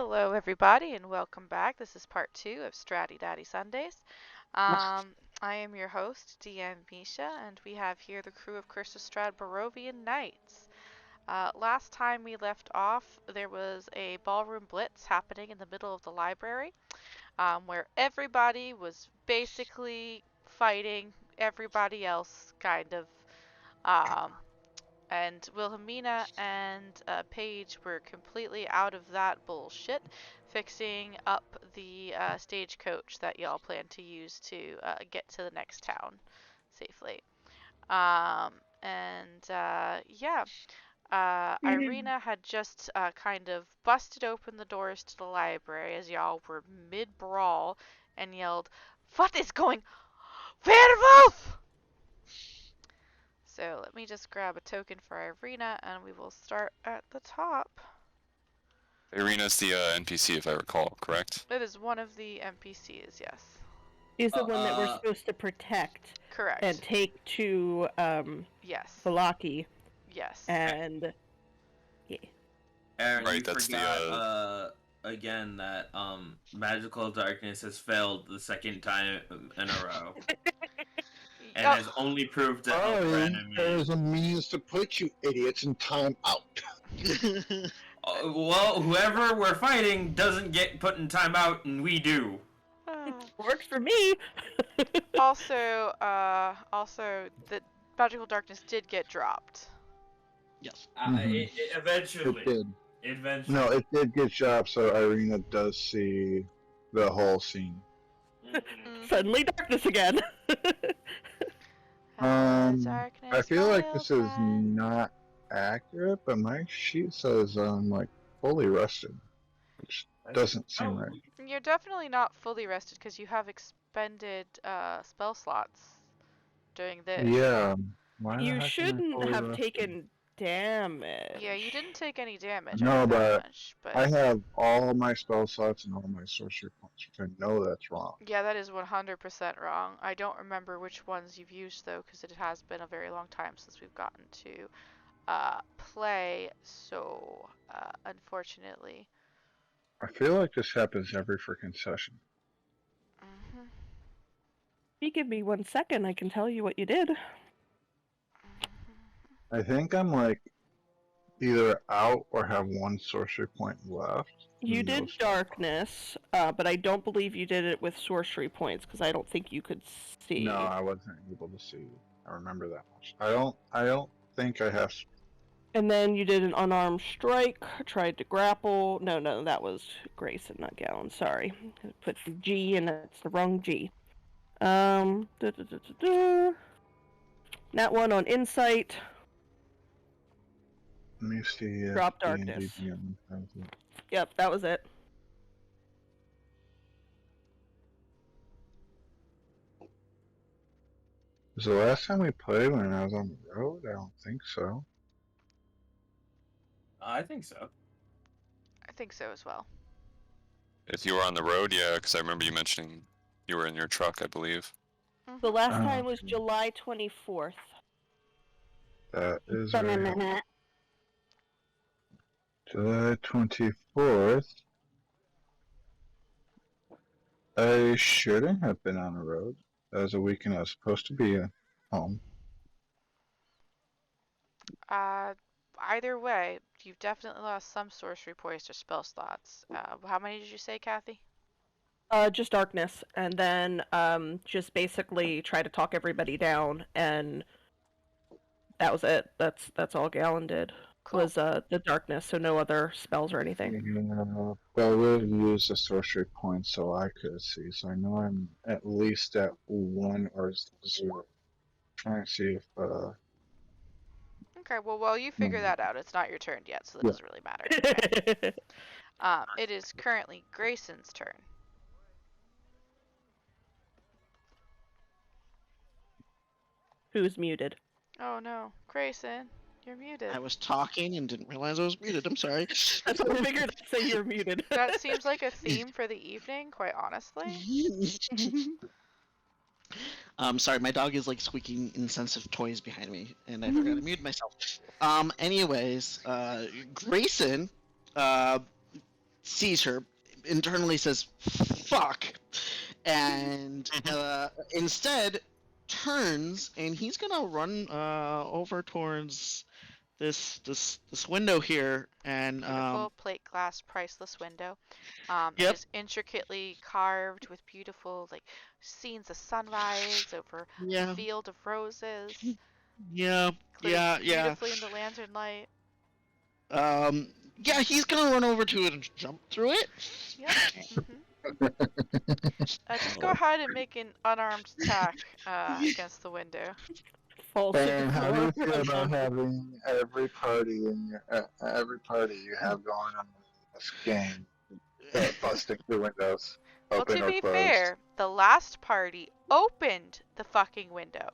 Hello, everybody, and welcome back. This is part 2 of Stratty Daddy Sundays. I am your host, DM Misha, and we have here the crew of Curse of Strahd Barovian Knights. Last time we left off, there was a ballroom blitz happening in the middle of the library, where everybody was basically fighting everybody else, kind of. Um, and Wilhelmina and Paige were completely out of that bullshit, fixing up the stagecoach that y'all plan to use to get to the next town safely. Yeah, Irina had just kind of busted open the doors to the library as y'all were mid-brawl and yelled, "What is going? Werewolf!" So let me just grab a token for Irina and we will start at the top. Irina's the NPC, if I recall, correct? It is one of the NPCs, yes. She's the one that we're supposed to protect Correct. and take to Yes. Valaki. Yes. And yeah. Aaron, Right, you that's forgot again that magical darkness has failed the second time in a row. And has only proved to help for enemies. There's a means to put you idiots in time out. Well, whoever we're fighting doesn't get put in timeout, and we do. Works for me. Also, the magical darkness did get dropped. Yes. Eventually. It did. Eventually. No, it did get dropped, so Irina does see the whole scene. Suddenly darkness again. I feel like this is not accurate, but my sheet says I'm fully rested, which doesn't seem right. You're definitely not fully rested because you have expended spell slots during this. Yeah. You shouldn't have taken damage. Yeah, you didn't take any damage. No, but but I have all my spell slots and all my sorcery points, which I know that's wrong. Yeah, that is 100% wrong. I don't remember which ones you've used though, because it has been a very long time since we've gotten to play. So, unfortunately. I feel like this happens every freaking session. Mm-hmm. If you give me 1 second, I can tell you what you did. I think I'm either out or have one sorcery point left. You did darkness, but I don't believe you did it with sorcery points because I don't think you could see. No, I wasn't able to see. I remember that much. I don't think I have. And then you did an unarmed strike, tried to grapple. No, that was Grayson, not Gallon. Sorry. I put G and that's the wrong G. That one on insight. Let me see. Drop darkness. Yep, that was it. Was the last time we played when I was on the road? I don't think so. I think so. I think so as well. If you were on the road, yeah, because I remember you mentioning you were in your truck, I believe. The last time was July 24th. That is Been a right. minute. July 24th. I shouldn't have been on the road. That was a weekend I was supposed to be home. Either way, you've definitely lost some sorcery points or spell slots. How many did you say, Kathy? Just darkness, and then just basically try to talk everybody down, and that was it. That's all Gallon did. Cool. Was the darkness, so no other spells or anything. Yeah, but I would use the sorcery point so I could see. So I know I'm at least at 1 or 0. Trying to see if Okay, well, while you figure that out, it's not your turn yet, so that doesn't really matter. Okay. It is currently Grayson's turn. Who's muted? Oh no, Grayson, you're muted. I was talking and didn't realize I was muted. I'm sorry. That's what I figured. I'd say you're muted. That seems like a theme for the evening, quite honestly. Sorry, my dog is squeaking insensitive toys behind me, and I forgot to mute myself. Anyways, Grayson, sees her, internally says "fuck," and instead turns, and he's gonna run over towards this window here, and Beautiful plate glass, priceless window. It Yep. is intricately carved with beautiful like scenes of sunrise over a yeah, field of roses, yeah, glittering yeah, yeah. beautifully in the lantern light. Um, yeah, he's gonna run over to it and jump through it. Yep. Just go ahead and make an unarmed attack against the window. Falls to the And how do you floor. feel about having every party in your every party you have going on in this game busting through windows, Well, open to or be closed? fair, the last party opened the fucking window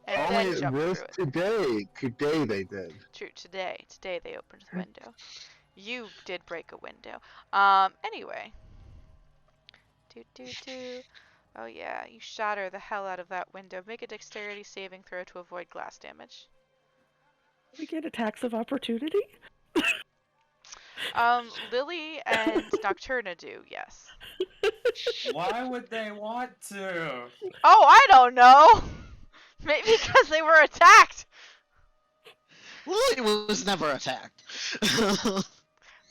and Only then jumped this through it. today they did. True, today they opened the window. You did break a window. Anyway. Oh yeah, you shatter the hell out of that window. Make a dexterity saving throw to avoid glass damage. We get attacks of opportunity? Lily and Nocturna do, yes. Why would they want to? Oh, I don't know! Maybe because they were attacked! Lily was never attacked.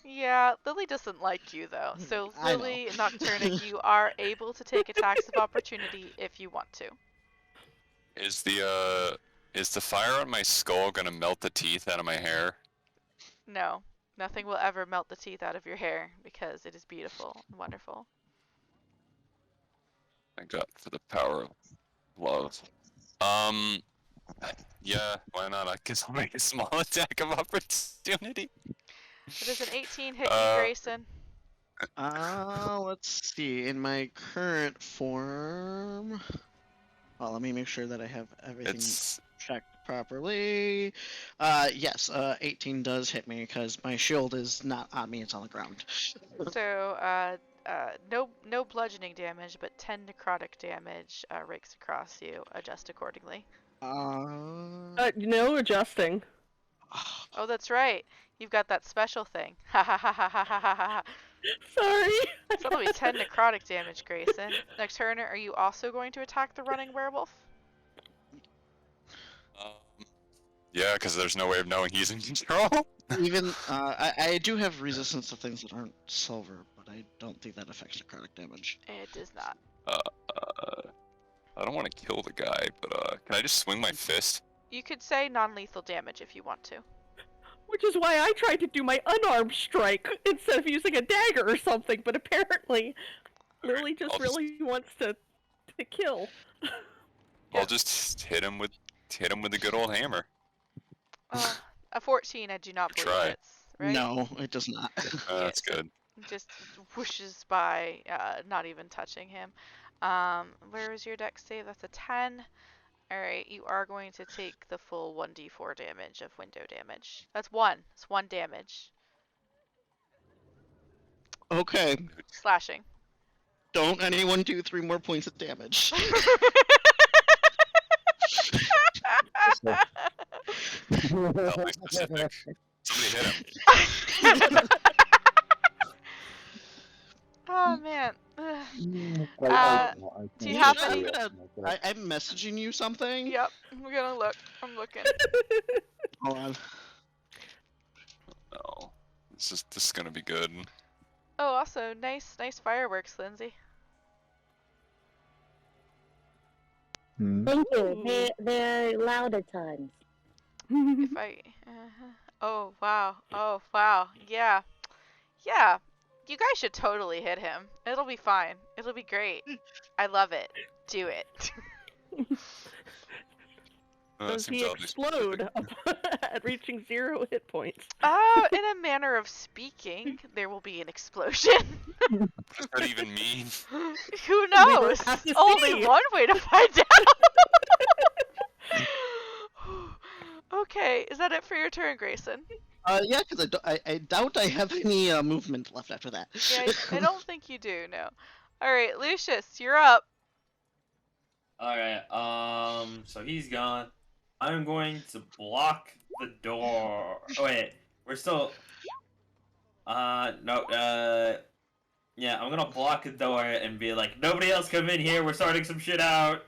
Yeah, Lily doesn't like you though. So I know. Lily and Nocturna, you are able to take attacks of opportunity if you want to. Is the fire on my skull gonna melt the teeth out of my hair? No, nothing will ever melt the teeth out of your hair because it is beautiful and wonderful. Thank God for the power of love. Yeah, why not? I guess I'll make a small attack of opportunity. It is an 18 hit you, Grayson. Let's see. In my current form, well, let me make sure that I have everything It's checked properly. Yes, 18 does hit me because my shield is not on me; it's on the ground. So, no bludgeoning damage, but 10 necrotic damage rakes across you. Adjust accordingly. No adjusting. Oh, that's right. You've got that special thing. Ha ha ha ha ha ha ha ha. Sorry. So that'll be 10 necrotic damage, Grayson. Nocturna, are you also going to attack the running werewolf? yeah, because there's no way of knowing he's in control. Even I do have resistance to things that aren't silver, but I don't think that affects necrotic damage. It does not. I don't want to kill the guy, but can I just swing my fist? You could say non-lethal damage if you want to. Which is why I tried to do my unarmed strike instead of using a dagger or something, but apparently Lily just really wants to kill. I'll just hit him with the good old hammer. A 14 I do not believe Try. hits, right? No, it does not. That's good. Just whooshes by, not even touching him. Where is your dex save? That's a 10. Alright, you are going to take the full 1d4 damage of window damage. That's 1. It's 1 damage. Okay. Slashing. Don't anyone do 3 more points of damage. I'll be specific. Somebody hit him. Oh man. Do you You have know, any? I'm messaging you something. Yep, we're gonna look. I'm looking. Hold on. No, this is gonna be good. Oh, also nice fireworks, Lindsay. Thank you. They're loud at times. If I. Oh wow. Oh wow. Yeah. Yeah. You guys should totally hit him. It'll be fine. It'll be great. I love it. Do it. Does he explode at reaching 0 hit points? In a manner of speaking, there will be an explosion. What does that even mean? Who knows? Only one way to find out. Okay, is that it for your turn, Grayson? Yeah, because I doubt I have any movement left after that. Yeah, I don't think you do, no. Alright, Lucius, you're up. Alright, so he's gone. I'm going to block the door. Oh wait, we're still... No, yeah, I'm gonna block the door and be like, nobody else come in here, we're sorting some shit out.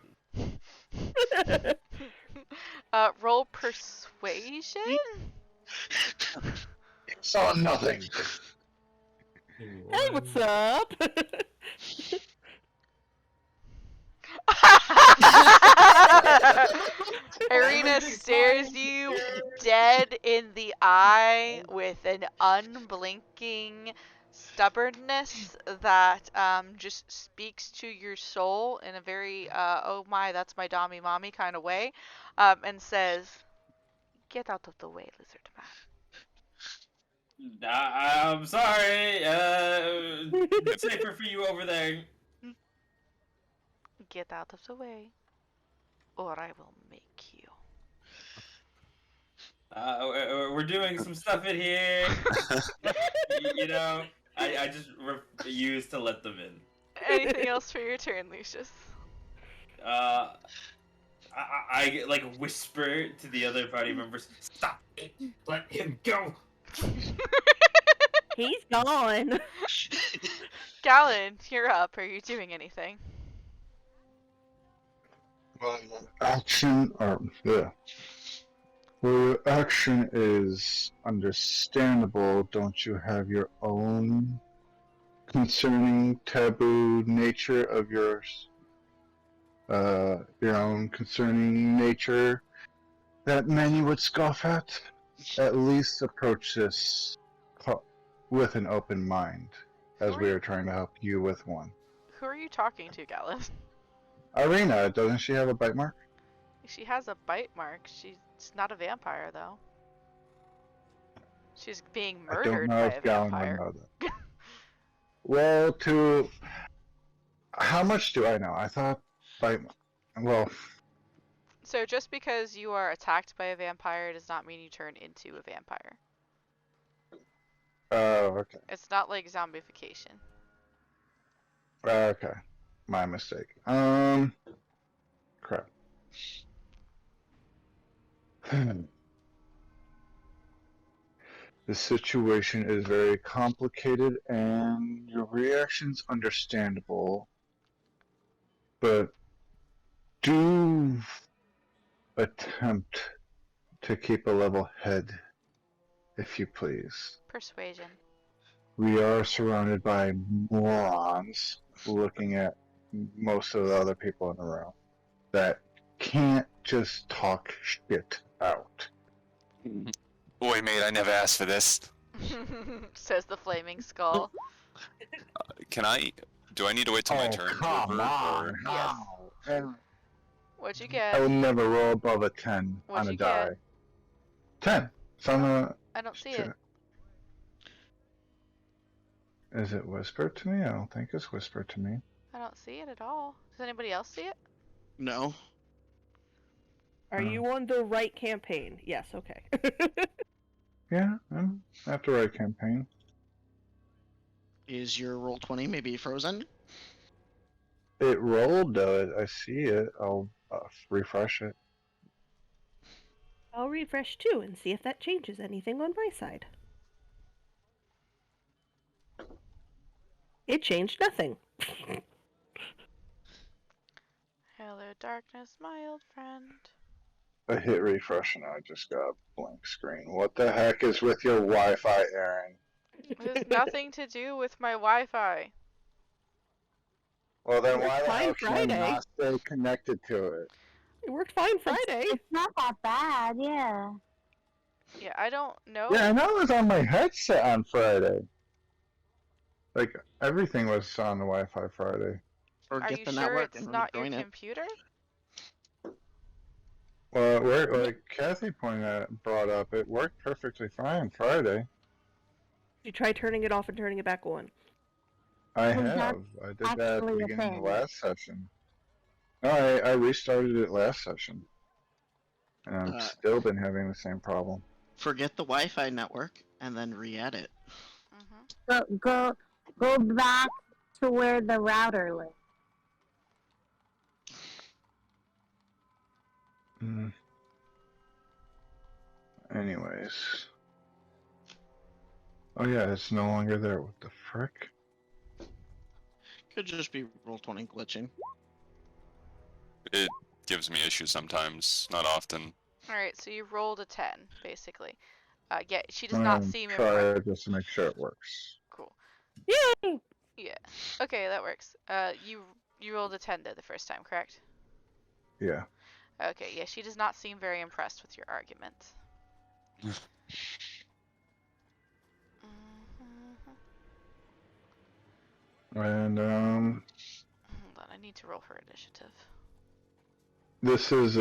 Roll persuasion? Saw nothing. Hey, what's up? Irina stares you dead in the eye with an unblinking stubbornness that just speaks to your soul in a very oh my, that's my dommy mommy kind of way, and says, "Get out of the way, lizard man." I'm sorry, safer for you over there. Get out of the way, or I will make you. We're doing some stuff in here. You know, I just refuse to let them in. Anything else for your turn, Lucius? I like whisper to the other party members, "Stop it! Let him go!" He's gone. Galen, you're up. Are you doing anything? Well, action, or yeah. Well, your action is understandable. Don't you have your own concerning taboo nature of yours? Your own concerning nature that many would scoff at? At least approach this with an open mind, as we are trying to help you with one. Who are you talking to, Galen? Irina, doesn't she have a bite mark? She has a bite mark. She's not a vampire, though. She's being I don't murdered know by if a Galen would vampire. know that. Well, how much do I know? I thought well, So just because you are attacked by a vampire does not mean you turn into a vampire. oh, okay. It's not like zombification. Okay. My mistake. Crap. The situation is very complicated and your reaction's understandable, but do attempt to keep a level head, if you please. Persuasion. We are surrounded by morons looking at most of the other people in the room that can't just talk shit out. Boy, mate, I never asked for this. Says the flaming skull. Do I need to wait till my turn to revert, or? Yes. And What'd you I get? will never roll above a 10 What'd on a you die. get? 10. It's on the. I don't see it. Is it whispered to me? I don't think it's whispered to me. I don't see it at all. Does anybody else see it? No. Are you on the right campaign? Yes, okay. Yeah, I'm at the right campaign. Is your roll 20 maybe frozen? It rolled though. I see it. I'll refresh it. I'll refresh too and see if that changes anything on my side. It changed nothing. Hello, darkness, my old friend. I hit refresh and I just got a blank screen. What the heck is with your Wi-Fi, Aaron? It has nothing to do with my Wi-Fi. Well, then why the Fine hell can I Friday. not stay connected to it? It worked fine Friday. It's not that bad, yeah. Yeah, I don't know. Yeah, I know it was on my headset on Friday. Like, everything was on the Wi-Fi Friday. Or Are get you the sure network it's and not your rejoin it. computer? Well, it worked, like Kathy brought up, it worked perfectly fine Friday. You try turning it off and turning it back on. I Was that have. I did that at the actually a beginning of thing? the last session. No, I restarted it last session. And I've still been having the same problem. Forget the Wi-Fi network and then re-add it. Mm-hmm. Go back to where the router lives. Anyways. Oh yeah, it's no longer there. What the frick? Could just be Roll20 glitching. It gives me issues sometimes, not often. Alright, so you rolled a 10, basically. Yeah, she does I'm not gonna seem try impressed. it just to make sure it works. Cool. Yay! Yeah. Okay, that works. You rolled a 10 the first time, correct? Yeah. Okay, yeah, she does not seem very impressed with your argument. And Hold on, I need to roll her initiative. this is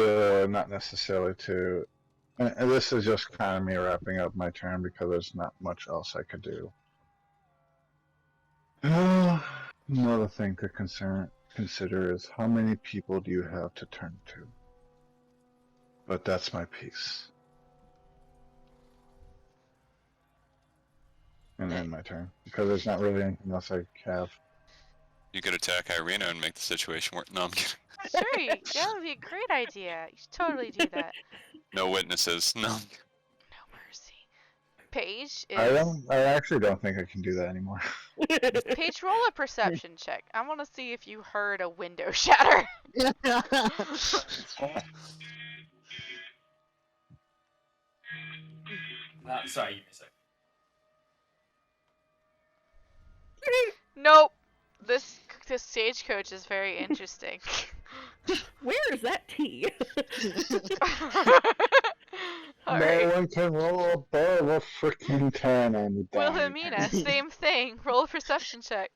not necessarily to. And this is just kind of me wrapping up my turn because there's not much else I could do. Another thing to consider is how many people do you have to turn to? But that's my piece. And then my turn. Because there's not really anything else I have. You could attack Irina and make the situation work. No, I'm kidding. Sure, that would be a great idea. You should totally do that. No witnesses. No. No mercy. Paige is. I actually don't think I can do that anymore. Paige, roll a perception check. I want to see if you heard a window shatter. Sorry, give me a second. Nope. This stagecoach is very interesting. Where is that tea? No Alright. one can roll above a freaking 10 on the die. Wilhelmina, same thing. Roll a perception check.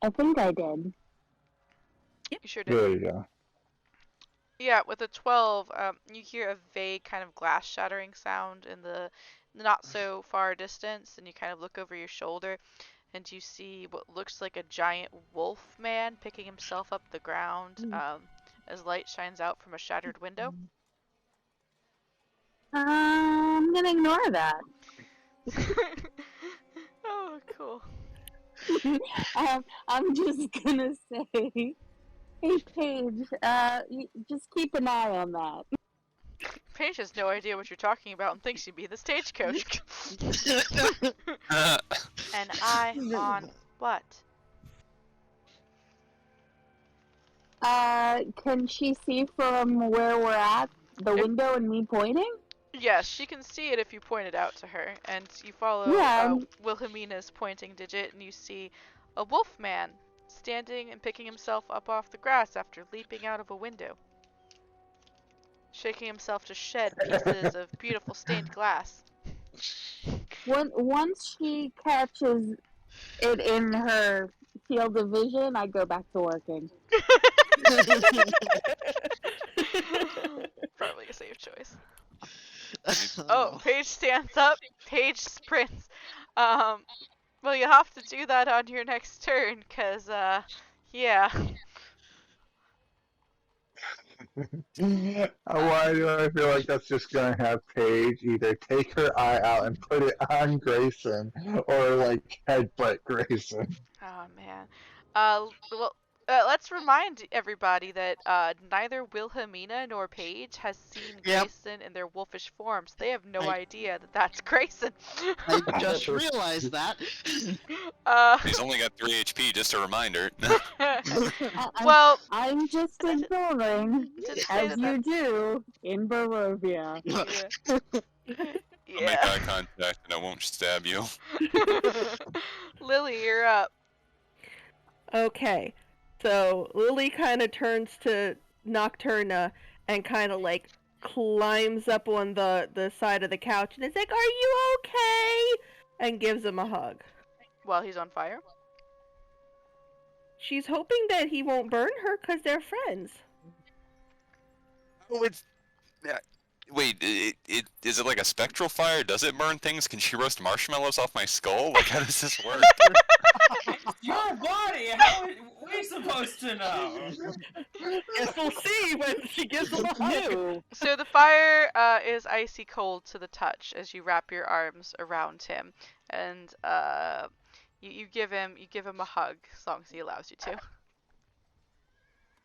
I think I did. You sure did. There you go. Yeah, with a 12, you hear a vague kind of glass shattering sound in the not so far distance, and you kind of look over your shoulder, and you see what looks like a giant wolf man picking himself up the ground as light shines out from a shattered window. I'm gonna ignore that. Oh, cool. I'm just gonna say, hey Paige, just keep an eye on that. Paige has no idea what you're talking about and thinks you'd be the stagecoach. An eye on what? Can she see from where we're at, the window and me pointing? Yes, she can see it if you point it out to her, and you follow Yeah. Wilhelmina's pointing digit, and you see a wolf man standing and picking himself up off the grass after leaping out of a window, shaking himself to shed pieces of beautiful stained glass. Once she catches it in her field of vision, I go back to working. Probably a safe choice. Oh, Paige stands up. Paige sprints. Well, you have to do that on your next turn, cause yeah. Why do I feel like that's just gonna have Paige either take her eye out and put it on Grayson, or like headbutt Grayson? Oh man. Well, let's remind everybody that neither Wilhelmina nor Paige has seen Grayson in their wolfish forms. They have no idea that that's Grayson. I just realized that. He's only got 3 HP, just a reminder. Well, I'm just ignoring, as you do in Barovia. Yeah. I'll make eye contact and I won't stab you. Lily, you're up. Okay, so Lily kind of turns to Nocturna and kind of like climbs up on the side of the couch and is like, "Are you okay?" and gives him a hug. While he's on fire? She's hoping that he won't burn her because they're friends. Oh, it's... Wait, is it like a spectral fire? Does it burn things? Can she roast marshmallows off my skull? Like, how does this work? Your body! How are we supposed to know? Guess we'll see when she gives him a hug. So the fire is icy cold to the touch as you wrap your arms around him, and you give him a hug as long as he allows you to.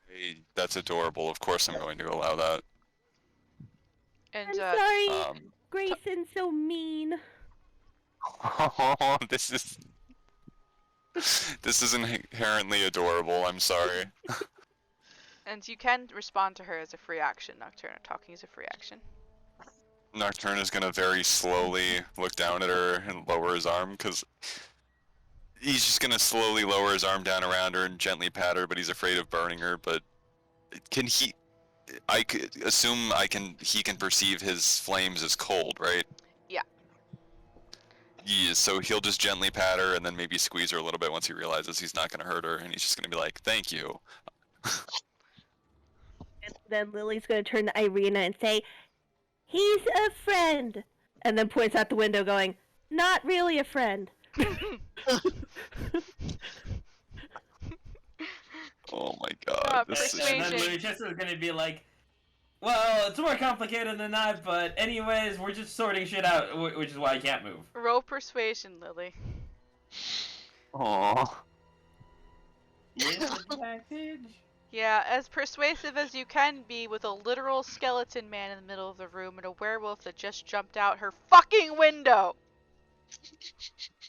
Hey, that's adorable. Of course I'm going to allow that. And I'm sorry. Grayson's so mean. Oh, this is inherently adorable. I'm sorry. And you can respond to her as a free action. Nocturna talking is a free action. Nocturne is gonna very slowly look down at her and lower his arm, because he's just gonna slowly lower his arm down around her and gently pat her, but he's afraid of burning her. But can he? I could assume he can perceive his flames as cold, right? Yeah. Yeah, so he'll just gently pat her and then maybe squeeze her a little bit once he realizes he's not gonna hurt her, and he's just gonna be like, "Thank you." And then Lily's gonna turn to Irina and say, "He's a friend," and then points out the window, going, "Not really a friend." Oh my god, this is. And then Lucius is gonna be like, well, it's more complicated than that, but anyways, we're just sorting shit out, which is why I can't move. Roll persuasion, Lily. Aww. Yeah, as persuasive as you can be with a literal skeleton man in the middle of the room and a werewolf that just jumped out her fucking window.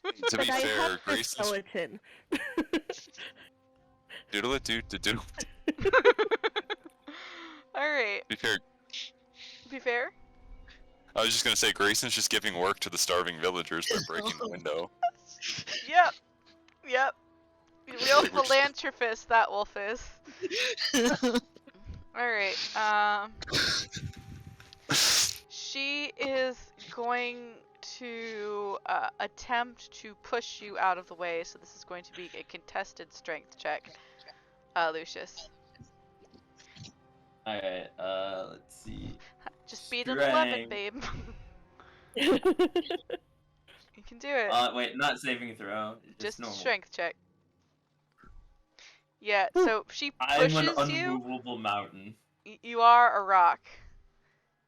To be But I fair, have the Grace is skeleton. doodle it doodle. Alright. Be fair? I was just gonna say, Grayson's just giving work to the starving villagers by breaking the window. Yep. Real philanthropist, that wolf is. Alright, she is going to attempt to push you out of the way, so this is going to be a contested strength check, Lucius. Alright, let's see. Just beat an 11, babe. You can do it. Wait, not saving throw. Just normal. strength check. Yeah, so she I'm pushes an you. unmovable mountain. You are a rock.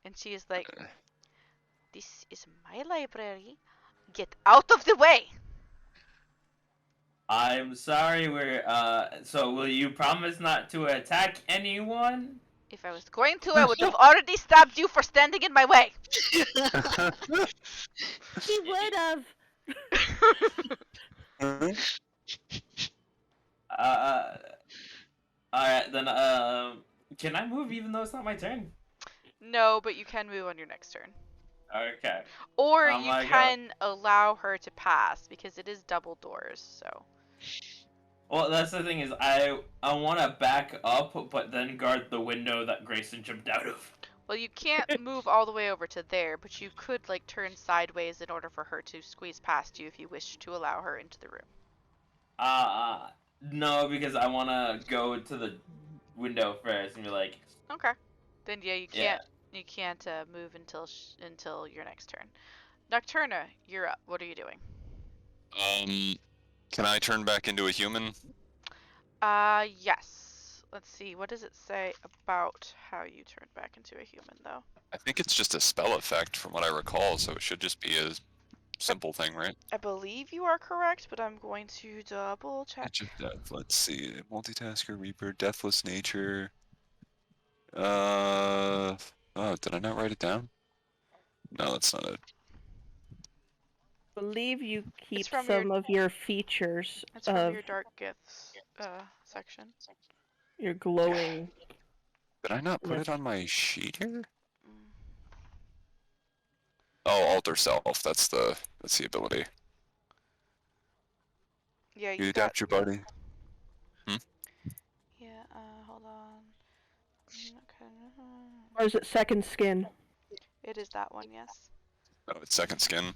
And she is like, "This is my library. Get out of the way!" I'm sorry, so will you promise not to attack anyone? If I was going to, I would have already stabbed you for standing in my way. He would have. Alright, then, can I move even though it's not my turn? No, but you can move on your next turn. Okay. Or Oh you my can allow her to pass, because it is double doors, so. Well, that's the thing is, I want to back up, but then guard the window that Grayson jumped out of. Well, you can't move all the way over to there, but you could, like, turn sideways in order for her to squeeze past you if you wish to allow her into the room. No, because I want to go to the window first and be like... Okay. Then, yeah, you can't, you can't move until your next turn. Nocturna, you're up. What are you doing? Can I turn back into a human? Yes. Let's see, what does it say about how you turn back into a human, though? I think it's just a spell effect from what I recall, so it should just be a simple thing, right? I believe you are correct, but I'm going to double check. Edge of Death, let's see. Multitasker, Reaper, Deathless Nature. Oh, did I not write it down? No, that's not it. I believe you keep from some your- of your features It's from of your dark gifts section. your glowing. Did I not put it on my sheet here? Mm. Oh, Alter Self, that's the ability. Yeah, You you adapt got... your body. Yeah, hold on. Okay. Or is it second skin? It is that one, yes. Oh, it's second skin.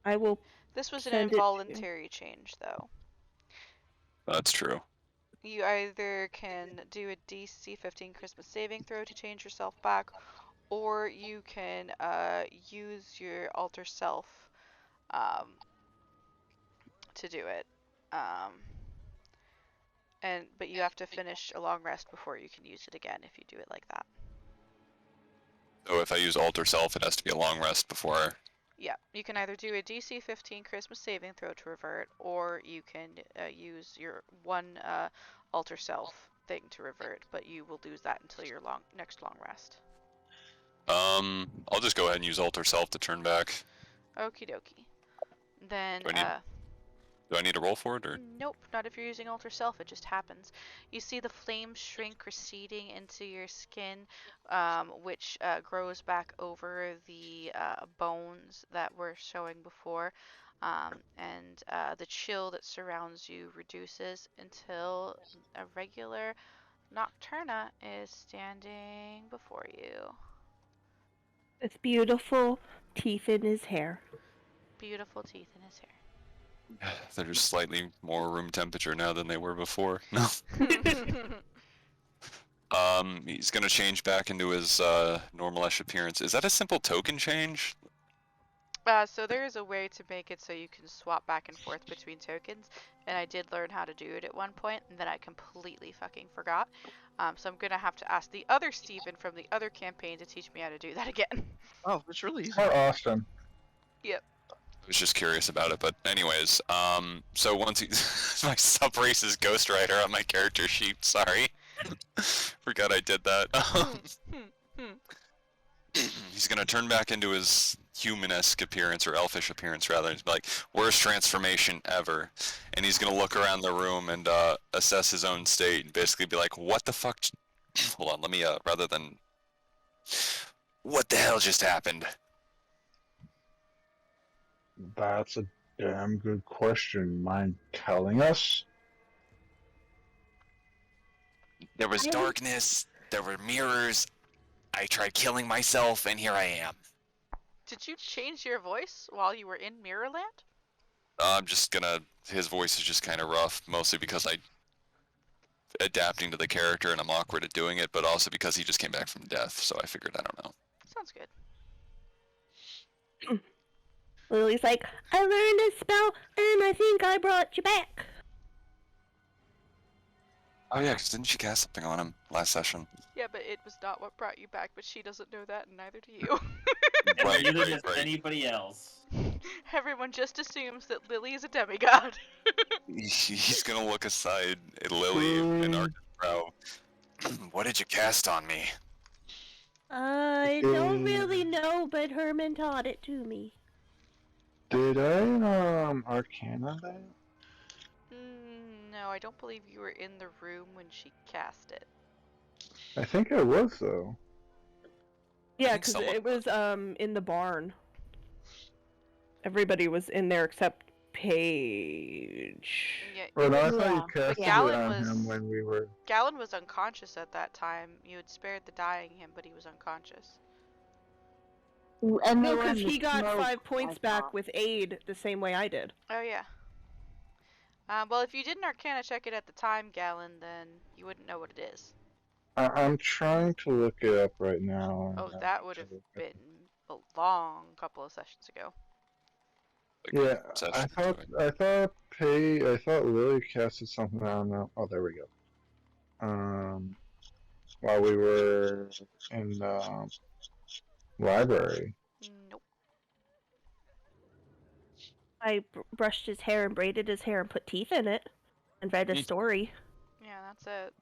I will. This was an Send it to- involuntary change, though. That's true. You either can do a DC 15 Christmas saving throw to change yourself back, or you can use your alter self to do it. But you have to finish a long rest before you can use it again if you do it like that. So if I use Alter Self, it has to be a long rest before. Yeah, you can either do a DC 15 Christmas saving throw to revert, or you can use your one alter self thing to revert, but you will lose that until your next long rest. I'll just go ahead and use Alter Self to turn back. Okie dokie. Then, Do I need to roll for it, or? Nope, not if you're using Alter Self, it just happens. You see the flames shrink, receding into your skin, which grows back over the bones that were showing before, and the chill that surrounds you reduces until a regular Nocturna is standing before you. With beautiful teeth in his hair. Beautiful teeth in his hair. They're just slightly more room temperature now than they were before. No. He's gonna change back into his normalish appearance. Is that a simple token change? So there is a way to make it so you can swap back and forth between tokens, and I did learn how to do it at one point, and then I completely fucking forgot. So I'm gonna have to ask the other Steven from the other campaign to teach me how to do that again. Oh, it's really easy. How often? Yep. I was just curious about it, but anyways, so once he, my sub race is Ghost Rider on my character sheet. Sorry, forgot I did that. He's gonna turn back into his human-esque appearance, or elfish appearance rather. He's like, worst transformation ever, and he's gonna look around the room and assess his own state and basically be like, what the fuck? Hold on, let me rather than, what the hell just happened? That's a damn good question. Mind telling us? There was darkness, there were mirrors, I tried killing myself, and here I am. Did you change your voice while you were in Mirrorland? I'm just gonna, his voice is just kind of rough, mostly because I adapting to the character and I'm awkward at doing it, but also because he just came back from death, so I figured, I don't know. Sounds good. Lily's like, I learned a spell, and I think I brought you back. Oh yeah, because didn't she cast something on him last session? Yeah, but it was not what brought you back, but she doesn't know that, and neither do you. Right, Neither right, does right. anybody else. Everyone just assumes that Lily is a demigod. He's gonna look aside at Lily and arch his brow. What did you cast on me? I don't really know, but Herman taught it to me. Did I Arcana that? No, I don't believe you were in the room when she cast it. I think I was though. Yeah, think because someone- it was in the barn. Everybody was in there except Paige. Yeah, Well, no, I Yeah, thought you but cast it Galen on was- him when we were. Galen was unconscious at that time. You had spared the dying him, but he was unconscious. And No, they were in because the he got smoke, 5 points I back thought. with aid the same way I did. Oh, yeah. Well, if you did an Arcana check it at the time, Galen, then you wouldn't know what it is. I'm trying to look it up right now. Oh, that would have been a long couple of sessions ago. Like, Yeah, session, I thought Lily casted something on. Oh, there we go. While we were in the library. Nope. I brushed his hair and braided his hair and put teeth in it and read a story. Yeah, that's it.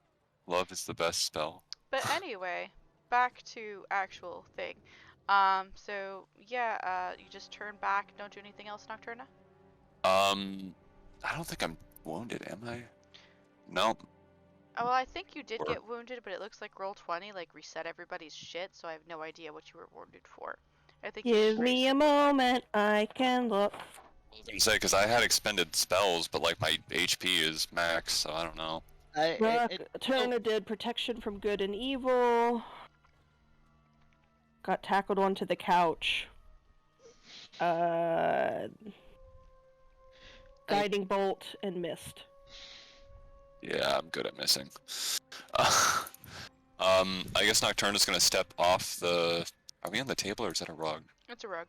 Love is the best spell. But anyway, back to actual thing. So yeah, you just turn back, don't do anything else, Nocturna? I don't think I'm wounded, am I? No. Oh, well, I think you did Or- get wounded, but it looks like roll 20 like reset everybody's shit, so I have no idea what you were wounded for. I think you Give were me a moment, I can look. I was gonna say, because I had expended spells, but like my HP is max, so I don't know. Turner did protection from good and evil. Got tackled onto the couch. Guiding bolt and missed. Yeah, I'm good at missing. I guess Nocturna's gonna step off the. Are we on the table or is that a rug? It's a rug.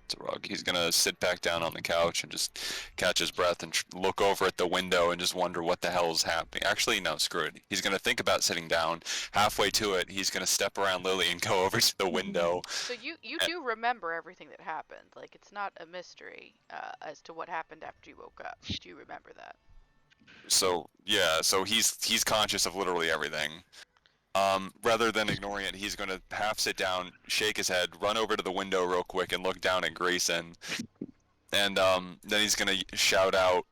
It's a rug. He's gonna sit back down on the couch and just catch his breath and look over at the window and just wonder what the hell is happening. Actually, no, screw it. He's gonna think about sitting down. Halfway to it, he's gonna step around Lily and go over to the window. So you do remember everything that happened. Like, it's not a mystery as to what happened after you woke up. You do remember that. So yeah, so he's conscious of literally everything. Rather than ignoring it, he's gonna half sit down, shake his head, run over to the window real quick, and look down at Grayson. And then he's gonna shout out,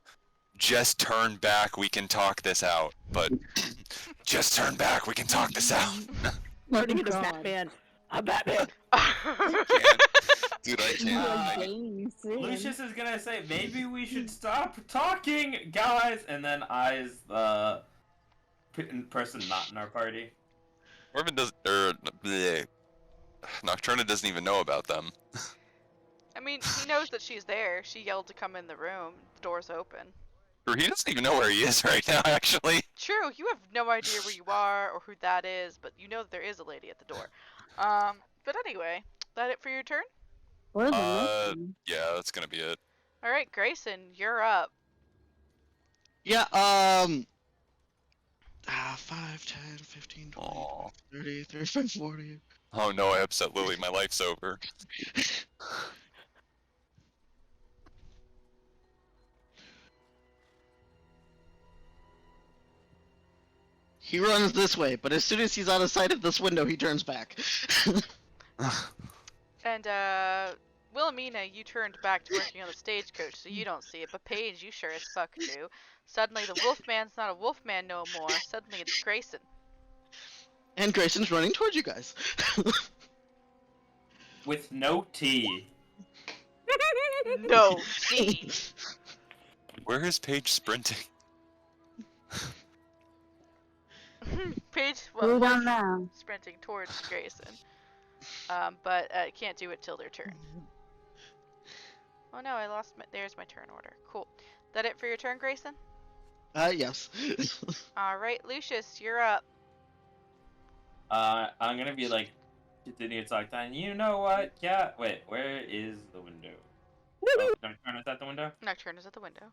"Just turn back, we can talk this out." But just turn back, we can talk this out. Turning into God. Batman. I'm Batman. Can't. Dude, I can't. Lucius is gonna say, maybe we should stop talking, guys, and then eyes the person not in our party. Corbin does, bleh. Nocturna doesn't even know about them. I mean, he knows that she's there. She yelled to come in the room. The door's open. Or he doesn't even know where he is right now, actually. True, you have no idea where you are or who that is, but you know that there is a lady at the door. But anyway, that it for your turn? Or the mission. Yeah, that's gonna be it. Alright, Grayson, you're up. Yeah, 5, 10, 15, 20, Aw. 30, 35, 40. Oh no, I upset Lily. My life's over. He runs this way, but as soon as he's out of sight of this window, he turns back. And, Wilhelmina, you turned back to working on the stagecoach, so you don't see it, but Paige, you sure as fuck do. Suddenly, the Wolfman's not a Wolfman no more. Suddenly, it's Grayson. And Grayson's running towards you guys. With no tea. No, tea. Where is Paige sprinting? Paige, We well, don't know. sprinting towards Grayson. But can't do it till their turn. Oh no, I lost my. There's my turn order. Cool. That it for your turn, Grayson? Yes. Alright, Lucius, you're up. I'm gonna be like, continue to talk down. You know what? Yeah. Wait, where is the window? Oh, Nocturna's at the window? Nocturne is at the window.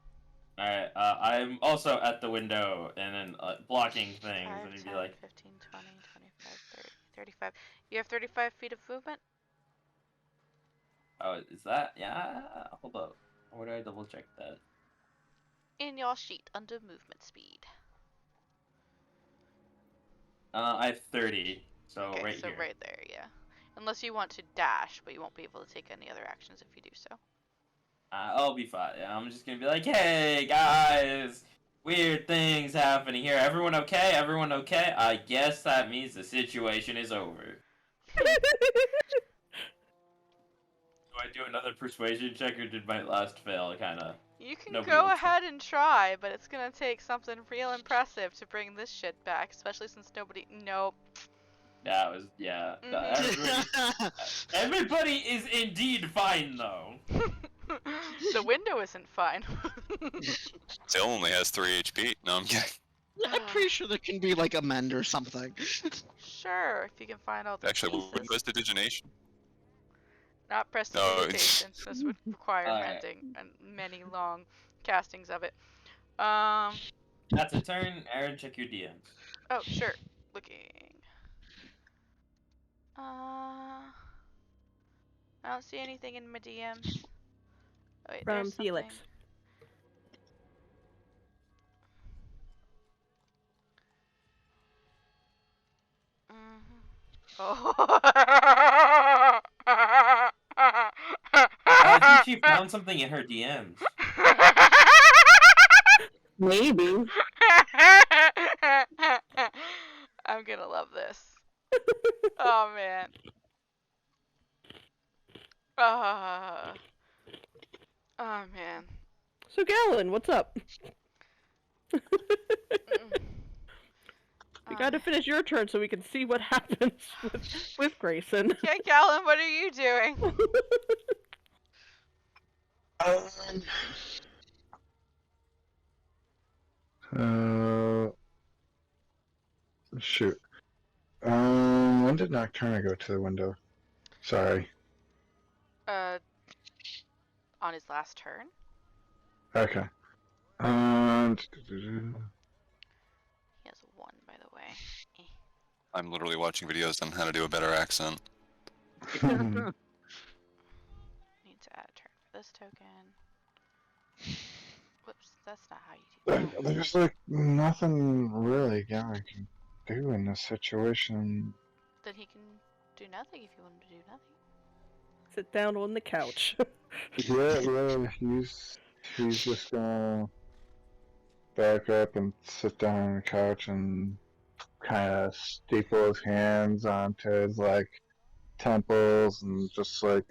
Alright, I'm also at the window and then blocking things. 5, And he'd 10, be like, 15, 20, 25, 30, 35. You have 35 feet of movement? oh, is that? Yeah. Hold up. Where do I double check that? In your sheet, under movement speed. I have 30. So Okay, right so here. right there, yeah. Unless you want to dash, but you won't be able to take any other actions if you do so. I'll be fine. I'm just gonna be like, hey guys, weird things happening here. Everyone okay? Everyone okay? I guess that means the situation is over. Do I do another persuasion check, or did my last fail kinda? You can Nobody go wants to- ahead and try, but it's gonna take something real impressive to bring this shit back, especially since nobody. Nope. That was, yeah. Everybody is indeed fine, though. The window isn't fine. Zale only has 3 HP. No, I'm kidding. I'm pretty sure there can be like a mend or something. Sure, if you can find all the Actually, pieces. what was prestidigitation? Not No, prestidigitation. This would require Alright. mending and many long castings of it. That's a turn. Aaron, check your DMs. Oh, sure. Looking. I don't see anything in my DMs. Oh, wait, From there's Felix. something. Oh. I think she found something in her DMs. Maybe. I'm gonna love this. Oh man. Oh man. So Galen, what's up? Mm. You gotta finish your turn so we can see what happens with Grayson. Okay, Galen, what are you doing? Shoot. When did Nocturna go to the window? Sorry. On his last turn? Okay. He has a 1, by the way. I'm literally watching videos on how to do a better accent. Need to add a turn for this token. Whoops, that's not how you do that. There's like nothing really going. do in this situation? Then he can do nothing if you want him to do nothing. Sit down on the couch. Yeah, he's just gonna back up and sit down on the couch and kind of staple his hands onto his like temples and just like.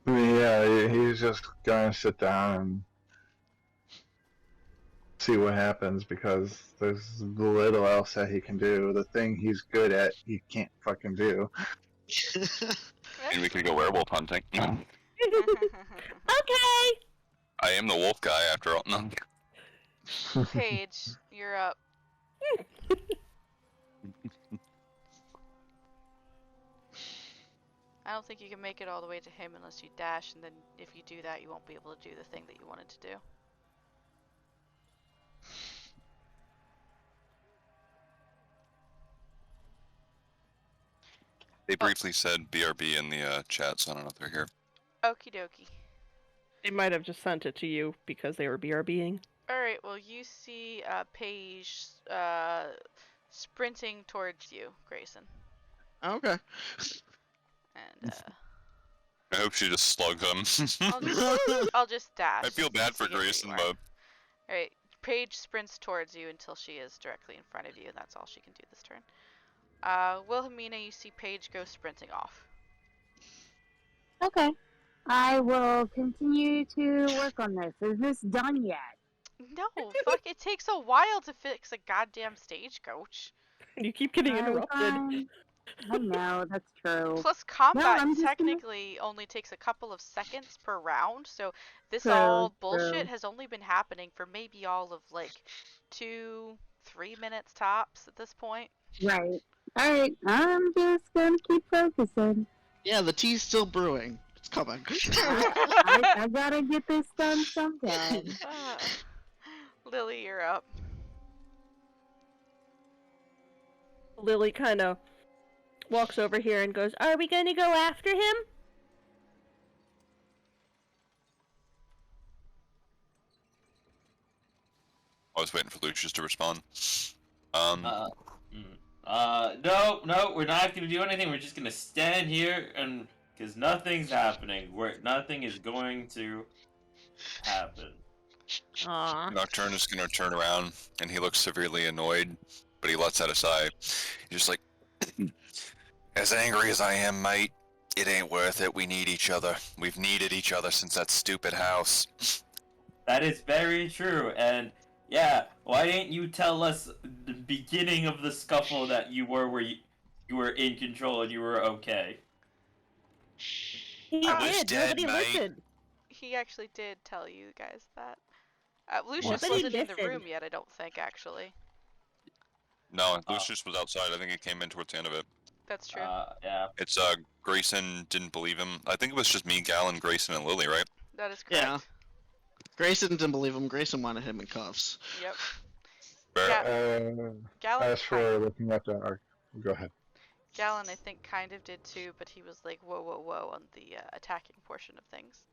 Yeah, he's just gonna sit down and see what happens because there's little else that he can do. The thing he's good at, he can't fucking do. And we could go werewolf hunting. I Okay. am the wolf guy after all. No. Paige, you're up. I don't think you can make it all the way to him unless you dash, and then if you do that, you won't be able to do the thing that you wanted to do. They briefly said BRB in the chat, so I don't know if they're here. Okie dokie. They might have just sent it to you because they were BRBing. Alright, well, you see Paige sprinting towards you, Grayson. Okay. And I hope she just slugged him. I'll just dash. I feel bad for see where you Grayson, are. but Alright, Paige sprints towards you until she is directly in front of you, and that's all she can do this turn. Wilhelmina, you see Paige go sprinting off. Okay. I will continue to work on this. Is this done yet? No, fuck, it takes a while to fix a goddamn stagecoach. You keep getting Alright, interrupted. fine. I know, that's true. Plus, combat I'm just gonna- technically only takes a couple of seconds per round, so this True, all bullshit true. has only been happening for maybe all of like 2-3 minutes tops at this point. Right. Alright, I'm just gonna keep focusing. Yeah, the tea's still brewing. It's coming. I gotta get this done sometime. Lily, you're up. Lily kind of walks over here and goes, "Are we going to go after him?" I was waiting for Lucius to respond. No, we're not gonna do anything. We're just gonna stand here and because nothing's happening. Nothing is going to happen. Aww. Nocturne is gonna turn around and he looks severely annoyed, but he lets out a sigh. He's just like, as angry as I am, mate, it ain't worth it. We need each other. We've needed each other since that stupid house. That is very true, and yeah, why didn't you tell us the beginning of the scuffle that you were where you were in control and you were okay? He I was did. dead, Nobody mate. listened. He actually did tell you guys that. Lucius Nobody wasn't in the listened. room yet, I don't think, actually. No, Lucius was outside. I think he came in towards the end of it. That's true. Yeah. It's Grayson didn't believe him. I think it was just me, Galen, Grayson, and Lily, right? That is correct. Yeah. Grayson didn't believe him. Grayson wanted him in cuffs. Yep. Fair. Galen, As for looking at the arc, go ahead. Galen, I think, kind of did too, but he was like, whoa, whoa, whoa, on the attacking portion of things.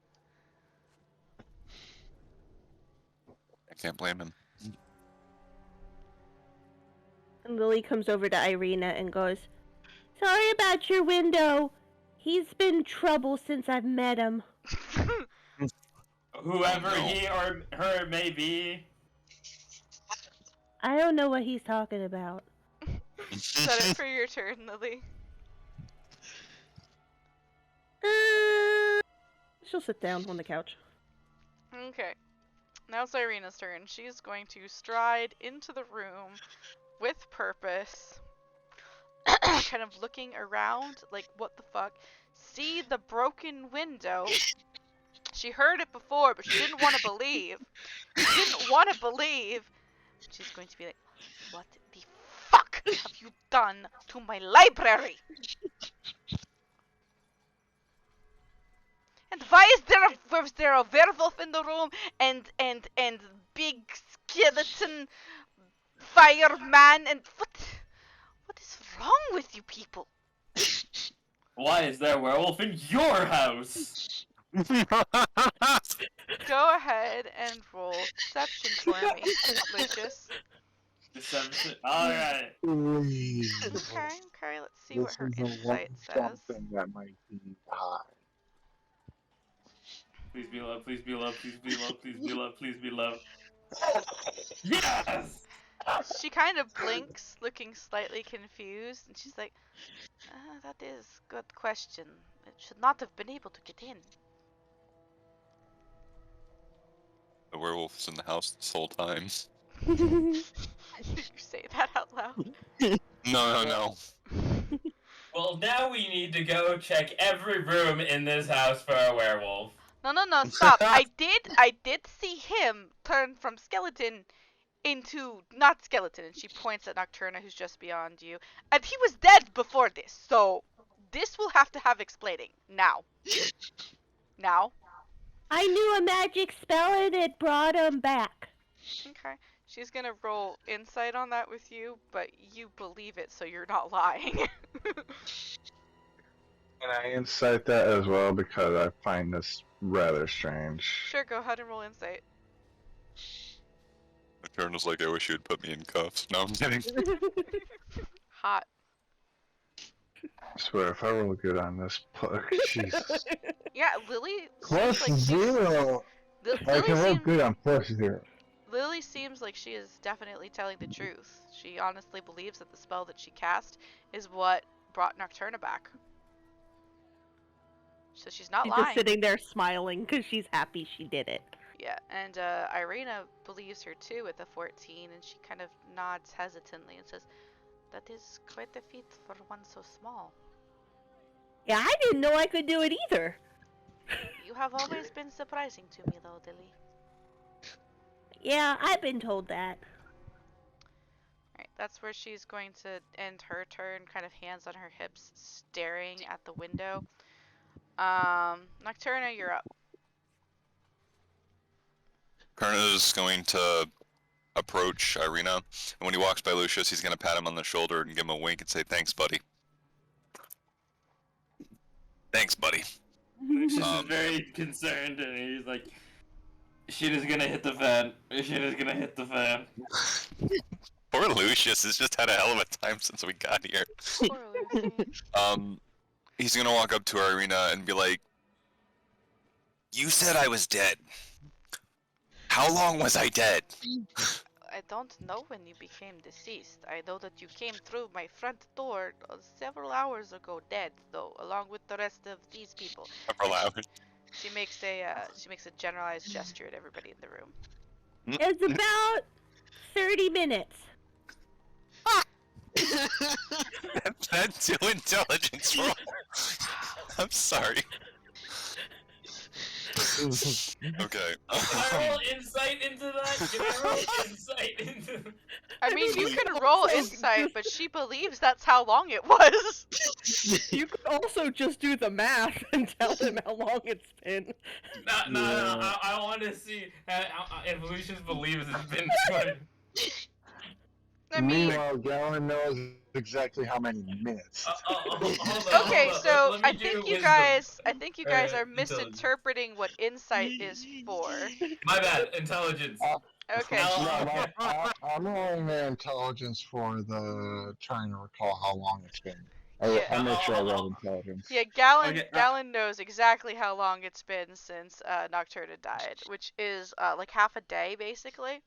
I can't blame him. And Lily comes over to Irina and goes, "Sorry about your window. He's been trouble since I've met him." Whoever Oh, no. he or her may be. I don't know what he's talking about. Is that it for your turn, Lily? She'll sit down on the couch. Okay. Now it's Irina's turn. She's going to stride into the room with purpose. Kind of looking around, like, what the fuck? See the broken window. She heard it before, but she didn't want to believe. She didn't want to believe. She's going to be like, what the fuck have you done to my library? And why is there a werewolf in the room and big skeleton fireman and what is wrong with you people? Why is there a werewolf in your house? Go ahead and roll deception for me, Lucius. Deception. Alright. Okay, let's see what This her is the one insight says. something that might be high. Please be love, please be love, please be love, please be love, please be love. Yes! She kind of blinks, looking slightly confused, and she's like, that is a good question. It should not have been able to get in. The werewolf's in the house this whole time. You say that out loud. No. Well, now we need to go check every room in this house for a werewolf. No, stop. I did see him turn from skeleton into not skeleton, and she points at Nocturna, who's just beyond you. And he was dead before this, so this will have to have explaining. Now. I knew a magic spell and it brought him back. Okay. She's gonna roll insight on that with you, but you believe it, so you're not lying. Can I incite that as well because I find this rather strange? Sure, go ahead and roll insight. Eternal's like, I wish you had put me in cuffs. No, I'm kidding. Hot. I swear, if I roll good on this, Jesus. Yeah, Lily Plus seems like she's... zero! I can roll good on plus zero. Lily seems like she is definitely telling the truth. She honestly believes that the spell that she cast is what brought Nocturna back. So she's not She's lying. just sitting there smiling because she's happy she did it. Yeah, and Irina believes her too with a 14, and she kind of nods hesitantly and says, "That is quite a feat for one so small. Yeah, I didn't know I could do it either. You have always been surprising to me, though, Lily." Yeah, I've been told that. Alright, that's where she's going to end her turn, kind of hands on her hips, staring at the window. Nocturna, you're up. Karna's going to approach Irina, and when he walks by Lucius, he's going to pat him on the shoulder and give him a wink and say, "Thanks, buddy." Thanks, buddy. Lucius is very concerned, and he's like, "Shit is gonna hit the fan. Shit is gonna hit the fan." Poor Lucius has just had a hell of a time since we got here. Poor Lucy. He's going to walk up to Irina and be like, "You said I was dead. How long was I dead?" I don't know when you became deceased. I know that you came through my front door several hours ago dead, though, along with the rest of these people. Several hours. She makes a generalized gesture at everybody in the room. It's about 30 minutes. That's too intelligence roll. I'm sorry. Okay. Can I roll insight into that? Can I roll insight into? I mean, you can roll insight, but she believes that's how long it was. You could also just do the math and tell him how long it's been. No. I want to see if Lucius believes it's been 20. I mean, Meanwhile, Galen knows exactly how many minutes. Hold on, okay, hold on. so Let me I do think you wisdom. guys are Intelligence. misinterpreting what insight is for. My bad. Intelligence. Okay. I'm rolling their intelligence for the trying to recall how long it's been. Yeah. I'll make sure I roll intelligence. Yeah, Galen Okay, Galen knows exactly how long it's been since Nocturna died, which is like half a day basically.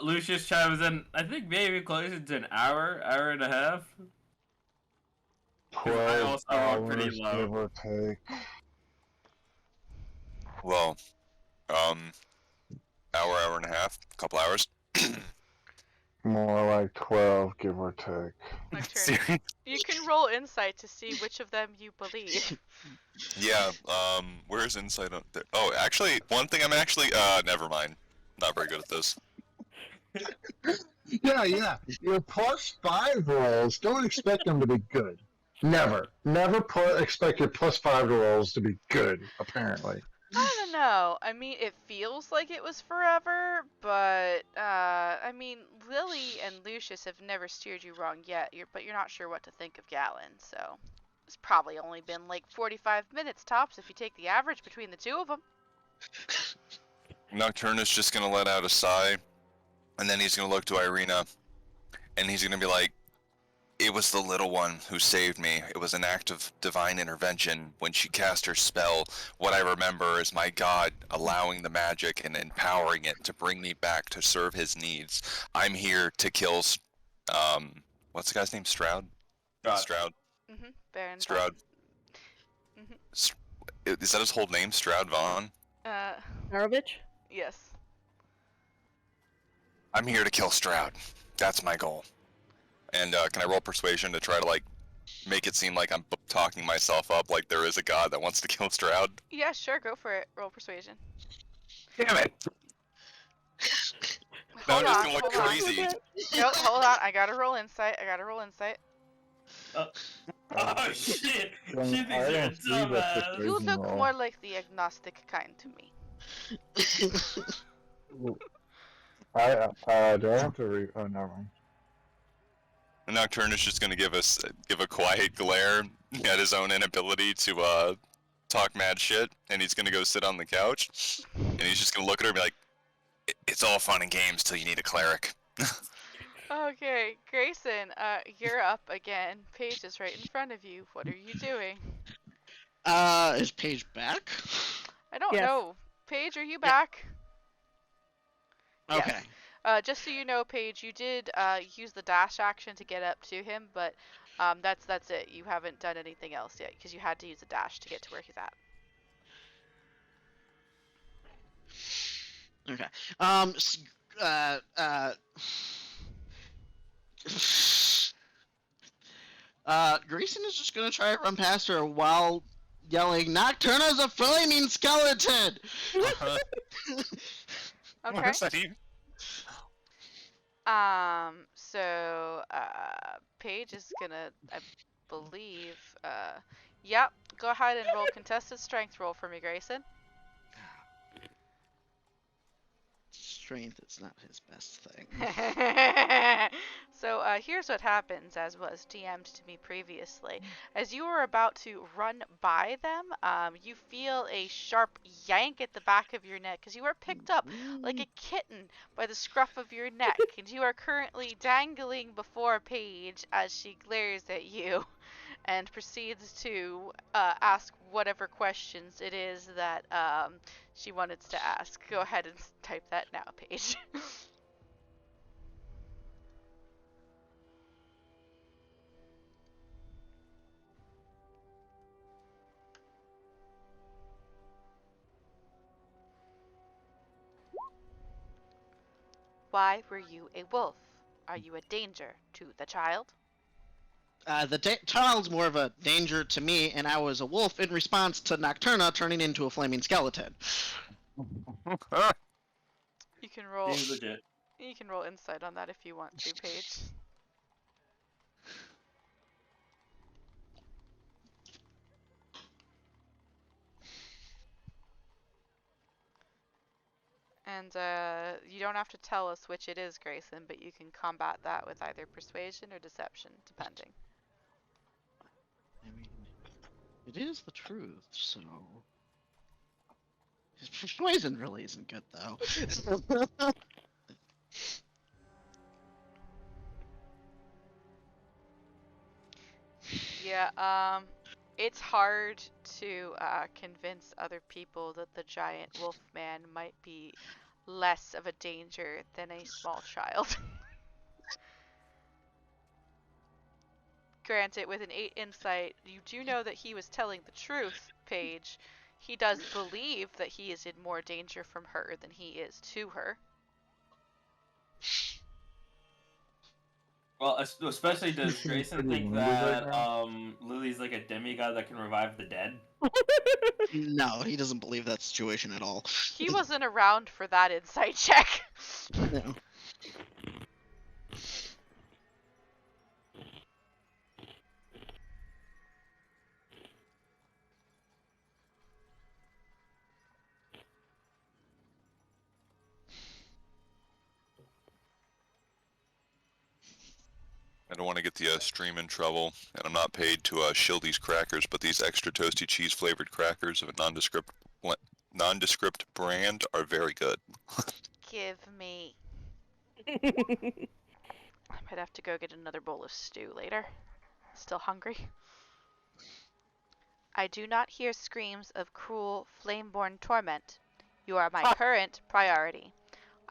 Lucius chimes in. I think maybe closer to an hour and a half. 12 also rolled pretty hours, low. give or take. Well, hour and a half, couple hours. More like 12, give or take. Nocturna. Seriously? You can roll insight to see which of them you believe. Yeah, where's insight on there? Oh, actually, one thing never mind. Not very good at this. Yeah. Your +5 rolls, don't expect them to be good. Never expect your +5 rolls to be good, apparently. I don't know. I mean, it feels like it was forever, but I mean, Lily and Lucius have never steered you wrong yet. But you're not sure what to think of Galen, so. It's probably only been like 45 minutes tops if you take the average between the two of them. Nocturna's just gonna let out a sigh, and then he's gonna look to Irina, and he's gonna be like, "It was the little one who saved me. It was an act of divine intervention. When she cast her spell, what I remember is my god allowing the magic and empowering it to bring me back to serve his needs. I'm here to kill, what's the guy's name? Strahd? Strahd. Baron. Strahd. Is that his whole name? Strahd Vaughn? Barovich? Yes. I'm here to kill Strahd. That's my goal. And can I roll persuasion to try to like make it seem like I'm talking myself up, like there is a god that wants to kill Strahd? Yeah, sure, go for it. Roll persuasion. Damn it! Now I'm just gonna look crazy. No, hold on. I gotta roll insight. Oh shit! Well, She thinks I you're a don't see that dumbass. You persuasion look roll. more like the agnostic kind to me. Do I have to read? Oh, never mind. And Nocturne is just gonna give a quiet glare at his own inability to talk mad shit, and he's gonna go sit on the couch, and he's just gonna look at her and be like, "It's all fun and games till you need a cleric." Okay, Grayson, you're up again. Paige is right in front of you. What are you doing? Is Paige back? I don't Yes. know. Paige, are you back? Okay. Yes. Just so you know, Paige, you did use the dash action to get up to him, but that's it. You haven't done anything else yet because you had to use a dash to get to where he's at. Okay. Grayson is just gonna try to run past her while yelling, "Nocturna's a flaming skeleton!" Okay. Is that you? So, Paige is gonna, I believe, yep, go ahead and roll contested strength roll for me, Grayson. Strength is not his best thing. So, here's what happens, as was DM'd to me previously. As you are about to run by them, you feel a sharp yank at the back of your neck, because you are picked up like a kitten by the scruff of your neck, and you are currently dangling before Paige as she glares at you and proceeds to ask whatever questions it is that she wanted to ask. Go ahead and type that now, Paige. Why were you a wolf? Are you a danger to the child? The child's more of a danger to me, and I was a wolf in response to Nocturna turning into a flaming skeleton. You can roll. Seems legit. You can roll insight on that if you want to, Paige. And you don't have to tell us which it is, Grayson, but you can combat that with either persuasion or deception, depending. I mean, it is the truth, so. His persuasion really isn't good, though. Yeah, it's hard to convince other people that the giant wolf man might be less of a danger than a small child. Granted, with an 8 insight, you do know that he was telling the truth, Paige. He does believe that he is in more danger from her than he is to her. Well, especially does Grayson Pretty think wounded right that now. Lily's like a demigod that can revive the dead? No, he doesn't believe that situation at all. He wasn't around for that insight check. No. don't want to get the stream in trouble, and I'm not paid to shill these crackers, but these extra toasty cheese flavored crackers of a nondescript brand are very good. Give me. I might have to go get another bowl of stew later. Still hungry? I do not hear screams of cruel, flame-born torment. You are my current priority.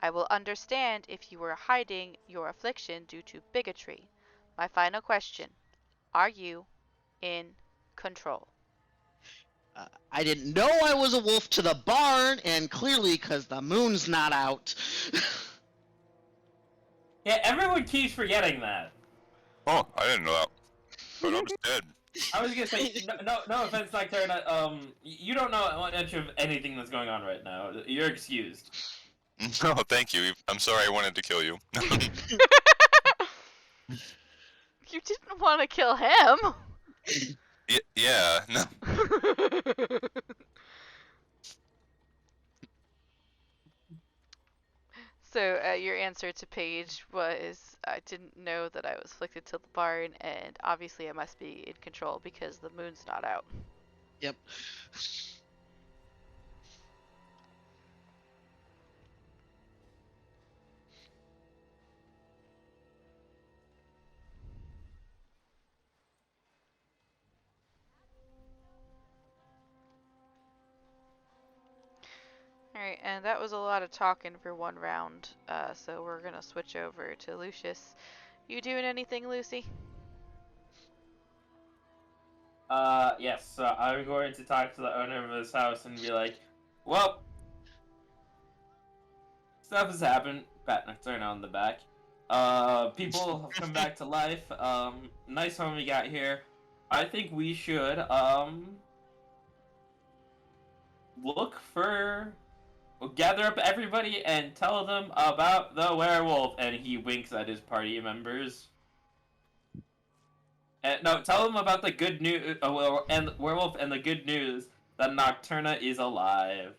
I will understand if you were hiding your affliction due to bigotry. My final question. Are you in control? I didn't know I was a wolf to the barn, and clearly because the moon's not out. Yeah, everyone keeps forgetting that. Oh, I didn't know that. But I'm dead. I was gonna say, no offense, Nocturna, you don't know much of anything that's going on right now. You're excused. No, thank you. I'm sorry I wanted to kill you. You didn't want to kill him. Yeah, no. So your answer to Paige was, I didn't know that I was afflicted to the barn, and obviously I must be in control because the moon's not out. Yep. Alright, and that was a lot of talking for one round, so we're gonna switch over to Lucius. You doing anything, Lucy? Yes, so I'm going to talk to the owner of this house and be like, well, stuff has happened. Pat Nocturna on the back. People have come back to life. Nice home we got here. I think we should, gather up everybody and tell them about the werewolf. And he winks at his party members. No, tell them about the good news, and werewolf, and the good news that Nocturna is alive.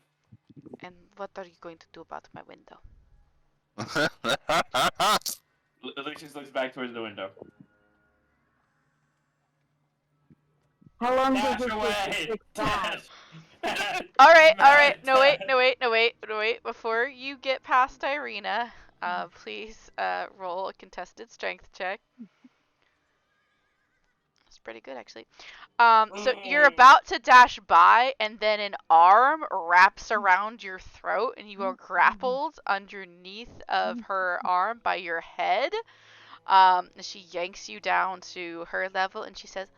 And what are you going to do about my window? Lucius looks back towards the window. How long does Dash this away! take? Dash! Alright, no wait. Before you get past Irina, please roll a contested strength check. That's pretty good, actually. So you're about to dash by, and then an arm wraps around your throat, and you are grappled underneath of her arm by your head. She yanks you down to her level, and she says,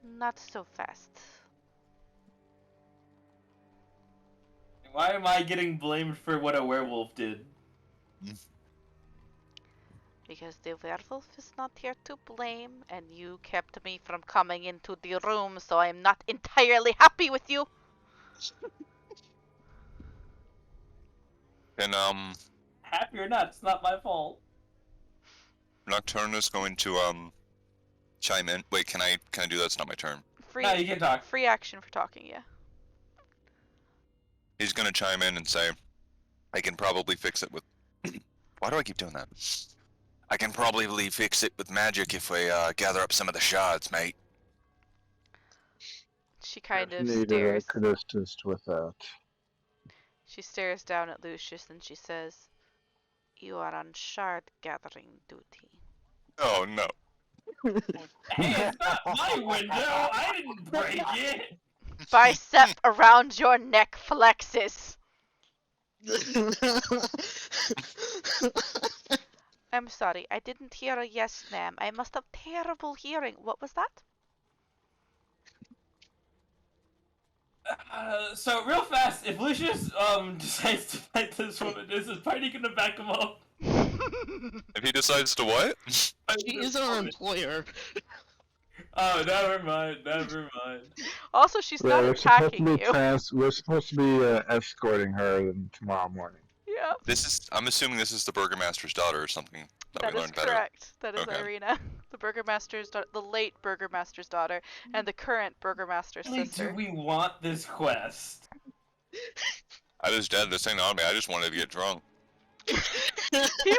"Not so fast." Why am I getting blamed for what a werewolf did? Because the werewolf is not here to blame, and you kept me from coming into the room, so I am not entirely happy with you. And Happy or not, it's not my fault. Nocturna's going to chime in. Wait, can I do that? It's not my turn. Free, No, you can talk. Free action for talking, yeah. He's gonna chime in and say, I can probably fix it with... Why do I keep doing that? I can probably fix it with magic if we gather up some of the shards, mate. She kind of Needed stares. I could assist with that. She stares down at Lucius and she says, "You are on shard gathering duty." Oh no. Hey, it's not my window! I didn't break it! Bicep around your neck flexes. I'm sorry, I didn't hear a yes, ma'am. I must have terrible hearing. What was that? So real fast, if Lucius decides to fight this woman, is his party gonna back him up? If he decides to what? She is our employer. Oh, never mind. Also, she's not we're supposed to attacking be you. we're supposed to be escorting her tomorrow morning. Yeah, I'm assuming this is the Burgomaster's daughter or something. that we is learned better. correct. That is Okay. Irina, the Burgomaster's the late Burgomaster's daughter, and the current Burgomaster's Really, sister. do we want this quest? I was dead. This ain't on me. I just wanted to get drunk. He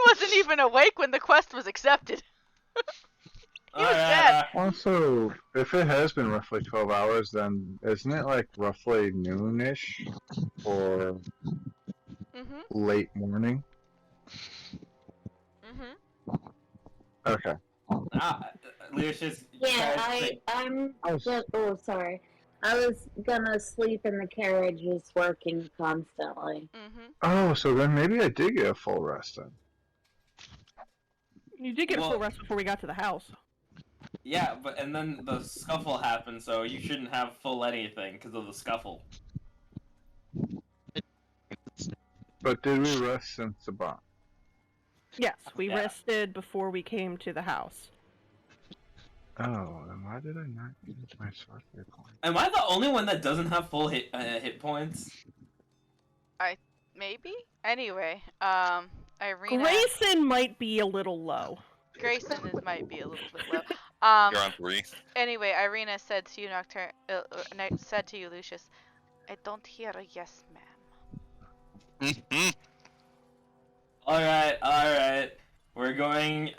wasn't even awake when the quest was accepted. He was Alright, dead. Also, if it has been roughly 12 hours, then isn't it like roughly noonish or Mhm. late morning? Mhm. Okay. Lucius Yeah, tries to. I'm I was- just, oh, sorry. I was gonna sleep in the carriage just working constantly. Mhm. Oh, so then maybe I did get a full rest then. You did get a Well- full rest before we got to the house. Yeah, but and then the scuffle happened, so you shouldn't have full anything because of the scuffle. But did we rest since the bomb? Yes, we Yeah. rested before we came to the house. Oh, then why did I not use my sorcery point? Am I the only one that doesn't have full hit points? Maybe. Anyway, Irina. Grayson might be a little low. Grayson might be a little bit low. You're on 3. Anyway, Irina said to you, said to you, Lucius, I don't hear a yes, ma'am. Alright. We're going,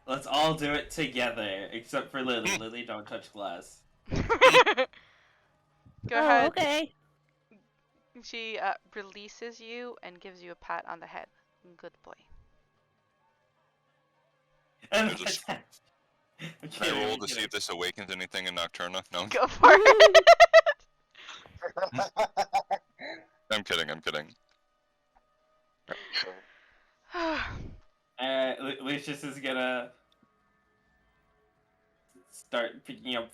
let's all do it together, except for Lily. Lily, don't touch glass. Go ahead. Okay. She releases you and gives you a pat on the head. Good boy. And There's a s- I'm Can kidding, I roll I'm to see kidding. if this awakens anything in Nocturna? No? Go for it. I'm kidding. Alright, Lucius is gonna start picking up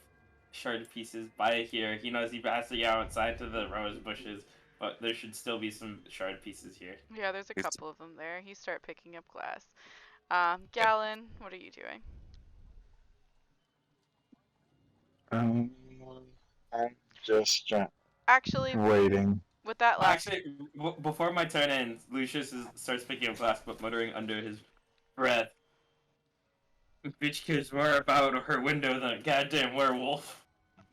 shard pieces by here. He knows he has to get outside to the rose bushes, but there should still be some shard pieces here. Yeah, there's a It's- couple of them there. You start picking up glass. Gallon, what are you doing? I'm just Actually, waiting. with that last, Actually, before my turn ends, Lucius starts picking up glass, but muttering under his breath, "Bitch cares more about her window than a goddamn werewolf."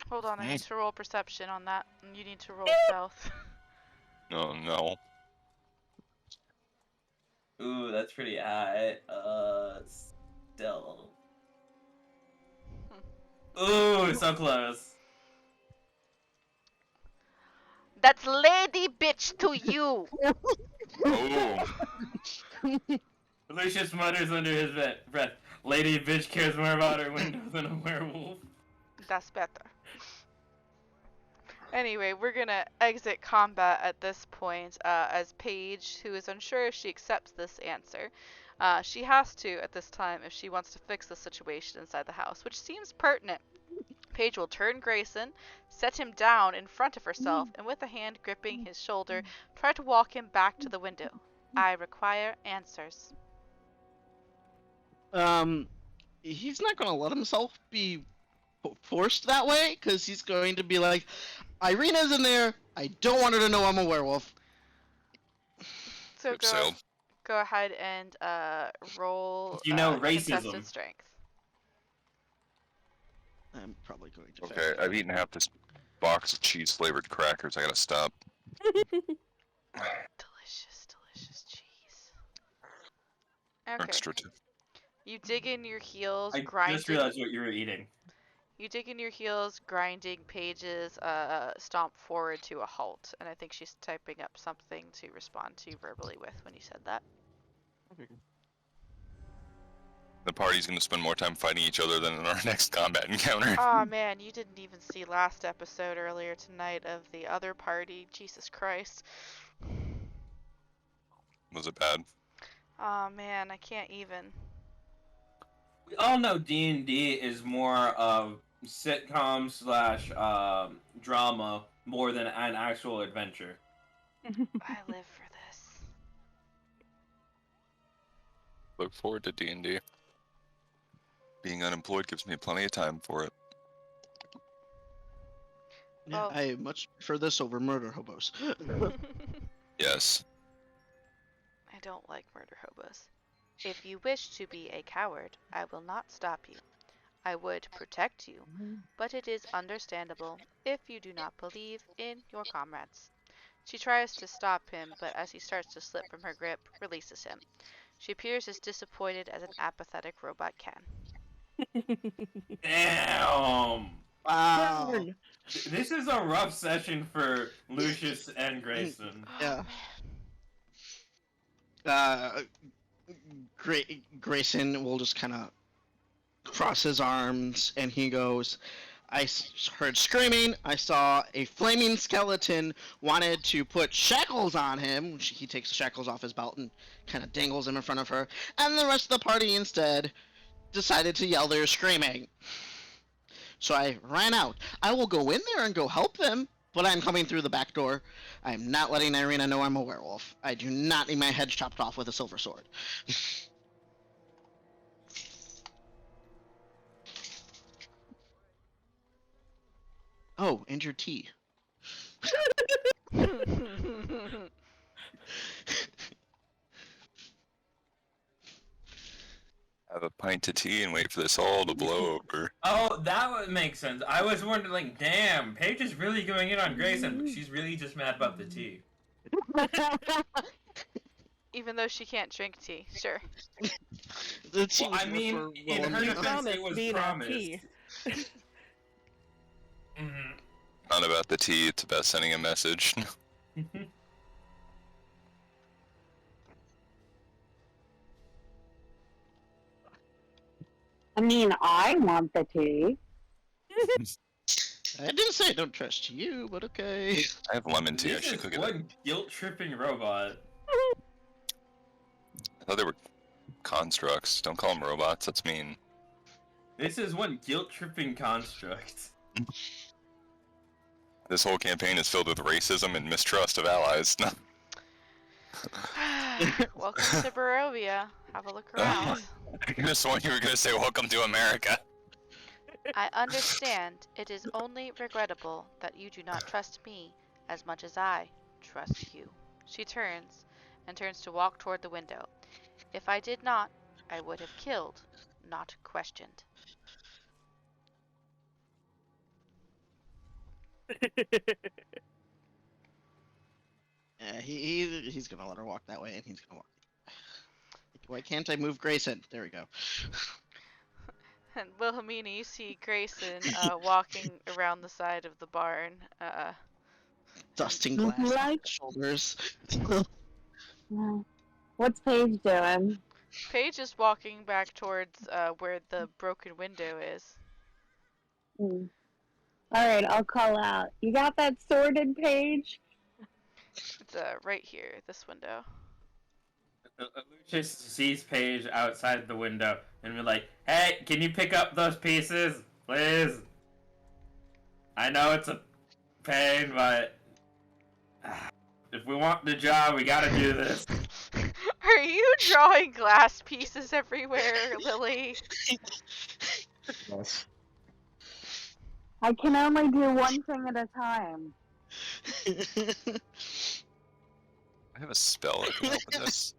hold on, I need to roll perception on that. And you need to roll stealth. No. Ooh, that's pretty high. Still. Ooh, so close. That's lady bitch to you. Oh. Lucius mutters under his breath, "Lady bitch cares more about her window than a werewolf." That's better. Anyway, we're gonna exit combat at this point as Paige, who is unsure if she accepts this answer. She has to at this time if she wants to fix the situation inside the house, which seems pertinent. Paige will turn Grayson, set him down in front of herself, and with a hand gripping his shoulder, try to walk him back to the window. I require answers. He's not gonna let himself be forced that way, because he's going to be like, Irina's in there, I don't want her to know I'm a werewolf. So Ship sailed. go ahead and roll You know, contested racism. strength. I'm probably going to Okay, I've eaten half this box of cheese-flavored crackers. I gotta stop. Delicious cheese. Okay. Extra too. You dig in your heels, I grinding. just realized what you were eating. You dig in your heels, grinding pages, stomp forward to a halt. And I think she's typing up something to respond to verbally with when you said that. The party's gonna spend more time fighting each other than in our next combat encounter. Aw man, you didn't even see last episode earlier tonight of the other party. Jesus Christ. Was it bad? Aw man, I can't even. We all know D&D is more of sitcom slash drama more than an actual adventure. I live for this. Look forward to D&D. Being unemployed gives me plenty of time for it. Yeah, Well- I much prefer this over murder hobos. Yes. I don't like murder hobos. If you wish to be a coward, I will not stop you. I would protect you, but it is understandable if you do not believe in your comrades. She tries to stop him, but as he starts to slip from her grip, releases him. She appears as disappointed as an apathetic robot can. Damn. Wow. Burn. This is a rough session for Lucius and Grayson. Oh, Yeah. man. Grayson will just kind of cross his arms and he goes, heard screaming. I saw a flaming skeleton wanted to put shackles on him. He takes the shackles off his belt and kind of dangles them in front of her. And the rest of the party instead decided to yell they're screaming. So I ran out. I will go in there and go help them, but I'm coming through the back door. I'm not letting Irina know I'm a werewolf. I do not need my head chopped off with a silver sword. Oh, and your tea. Have a pint of tea and wait for this all to blow over. Oh, that would make sense. I was wondering, like, damn, Paige is really going in on Grayson, but she's really just mad about the tea. Even though she can't drink tea, sure. The tea Well, was I mean, for in her Wilhelmina. defense, Promise it was me that promised. tea. Not about the tea, it's about sending a message. I mean, I want the tea. I didn't say I don't trust you, but okay. I have lemon tea, I This should is cook it. one guilt-tripping robot. I thought they were constructs. Don't call them robots, that's mean. This is one guilt-tripping construct. This whole campaign is filled with racism and mistrust of allies. Welcome to Barovia. Have a look around. I could have sworn you were gonna say welcome to America. I understand it is only regrettable that you do not trust me as much as I trust you. She turns to walk toward the window. If I did not, I would have killed, not questioned. Yeah, he's gonna let her walk that way, and he's gonna walk. Why can't I move Grayson? There we go. And Wilhelmina, you see Grayson walking around the side of the barn. Dusting glass off Like- his shoulders. What's Paige doing? Paige is walking back towards where the broken window is. Hmm. Alright, I'll call out. You got that sorted, Paige? It's right here, this window. Lucius sees Paige outside the window and be like, "Hey, can you pick up those pieces, please? I know it's a pain, but if we want the job, we gotta do this." Are you drawing glass pieces everywhere, Lily? Yes. I can only do one thing at a time. I have a spell that can help with this.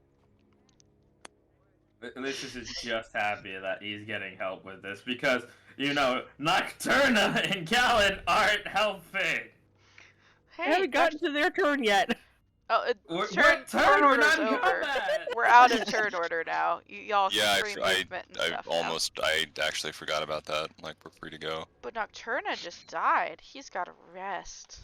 Lucius is just happy that he's getting help with this because, you know, Nocturna and Gallon aren't helping. I Hey, haven't gotten to their turn yet. oh, What turn We're order's not in over. combat! We're out of turn order now. Y'all can Yeah, free movement and stuff now. I actually forgot about that. Like, we're free to go. But Nocturna just died. He's got to rest.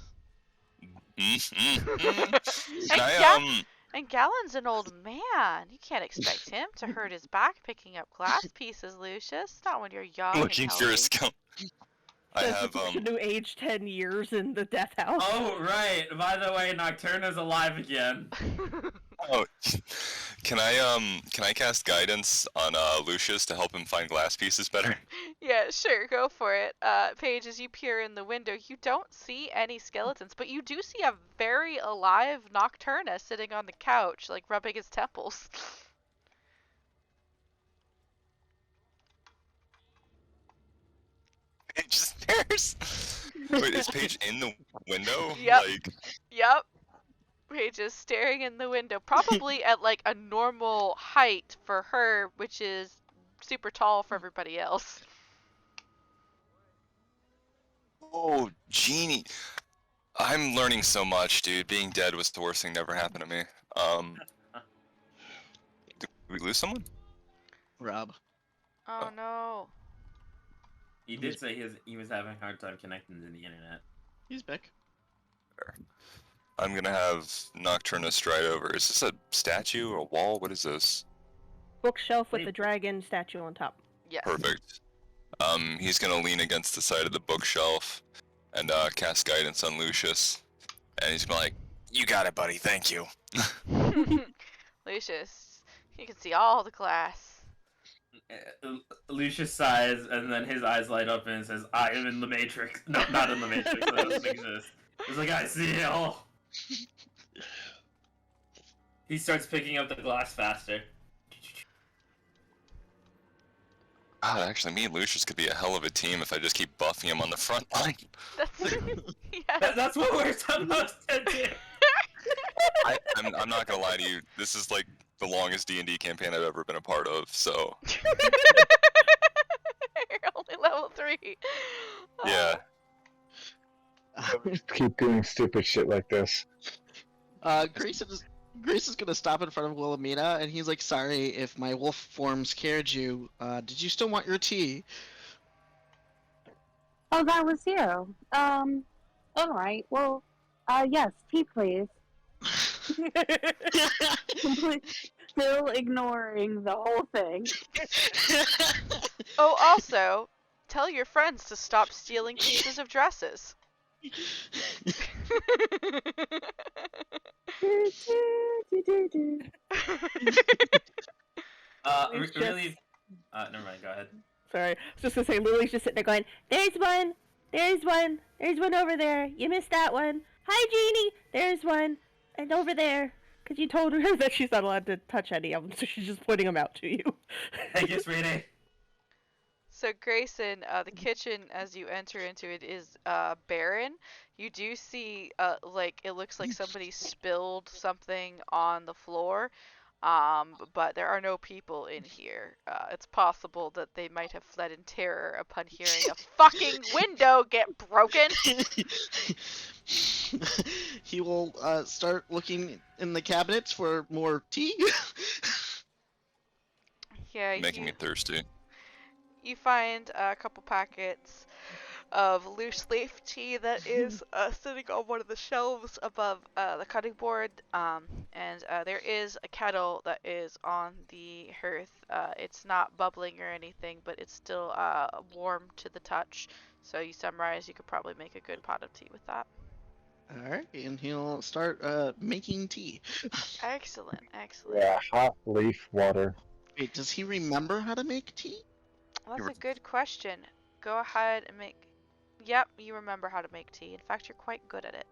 And Gallon's an old man. You can't expect him to hurt his back picking up glass pieces, Lucius. Not when you're young looking and for a healthy. skill. I Says have, the person who aged 10 years in the death house. Oh, right. By the way, Nocturna's alive again. oh, can I cast guidance on, Lucius to help him find glass pieces better? Yeah, sure, go for it. Paige, as you peer in the window, you don't see any skeletons, but you do see a very alive Nocturna sitting on the couch, like rubbing his temples. Paige stares. Wait, is Paige in the window? Yep. Like, Yep. Paige is staring in the window, probably at like a normal height for her, which is super tall for everybody else. oh, genie. I'm learning so much, dude. Being dead was the worst thing that ever happened to me. Did we lose someone? Rob. Oh no. He did say he was having a hard time connecting to the internet. He's back. I'm gonna have Nocturna stride over. Is this a statue or a wall? What is this? Bookshelf with the dragon statue on top. Yes. Perfect. He's gonna lean against the side of the bookshelf and cast guidance on Lucius. And he's gonna be like, "You got it, buddy. Thank you." Lucius, you can see all the class. Lucius sighs, and then his eyes light up and says, "I am in the Matrix." No, not in the Matrix. That doesn't exist. He's like, "I see it all." He starts picking up the glass faster. God, actually, me and Lucius could be a hell of a team if I just keep buffing him on the front line. That's yes. That's what we're supposed to do. I'm not gonna lie to you. This is like the longest D&D campaign I've ever been a part of. So You're only level 3. yeah. Keep doing stupid shit like this. Grace is gonna stop in front of Wilhelmina, and he's like, "Sorry if my wolf form scared you. Did you still want your tea?" Oh, that was you. All right. Well, yes, tea, please. Still ignoring the whole thing. Oh, also, tell your friends to stop stealing pieces of dresses. Really? Never mind. Go ahead. Sorry, I was just gonna say Lily's just sitting there going, "There's one, there's one, there's one over there. You missed that one. Hi, Jeannie. There's one, and over there." Because you told her that she's not allowed to touch any of them, so she's just pointing them out to you. Thank you, sweetie. So Grayson, the kitchen as you enter into it is barren. You do see like it looks like somebody spilled something on the floor, but there are no people in here. It's possible that they might have fled in terror upon hearing a fucking window get broken. He will start looking in the cabinets for more tea. Yeah, Making me thirsty. you find a couple packets of loose leaf tea that is sitting on one of the shelves above the cutting board, and there is a kettle that is on the hearth. It's not bubbling or anything, but it's still warm to the touch. So you summarize, you could probably make a good pot of tea with that. Alright, and he'll start making tea. Excellent, excellent. Yeah, hot leaf water. Wait, does he remember how to make tea? That's a good question. Go ahead and make... Yep, you remember how to make tea. In fact, you're quite good at it.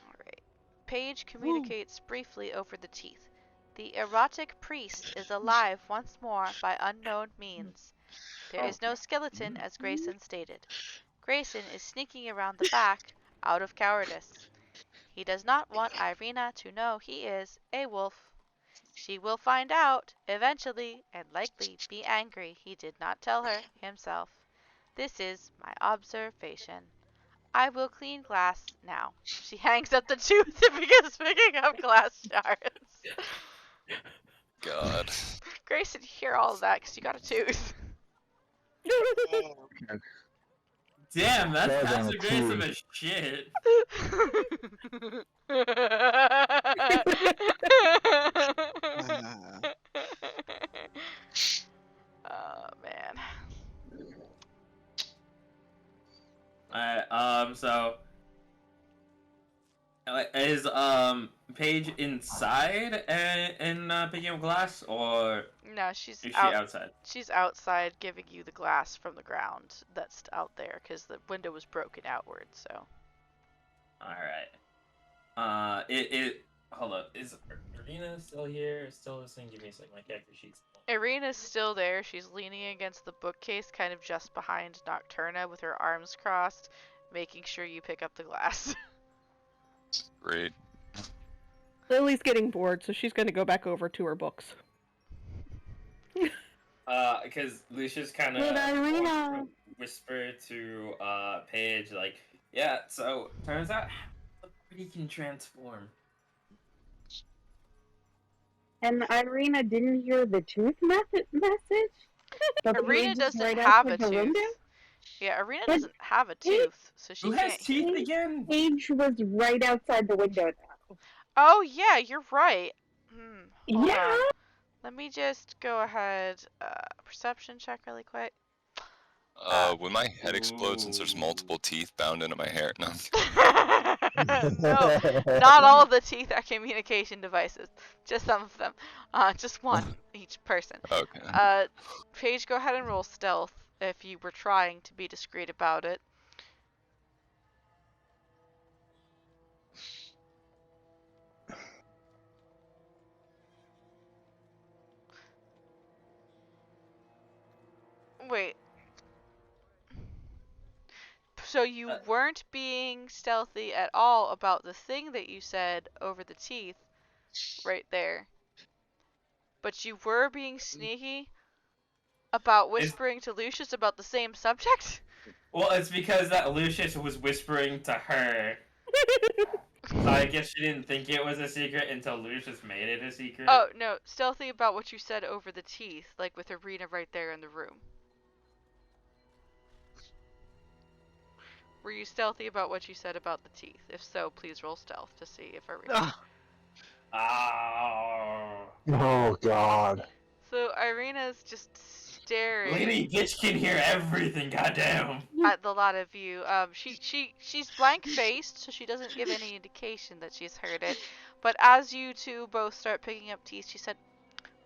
Alright. Paige communicates briefly over the teeth. The erotic priest is alive once more by unknown means. There is no skeleton, as Grayson stated. Grayson is sneaking around the back, out of cowardice. He does not want Irina to know he is a wolf. She will find out, eventually, and likely be angry he did not tell her himself. This is my observation. I will clean glass now. She hangs up the tooth and begins picking up glass shards. God. Grayson, you hear all of that because you got a tooth. Damn, that's That was on Pastor a Grayson two. as shit. Oh man. Alright, so is Paige inside and picking up glass, or No, she's is she out. outside? She's outside giving you the glass from the ground that's out there because the window was broken outward. So. Alright. Hold up. Is Irina still here? Still listening? Give me a second. My character sheet's. Irina's still there. She's leaning against the bookcase, kind of just behind Nocturna with her arms crossed, making sure you pick up the glass. Great. Lily's getting bored, so she's going to go back over to her books. Because Lucius kind Did Irina- of whisper to Paige, like, yeah. So turns out he can transform. And Irina didn't hear the tooth message? The Arena page is doesn't right have a outside the tooth. window? Yeah, Arena But doesn't have a tooth, so she Who has can't hear. teeth again? Page was right outside the window now. Oh yeah, you're right. Hold Yeah. on. Let me just go ahead. Perception check really quick. When my head explodes since there's multiple teeth bound into my hair. No. No, not all of the teeth are communication devices. Just some of them. Just one each person. Okay. Paige, go ahead and roll stealth if you were trying to be discreet about it. Wait. So you weren't being stealthy at all about the thing that you said over the teeth right there. But you were being sneaky about whispering to Lucius about the same subject? Well, it's because that Lucius was whispering to her. So I guess she didn't think it was a secret until Lucius made it a secret. Oh, no. Stealthy about what you said over the teeth, like with Arena right there in the room. Were you stealthy about what you said about the teeth? If so, please roll stealth to see if Irina. Oh. Oh God. So Irina's just staring Lady Bitch can hear everything, goddamn. at the lot of you. She's blank faced, so she doesn't give any indication that she's heard it. But as you two both start picking up teeth, she said,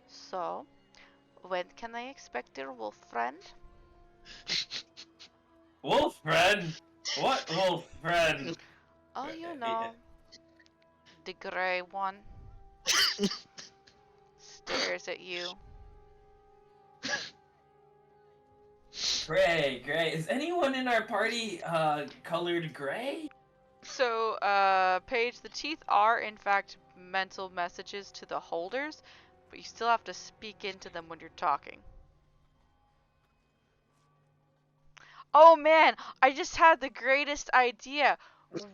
"So, when can I expect your wolf friend?" Wolf friend? What wolf friend? Oh, you know, the gray one. Stares at you. Gray, gray. Is anyone in our party colored gray? So, Paige, the teeth are in fact mental messages to the holders, but you still have to speak into them when you're talking. Oh man, I just had the greatest idea.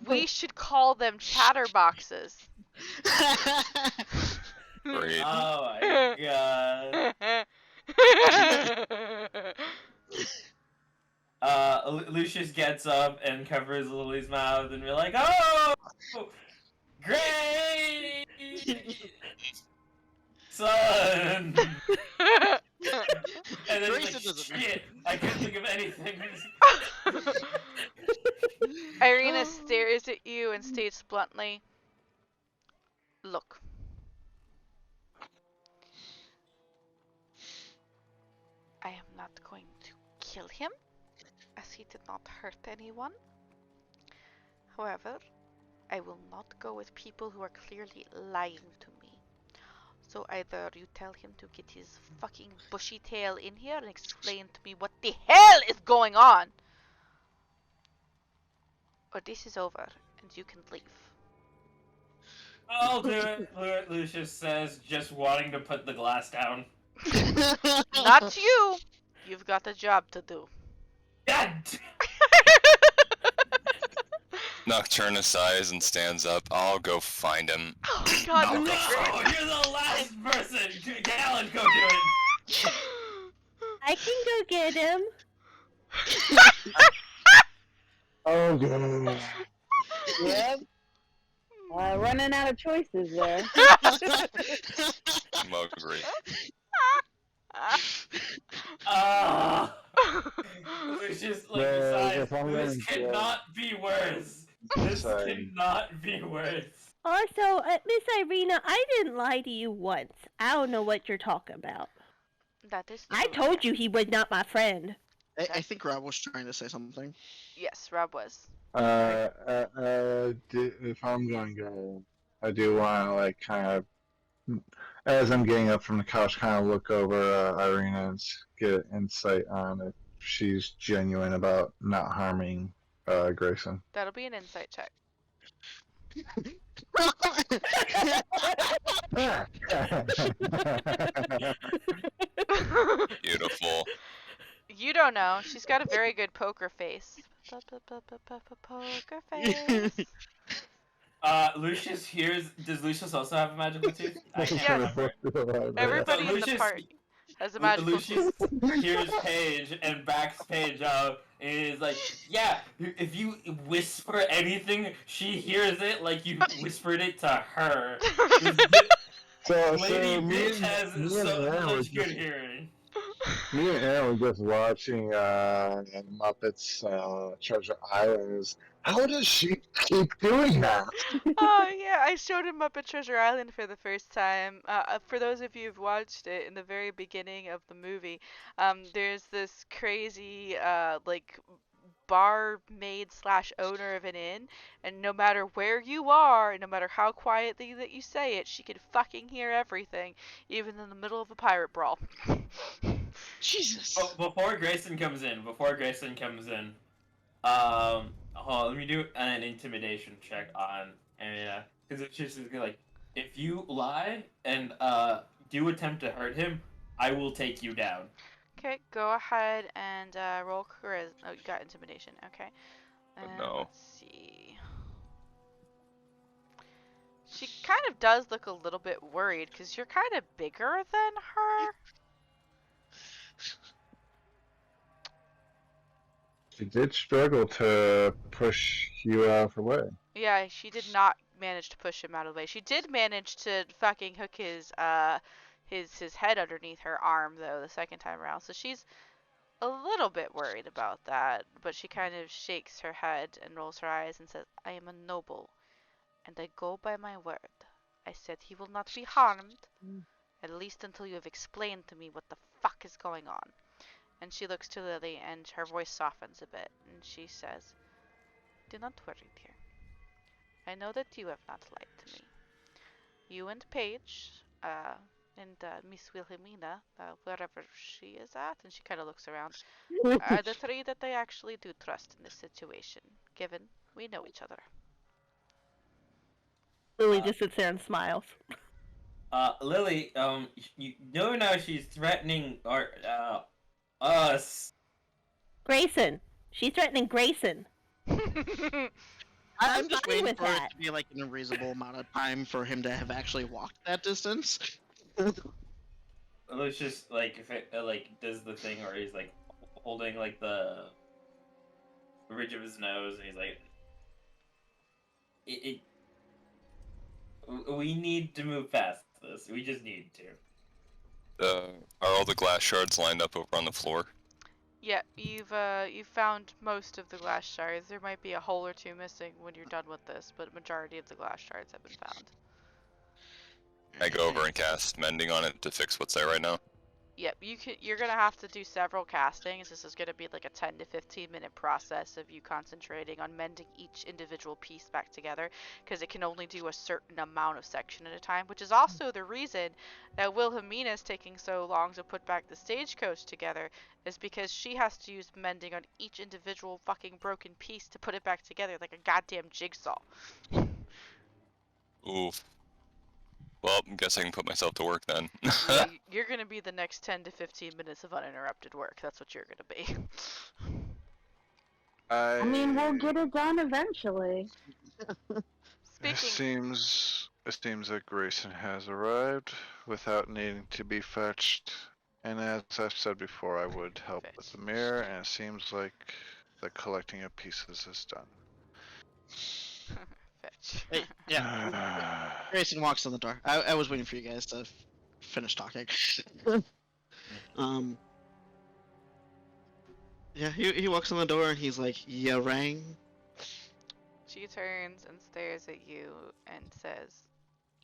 We should call them chatterboxes. Great. Oh my god. Lucius gets up and covers Lily's mouth and we're like, oh! Great! Son! And then he's like, shit, I couldn't think of anything. Irina stares at you and states bluntly, "Look. I am not going to kill him, as he did not hurt anyone. However, I will not go with people who are clearly lying to me. So either you tell him to get his fucking bushy tail in here and explain to me what the hell is going on, or this is over and you can leave." I'll do it, Lucius says, just wanting to put the glass down. Not you. You've got a job to do. God! Nocturna sighs and stands up. I'll go find him. Oh god, No, that's a great... you're the last person! Galen, go do it! I can go get him. Oh God. Yep. Running out of choices there. Muggery. Lucius, like, No, besides, if I'm this going to- cannot be worse. This Sorry. cannot be worse. Also, Miss Irina, I didn't lie to you once. I don't know what you're talking about. That is I true, told yeah. you he was not my friend. I think Rob was trying to say something. Yes, Rob was. If I'm going to go, I do want to like kind of, as I'm getting up from the couch, kind of look over Irina and get insight on if she's genuine about not harming Grayson. That'll be an insight check. Beautiful. You don't know. She's got a very good poker face. Poker face. Lucius hears. Does Lucius also have a magical tooth? I can't Yes. remember. Everybody in the Lucius- party. as a magical. Lucius hears Paige and backs Paige up and is like, yeah, if you whisper anything, she hears it like you whispered it to her. This lady bitch has me and so Aaron was much good just hearing. me and Aaron were just watching Muppets Treasure Island. How does she keep doing that? Oh yeah, I showed him up at Treasure Island for the first time. For those of you who've watched it, in the very beginning of the movie, there's this crazy like barmaid slash owner of an inn, and no matter where you are, and no matter how quietly that you say it, she can fucking hear everything, even in the middle of a pirate brawl. Jesus. Before Grayson comes in, hold on, let me do an intimidation check on Anna, because it's just like, if you lie and do attempt to hurt him, I will take you down. Okay, go ahead and roll charisma. Oh, you got intimidation. Okay. And no. let's see. She kind of does look a little bit worried because you're kind of bigger than her. She did struggle to push you out of her way. Yeah, she did not manage to push him out of the way. She did manage to fucking hook his head underneath her arm though the second time around. So she's a little bit worried about that, but she kind of shakes her head and rolls her eyes and says, "I am a noble, and I go by my word. I said he will not be harmed, at least until you have explained to me what the fuck is going on." And she looks to Lily and her voice softens a bit and she says, "Do not worry, dear. I know that you have not lied to me. You and Paige, and Miss Wilhelmina, wherever she is at," and she kind of looks around, "are the three that I actually do trust in this situation, given we know each other." Lily just sits there and smiles. Lily, you know now she's threatening us. Grayson. She's threatening Grayson. I'm just fine waiting with for it that. to be like in a reasonable amount of time for him to have actually walked that distance. Lucius if it does the thing where he's like holding like the ridge of his nose and he's like, it we need to move past this. We just need to. Are all the glass shards lined up over on the floor? Yeah, you've found most of the glass shards. There might be a hole or two missing when you're done with this, but majority of the glass shards have been found. I go over and cast mending on it to fix what's there right now. Yep, you're gonna have to do several castings. This is gonna be like a 10 to 15 minute process of you concentrating on mending each individual piece back together, because it can only do a certain amount of section at a time, which is also the reason that Wilhelmina is taking so long to put back the stagecoach together, is because she has to use mending on each individual fucking broken piece to put it back together like a goddamn jigsaw. Oof. Well, I guess I can put myself to work then. Yeah, you're gonna be the next 10 to 15 minutes of uninterrupted work. That's what you're gonna be. I mean, we'll get it done eventually. Speaking. It seems that Grayson has arrived without needing to be fetched. And as I've said before, I would help with the mirror, and it seems like the collecting of pieces is done. Fetch. Hey, yeah. Grayson walks in the door. I was waiting for you guys to finish talking. Yeah, he walks in the door and he's like, "You rang?" She turns and stares at you and says,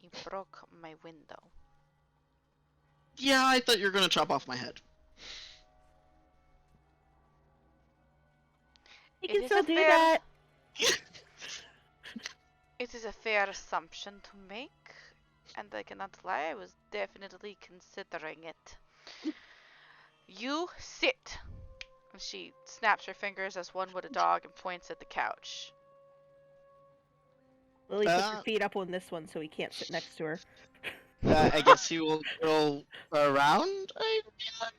"You broke my window." Yeah, I thought you were gonna chop off my head. You It can is still a do fair- that. It is a fair assumption to make, and I cannot lie, I was definitely considering it. You sit! And she snaps her fingers as one would a dog and points at the couch. Lily puts her feet up on this one so he can't sit next to her. I guess he will go around.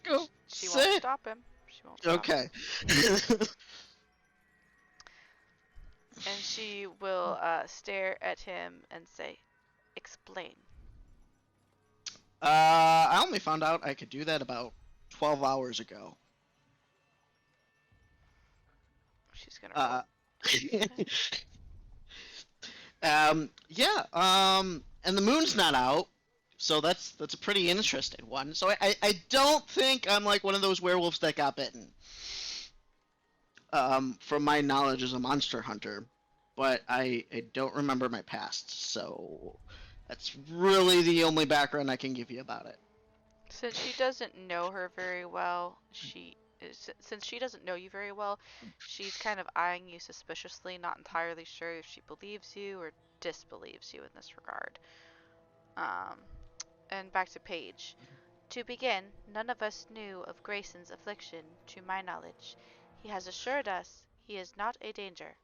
Go She sit. won't stop him. She won't stop him. Okay. And she will stare at him and say, "Explain." I'll only found out I could do that about 12 hours ago. She's gonna roll. Yeah. And the moon's not out, so that's a pretty interesting one. So I don't think I'm like one of those werewolves that got bitten. From my knowledge as a monster hunter, but I don't remember my past, so that's really the only background I can give you about it. Since she doesn't know her very well, since she doesn't know you very well, she's kind of eyeing you suspiciously, not entirely sure if she believes you or disbelieves you in this regard. Um, and back to Paige. To begin, none of us knew of Grayson's affliction, to my knowledge. He has assured us he is not a danger.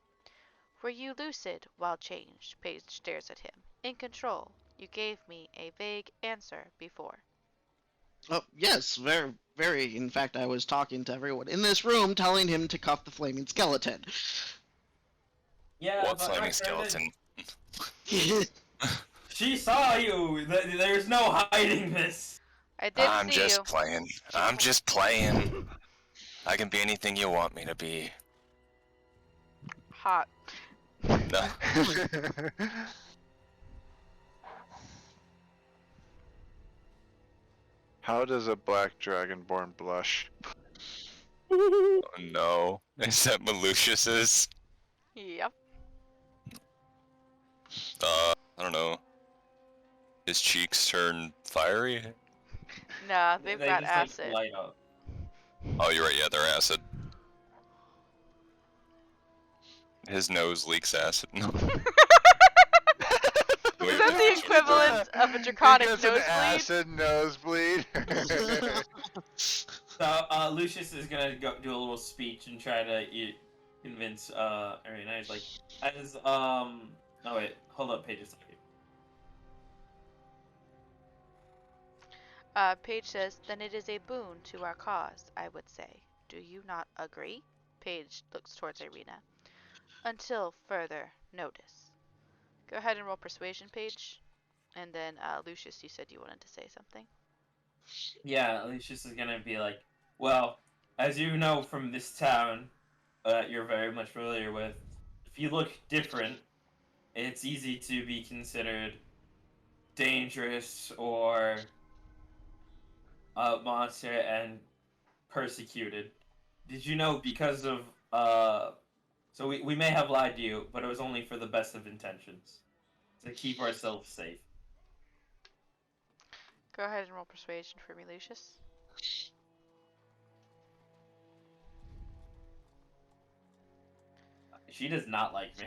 Were you lucid while changed? Paige stares at him. In control. You gave me a vague answer before. Oh yes, very very. In fact, I was talking to everyone in this room, telling him to cuff the flaming skeleton. Yeah, What but flaming Nocturne, skeleton? she saw you. There's no hiding this. I did I'm see just you. playing. I'm just playing. I can be anything you want me to be. Hot. No. How does a black dragonborn blush? Oh, no. Is that Malucius's? Yep. I don't know. His cheeks turn fiery? Nah, they've They got just acid. like light up. Oh, you're right, yeah, they're acid. His nose leaks acid. No. Is that the equivalent of a draconic He gets an nosebleed? acid nosebleed. So Lucius is gonna go do a little speech and try to convince Arena. He's like, as oh wait, hold up, Paige a second. Paige says, then it is a boon to our cause, I would say. Do you not agree? Paige looks towards Irina. Until further notice. Go ahead and roll persuasion, Paige. And then, Lucius, you said you wanted to say something. Yeah, Lucius is gonna be like, well, as you know from this town that you're very much familiar with, if you look different, it's easy to be considered dangerous or a monster and persecuted. Did you know because of so we may have lied to you, but it was only for the best of intentions. To keep ourselves safe. Go ahead and roll persuasion for me, Lucius. She does not like me.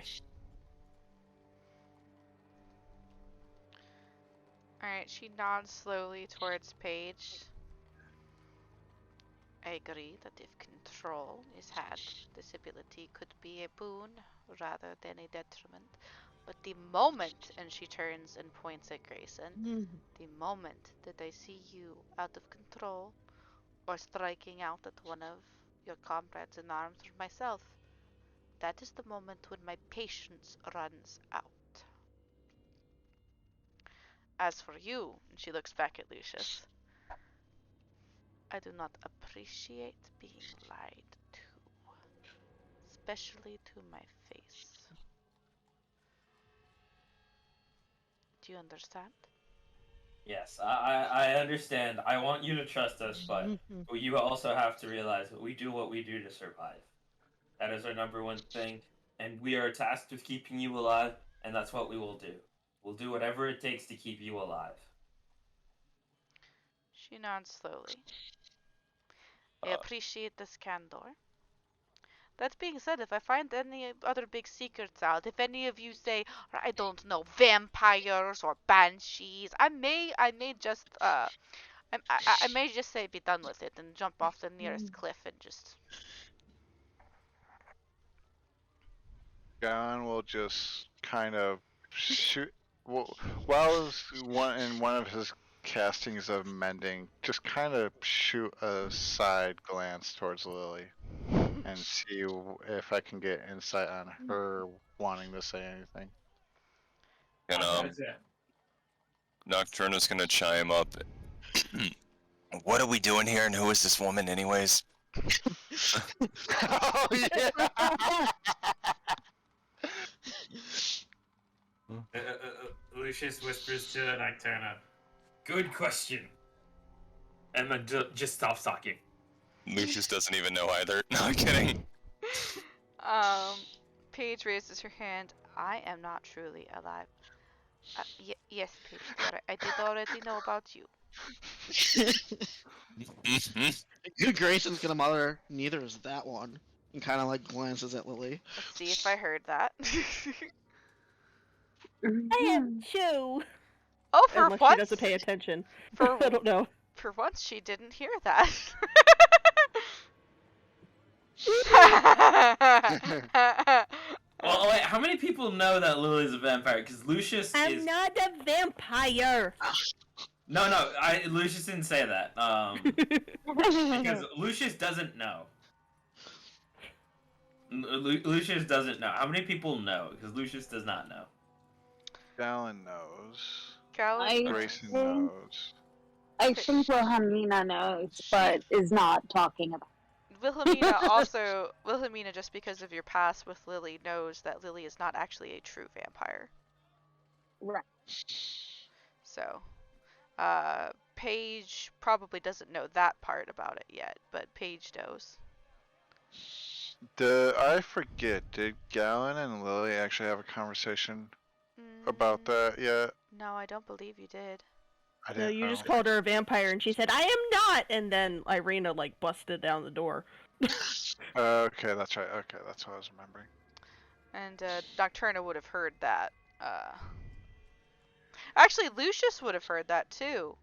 Alright, she nods slowly towards Paige. I agree that if control is had, this ability could be a boon rather than a detriment. But the moment, and she turns and points at Grayson, the moment that I see you out of control or striking out at one of your comrades in arms or myself, that is the moment when my patience runs out. As for you, and she looks back at Lucius, I do not appreciate being lied to, especially to my face. Do you understand? Yes, I understand. I want you to trust us, but you also have to realize that we do what we do to survive. That is our number one thing, and we are tasked with keeping you alive, and that's what we will do. We'll do whatever it takes to keep you alive. She nods slowly. I appreciate this candor. That being said, if I find any other big secrets out, if any of you say, I don't know, vampires or banshees, I may just I may just say be done with it and jump off the nearest cliff and just. Gon will just kind of shoot. While in one of his castings of mending, just kind of shoot a side glance towards Lily and see if I can get insight on her wanting to say anything. And Nocturna's gonna chime up. What are we doing here, and who is this woman, anyways? Oh yeah. Lucius whispers to Nocturna, "Good question," and then just stops talking. Lucius doesn't even know either. No, I'm kidding. Paige raises her hand. I am not truly alive. Yes, Paige, I did already know about you. Mhm. Grayson's gonna mutter, neither is that one. And kind of like glances at Lily. Let's see if I heard that. I have two. Oh, for Unless she once, doesn't pay attention. For- I don't know. for once she didn't hear that. Well, wait, how many people know that Lily's a vampire? Because Lucius I'm is. not a vampire. No, Lucius didn't say that. Because Lucius doesn't know. Lucius doesn't know. How many people know? Because Lucius does not know. Dallin knows. Callie, Grayson think- knows. I think Wilhelmina knows, but is not talking about. Wilhelmina, just because of your past with Lily, knows that Lily is not actually a true vampire. Right. So, Paige probably doesn't know that part about it yet, but Paige knows. I forget. Did Gallon and Lily actually have a conversation about that yet? No, I don't believe you did. I No, didn't you know. just called her a vampire, and she said, "I am not." And then Irina like busted down the door. Okay, that's right. Okay, that's what I was remembering. And Nocturna would have heard that. Actually, Lucius would have heard that too.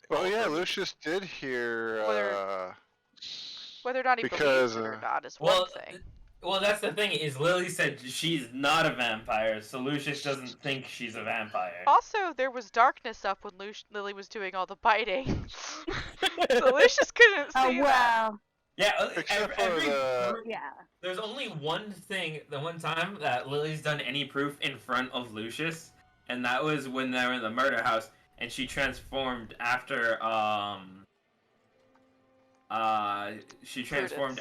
Well, yeah, Lucius did hear. Whether or not he Because, believes it or not is Well, one thing. Well, that's the thing, is Lily said she's not a vampire, so Lucius doesn't think she's a vampire. Also, there was darkness up when Lily was doing all the biting. So Lucius couldn't Oh see that. well. Yeah, Except for the- Yeah. there's only one thing, the one time that Lily's done any proof in front of Lucius, and that was when they were in the murder house, and she transformed after,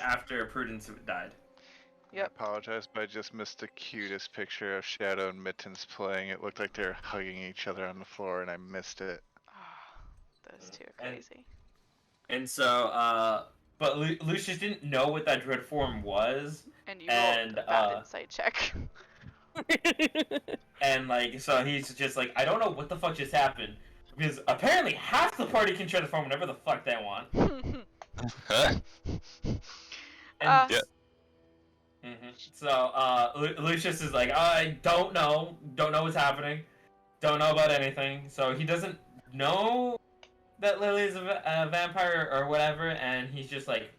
after Prudence died. Yep. I apologize, but I just missed the cutest picture of Shadow and Mittens playing. It looked like they were hugging each other on the floor, and I missed it. Those two are crazy. And so, but Lucius didn't know what that dread form was. And you rolled a bad insight check. And like, so he's just like, I don't know what the fuck just happened, because apparently half the party can transform whenever the fuck they want. And, Yeah. So, Lucius is like, I don't know what's happening, don't know about anything. So he doesn't know that Lily is a vampire or whatever, and he's just like,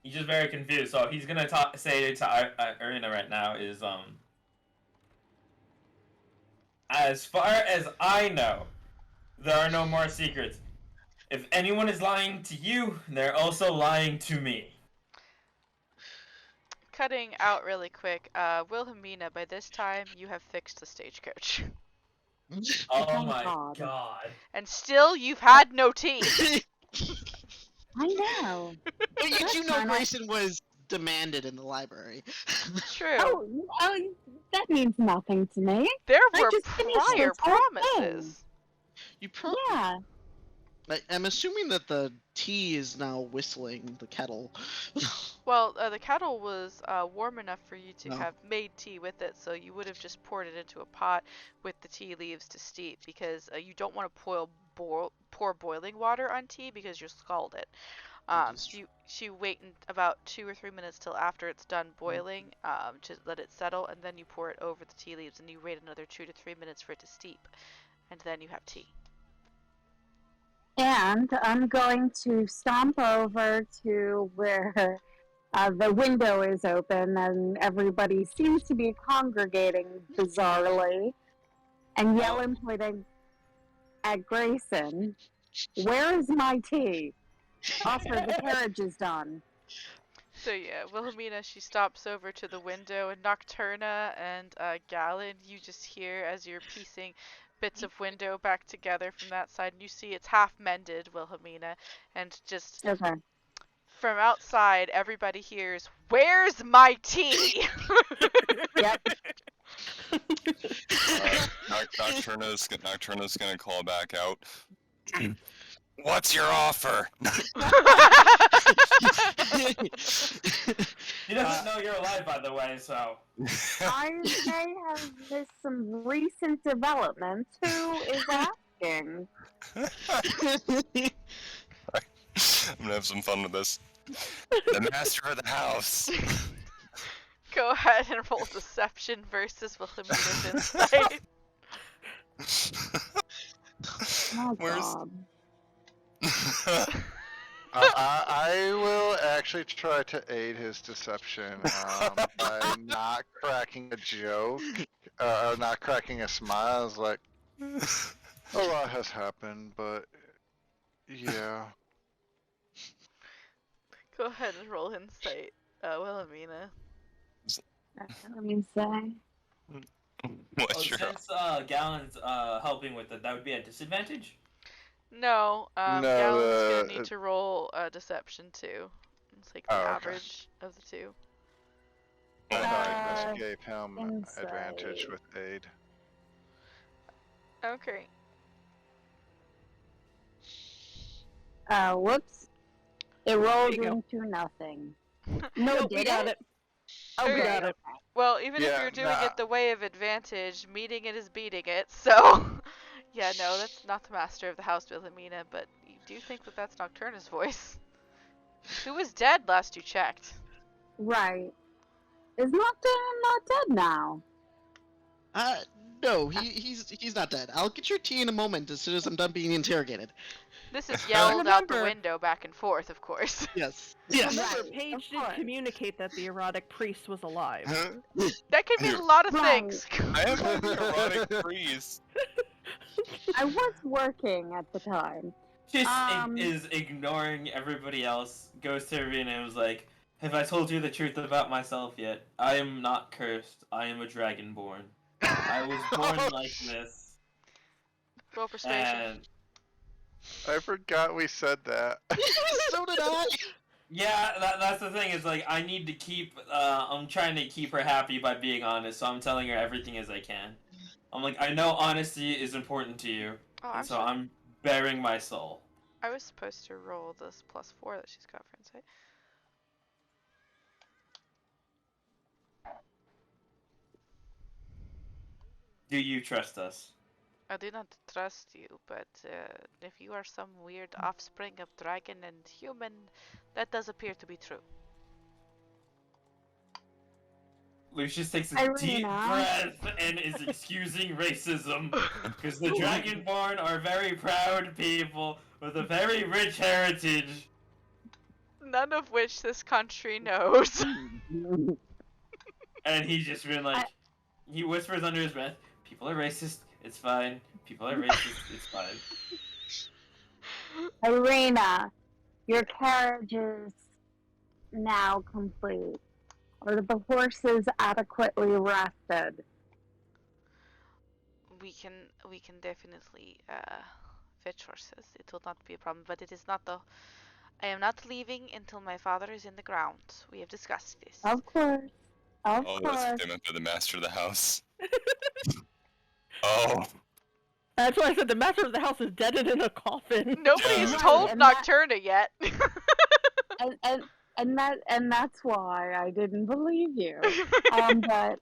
he's just very confused. So he's gonna say to Irina right now is, as far as I know, there are no more secrets. If anyone is lying to you, they're also lying to me. Cutting out really quick, Wilhelmina, by this time you have fixed the stagecoach. Oh Thank my God. god. And still, you've had no tea. I know. But you know fine. Grayson was demanded in the library. True. Oh, that means nothing to me. There I were just finished prior this whole promises. You probably. Yeah. I'm assuming that the tea is now whistling the kettle. Well, the kettle was warm enough for you to No. have made tea with it, so you would have just poured it into a pot with the tea leaves to steep, because you don't want to pour boiling water on tea because you'll scald it. You wait about 2 or 3 minutes till after it's done boiling to let it settle, and then you pour it over the tea leaves, and you wait another 2 to 3 minutes for it to steep, and then you have tea. And I'm going to stomp over to where the window is open and everybody seems to be congregating bizarrely and yell and pointing at Grayson, "Where is my tea? Also, the carriage is done." So yeah, Wilhelmina, she stops over to the window, and Nocturna and Galen, you just hear as you're piecing bits of window back together from that side, and you see it's half mended, Wilhelmina, and just Okay. from outside, everybody hears, "Where's my tea?" Yep. Nocturna's gonna call back out. What's your offer? He doesn't know you're alive, by the way, so. I may have missed some recent developments. Who is asking? I'm gonna have some fun with this. The master of the house. Go ahead and roll deception versus Wilhelmina's insight. Oh, Where's- God. I will actually try to aid his deception by not cracking a joke, or not cracking a smile. It's like, a lot has happened, but yeah. Go ahead and roll insight, Wilhelmina. Let me say. What's your Since Gallon's helping with it, that would be a disadvantage? No, No, Gallon's gonna need to roll deception too. It's like the Oh, okay. average of the two. Darkness gave him insight. advantage with aid. Okay. Whoops. It rolled you go. into nothing. No, No, we did got it? it. Okay, We got it. okay. Well, even if Yeah, you're doing nah. it the way of advantage, meeting it is beating it, so... Yeah, no, that's not the master of the house, Wilhelmina, but you do think that that's Nocturna's voice. Who was dead last you checked? Right. Is not dead now? No, he's not dead. I'll get your tea in a moment as soon as I'm done being interrogated. This is yelled out the Remember- window back and forth, of course. Yes. Yes. Remember, Right, Paige of did course. communicate that the erotic priest was alive. That could mean a lot of Right. things. I am an erotic priest. I was working at the time. Just Um, is ignoring everybody else, goes to Arena and was like, "Have I told you the truth about myself yet? I am not cursed. I am a dragonborn. I was born like this." Roll persuasion. And I forgot we said that. So did I. yeah, that's the thing, is like, I need to keep, I'm trying to keep her happy by being honest, so I'm telling her everything as I can. I'm like, I know honesty is important to you, Oh, and I'm so sorry. I'm bearing my soul. I was supposed to roll this +4 that she's got for insight. Do you trust us? I do not trust you, but if you are some weird offspring of dragon and human, that does appear to be true. Lucius takes a deep Irina. breath and is excusing racism, because the Dragonborn are very proud people with a very rich heritage. None of which this country knows. And he's just been like, he whispers under his breath, "People are racist, it's fine. People are racist, it's fine." Irina, your carriage is now complete. Are the horses adequately rested? We can definitely fetch horses. It will not be a problem, but it is not the. I am not leaving until my father is in the ground. We have discussed this. Of course. Of Oh, course. that's payment for the master of the house. Oh. That's why I said the master of the house is dead and in a coffin. Nobody has Right, told and that- Nocturna yet. And that's why I didn't believe you. I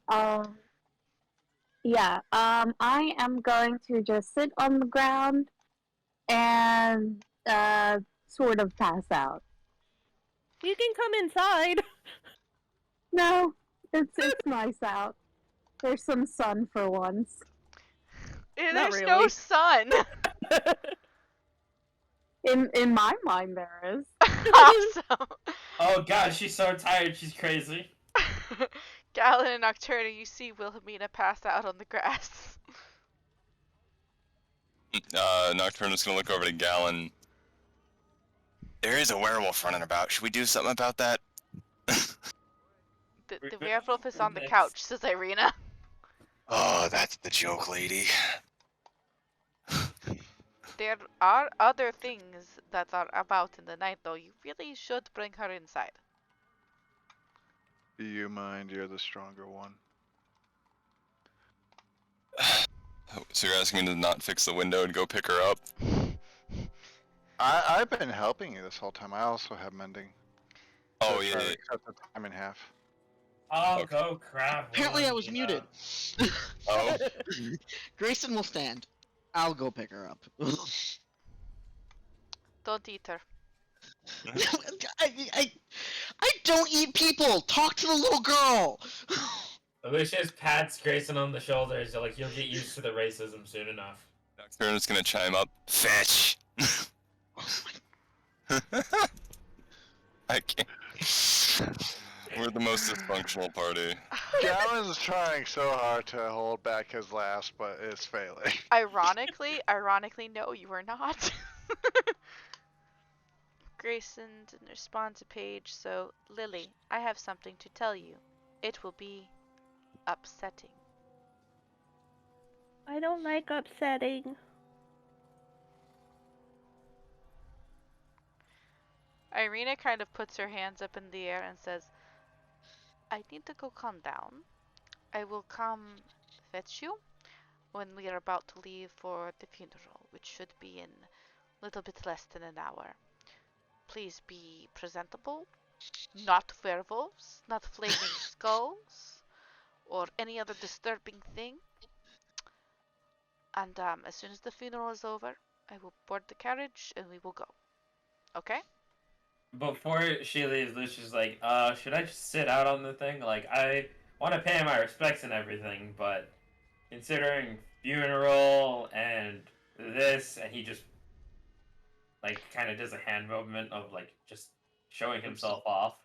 am going to just sit on the ground and sort of pass out. You can come inside. No, it's nice out. There's some sun for once. Not There's no really. sun. In my mind, there is. Awesome. Oh god, she's so tired, she's crazy. Galen and Nocturna, you see Wilhelmina pass out on the grass. Nocturna's gonna look over to Galen. There is a werewolf running about. Should we do something about that? The werewolf is on the couch, says Irina. Oh, that's the joke, lady. There are other things that are about in the night, though. You really should bring her inside. Do you mind? You're the stronger one. So you're asking me to not fix the window and go pick her up? I've been helping you this whole time. I also have mending. Oh, So yeah, try to yeah. cut the time in half. I'll Okay. go grab Apparently, I was Wilhelmina. muted. Oh. Grayson will stand. I'll go pick her up. Don't eat her. I, I don't eat people. Talk to the little girl. Lucius pats Grayson on the shoulders. Like, you'll get used to the racism soon enough. Nocturne's gonna chime up. Fetch! I can't. We're the most dysfunctional party. Galen's trying so hard to hold back his laughs, but it's failing. Ironically, no, you are not. Grayson didn't respond to Paige, so Lily, I have something to tell you. It will be upsetting. I don't like upsetting. Irina kind of puts her hands up in the air and says, I need to go calm down. I will come fetch you when we are about to leave for the funeral, which should be in a little bit less than an hour. Please be presentable, not werewolves, not flaming skulls, or any other disturbing thing. And as soon as the funeral is over, I will board the carriage and we will go. Okay? Before she leaves, Lucius is like, should I just sit out on the thing? Like, I want to pay my respects and everything, but considering funeral and this, and he just, like, kind of does a hand movement of, like, just showing himself off.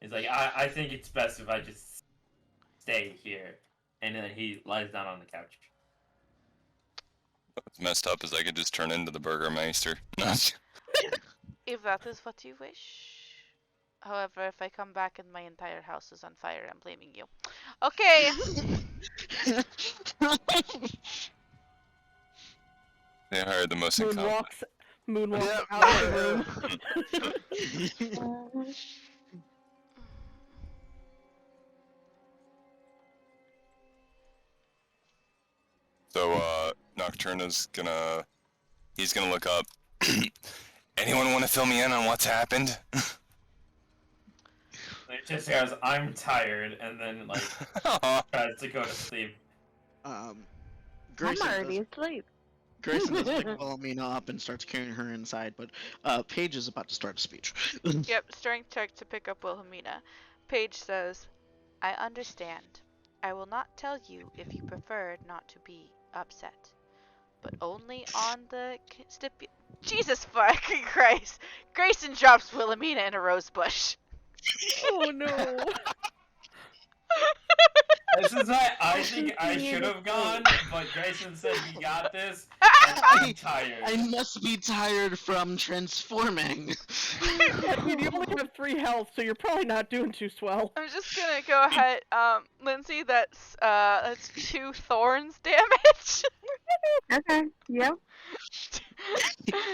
He's like, I think it's best if I just stay here. And then he lies down on the couch. What's messed up is I could just turn into the Burgermeister. If that is what you wish. However, if I come back and my entire house is on fire, I'm blaming you. Okay. They hired the most incompetent. Moonwalks out of the room. So, Nocturna's he's gonna look up. Anyone want to fill me in on what's happened? Lucius goes, I'm tired, and then, like, tries to go to sleep. Grayson I'm already does, asleep. Grayson does pick Wilhelmina up and starts carrying her inside, but Paige is about to start a speech. Yep, strength check to pick up Wilhelmina. Paige says, I understand. I will not tell you if you prefer not to be upset, but only on the Jesus fucking Christ! Grayson drops Wilhelmina in a rose bush. Oh no. This is why I think I should have gone, but Grayson said you got this, and I'm tired. I must be tired from transforming. I mean, you only have 3 health, so you're probably not doing too swell. I'm just gonna go ahead, Lindsay, that's 2 thorns damage. Okay, yep.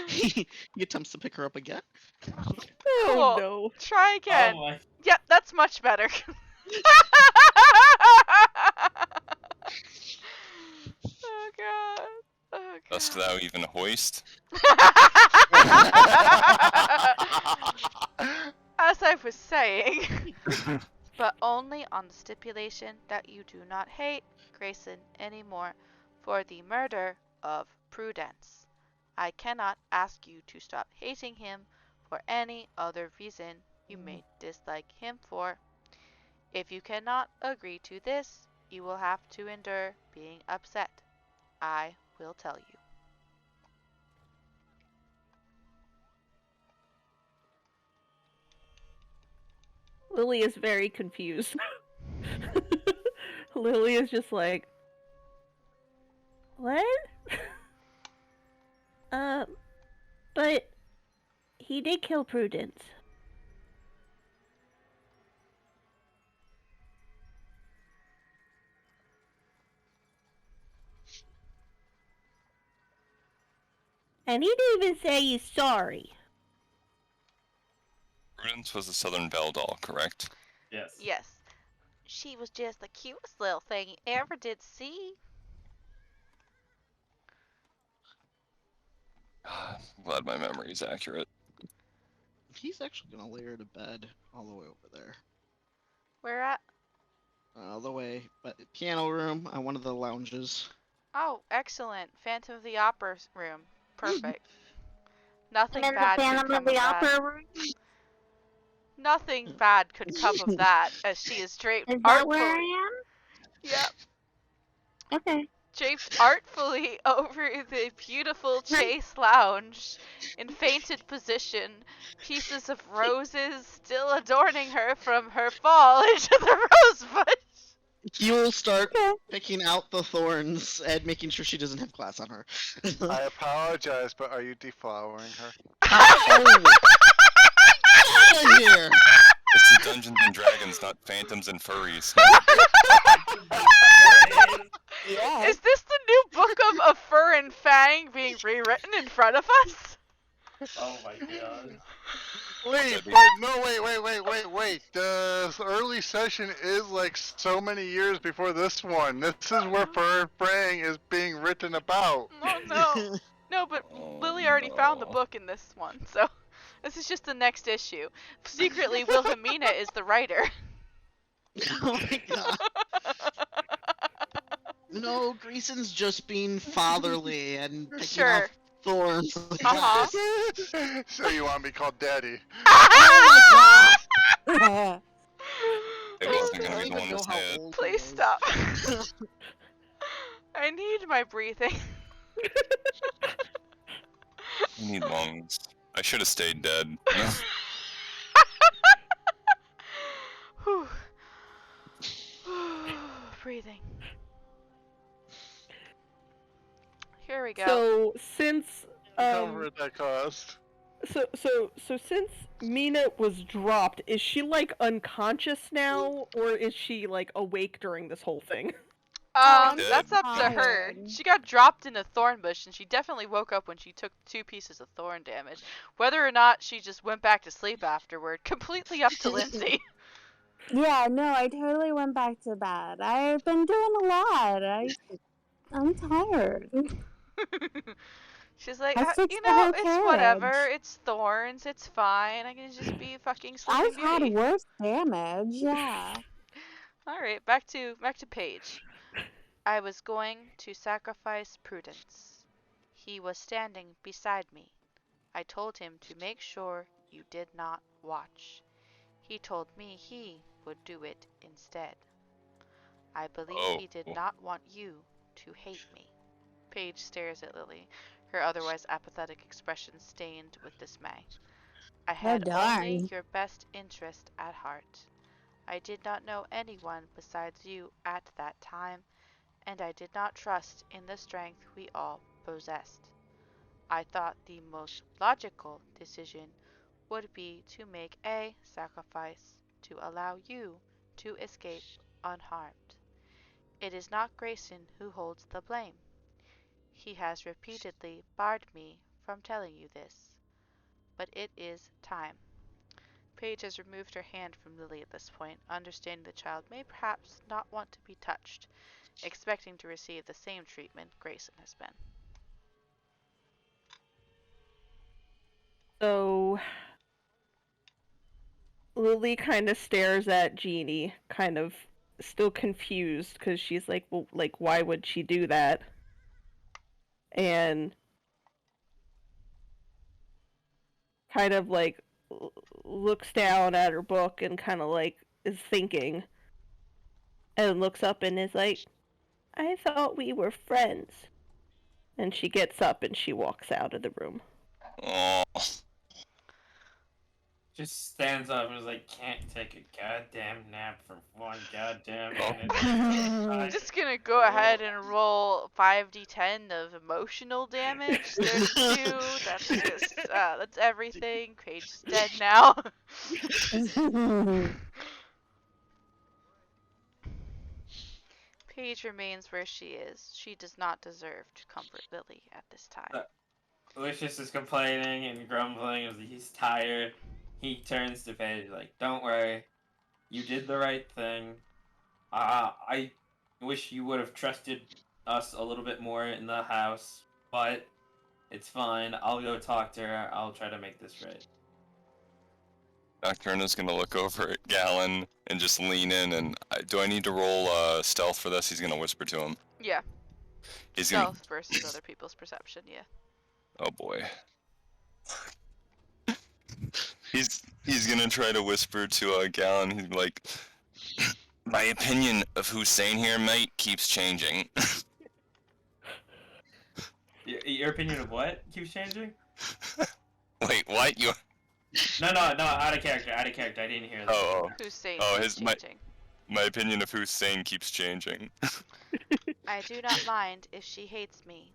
He attempts to pick her up again. Oh Cool. no. Try again. Oh my. Yep, that's much better. Oh god. Oh god. Dost thou even hoist? As I was saying, but only on the stipulation that you do not hate Grayson anymore for the murder of Prudence. I cannot ask you to stop hating him for any other reason you may dislike him for. If you cannot agree to this, you will have to endure being upset. I will tell you. Lily is very confused. Lily is just like, What? But he did kill Prudence. And he didn't even say he's sorry. Prudence was a Southern Belle doll, correct? Yes. Yes. She was just the cutest little thing you ever did see. Glad my memory's accurate. He's actually gonna lay her to bed all the way over there. Where at? All the way, but piano room on one of the lounges. Oh, excellent. Phantom of the Opera room. Perfect. Nothing I'm in the bad could Phantom of come of the that. Opera room. Nothing bad could come of that, as she is draped Is that where artfully. I Yep. am? Okay. Draped artfully over the beautiful chase lounge, in fainted position, pieces of roses still adorning her from her fall into the rose bush. He will start picking out the thorns and making sure she doesn't have glass on her. I apologize, but are you deflowering her? Oh, get out of here! This is Dungeons and Dragons, not phantoms and furries. Yeah. Is this the new book of A Fur and Fang being rewritten in front of us? Oh my god. Wait, but no, wait. The early session is like so many years before this one. This is where Fur and Fang is being written about. Oh no. No, but Lily already found the book in this one, so this is just the next issue. Secretly, Wilhelmina is the writer. Oh my god. No, Greason's just being fatherly and picking Sure. off thorns. Uh-huh. So you want to be called Daddy? Oh my god! It wasn't I gonna don't be the even one know that how said. old he Please is. stop. I need my breathing. I need lungs. I should have stayed dead. Whew. Breathing. Here we go. So since Cover at that cost. so since Mina was dropped, is she like unconscious now, or is she like awake during this whole thing? That's up to her. tired. She got dropped in a thorn bush, and she definitely woke up when she took 2 pieces of thorn damage. Whether or not she just went back to sleep afterward, completely up to Lindsay. Yeah, no, I totally went back to bed. I've been doing a lot. I'm tired. She's like, I fixed you the know, whole it's carriage. whatever. It's thorns. It's fine. I can just be fucking Sleeping I've had Beauty. worse damage. Yeah. All right, back to Paige. I was going to sacrifice Prudence. He was standing beside me. I told him to make sure you did not watch. He told me he would do it instead. I believe he did not want you to hate me. Paige stares at Lily, her otherwise apathetic expression stained with dismay. I had only darn. your best interest at heart. I did not know anyone besides you at that time, and I did not trust in the strength we all possessed. I thought the most logical decision would be to make a sacrifice to allow you to escape unharmed. It is not Grayson who holds the blame. He has repeatedly barred me from telling you this, but it is time. Paige has removed her hand from Lily at this point, understanding the child may perhaps not want to be touched, expecting to receive the same treatment Grayson has been. So Lily kind of stares at Jeannie, kind of still confused because she's like, well, like, why would she do that? And kind of like looks down at her book and kind of like is thinking, and looks up and is like, I thought we were friends. And she gets up and she walks out of the room. Oh, Just stands up and is like, can't take a goddamn nap for 1 goddamn Oh. minute. I'm just gonna go ahead and roll 5d10 of emotional damage. 32, that's just, that's everything. Paige's dead now. Paige remains where she is. She does not deserve to comfort Lily at this time. Lucius is complaining and grumbling as he's tired. He turns to Paige like, "Don't worry, you did the right thing. I wish you would have trusted us a little bit more in the house, but it's fine. I'll go talk to her. I'll try to make this right." Nocturna's gonna look over at Gallon and just lean in. And do I need to roll stealth for this? He's gonna whisper to him. Yeah. He's gonna. Stealth versus other people's perception. Yeah. Oh boy. He's gonna try to whisper to Gallon. He's like, my opinion of Hussein here, mate, keeps changing. Your opinion of what keeps changing? Wait, what? You? No, out of character. I didn't hear that. Oh. Hussein Oh, keeps changing. My opinion of Hussein keeps changing. I do not mind if she hates me,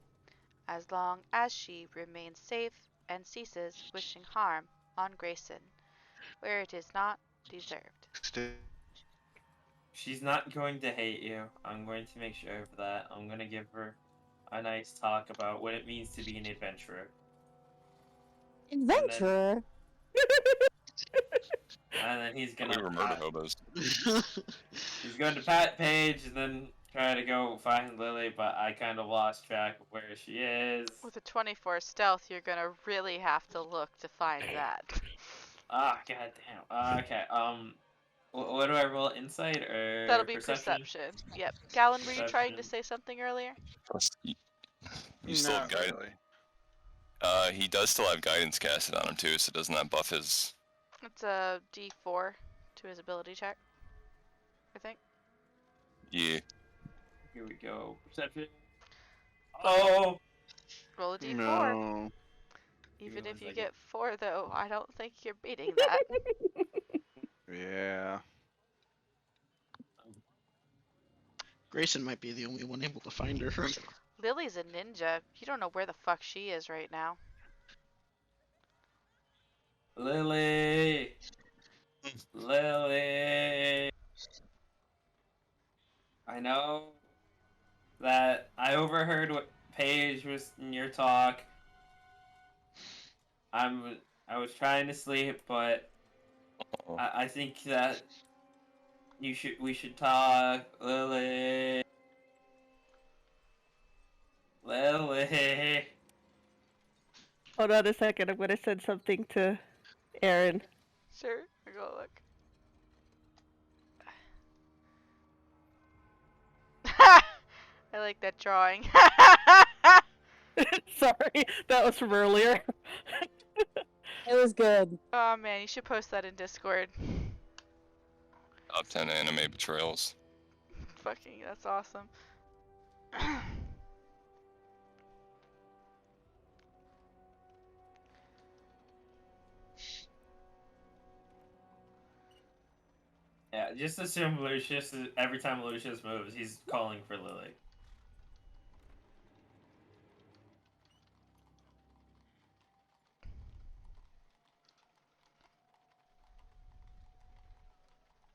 as long as she remains safe and ceases wishing harm on Grayson, where it is not deserved. She's not going to hate you. I'm going to make sure of that. I'm going to give her a nice talk about what it means to be an adventurer. Adventurer? And then he's gonna. We were murder hobos. He's going to pat Paige and then try to go find Lily, but I kind of lost track of where she is. With a 24 stealth, you're gonna really have to look to find that. Ah, goddamn. Okay. What do I roll? Insight or That'll be perception. Yep. Gallon, were you trying to say something earlier? You still have guidance. He does still have guidance casted on him too, so doesn't that buff his? It's a D4 to his ability check, I think. Yeah. Here we go. Perception. Oh. Roll a D4. No. Even if you get 4, though, I don't think you're beating that. Yeah. Grayson might be the only one able to find her. Lily's a ninja. You don't know where the fuck she is right now. Lily. Lily. I know that I overheard what Paige was in your talk. I was trying to sleep, but I think that we should talk, Lily. Lily. Hold on a second. I'm gonna send something to Aaron. Sure, I'll go look. I like that drawing. Sorry, that was from earlier. It was good. Oh man, you should post that in Discord. Top 10 anime betrayals. Fucking, that's awesome. Yeah, just assume Lucius, every time Lucius moves, he's calling for Lily.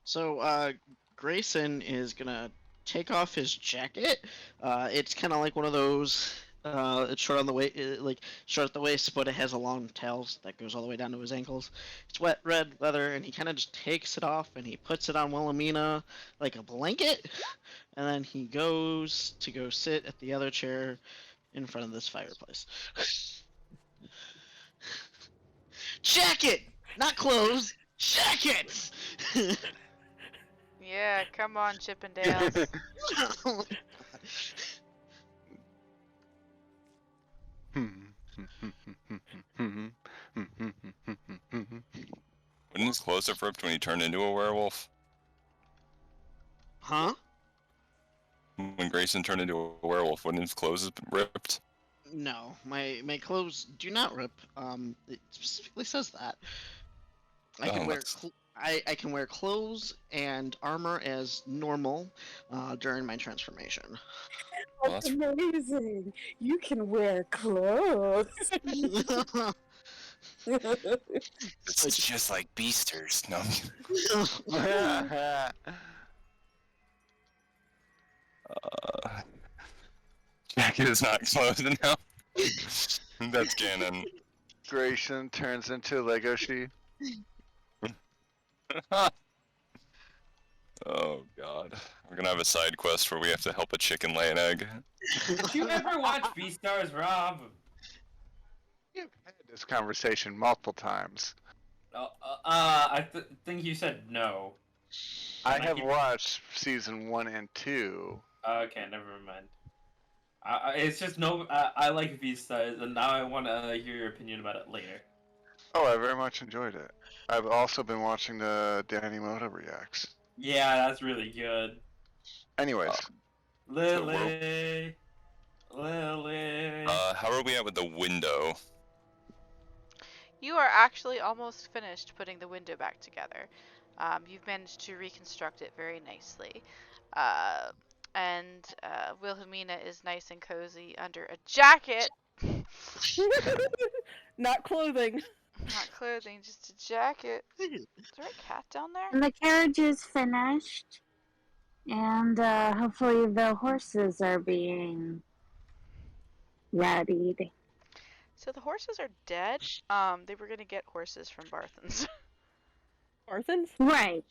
So, Grayson is gonna take off his jacket. It's kind of like one of those. It's short on the waist, like short at the waist, but it has a long tail that goes all the way down to his ankles. It's wet red leather, and he kind of just takes it off and he puts it on Wilhelmina like a blanket, and then he goes to go sit at the other chair in front of this fireplace. Jacket, not clothes. Jackets. Yeah, come on, Chippendales. Oh my Wouldn't his clothes have ripped when he turned into a werewolf? Huh? When Grayson turned into a werewolf, wouldn't his clothes have been ripped? No, my clothes do not rip. It specifically says that. I can Oh, wear that's- I can wear clothes and armor as normal during my transformation. Well, That's that's- amazing. You can wear clothes. It's just like beasters. No. Jacket is not clothes enough. That's canon. Grayson turns into Lego She. Oh god. We're gonna have a side quest where we have to help a chicken lay an egg. Did you ever watch Beastars, Rob? You've had this conversation multiple times. I think you said no. I have watched season 1 and 2. Okay, never mind. It's just no. I like Beastars, and now I want to hear your opinion about it later. Oh, I very much enjoyed it. I've also been watching the Danny Moda reacts. Yeah, that's really good. Anyways, Lily. Lily. How are we at with the window? You are actually almost finished putting the window back together. You've managed to reconstruct it very nicely. And Wilhelmina is nice and cozy under a jacket. Not clothing. Not clothing, just a jacket. Is there a cat down there? And the carriage is finished, and hopefully the horses are being readied. So the horses are dead. They were gonna get horses from Barthens. Barthens? Right.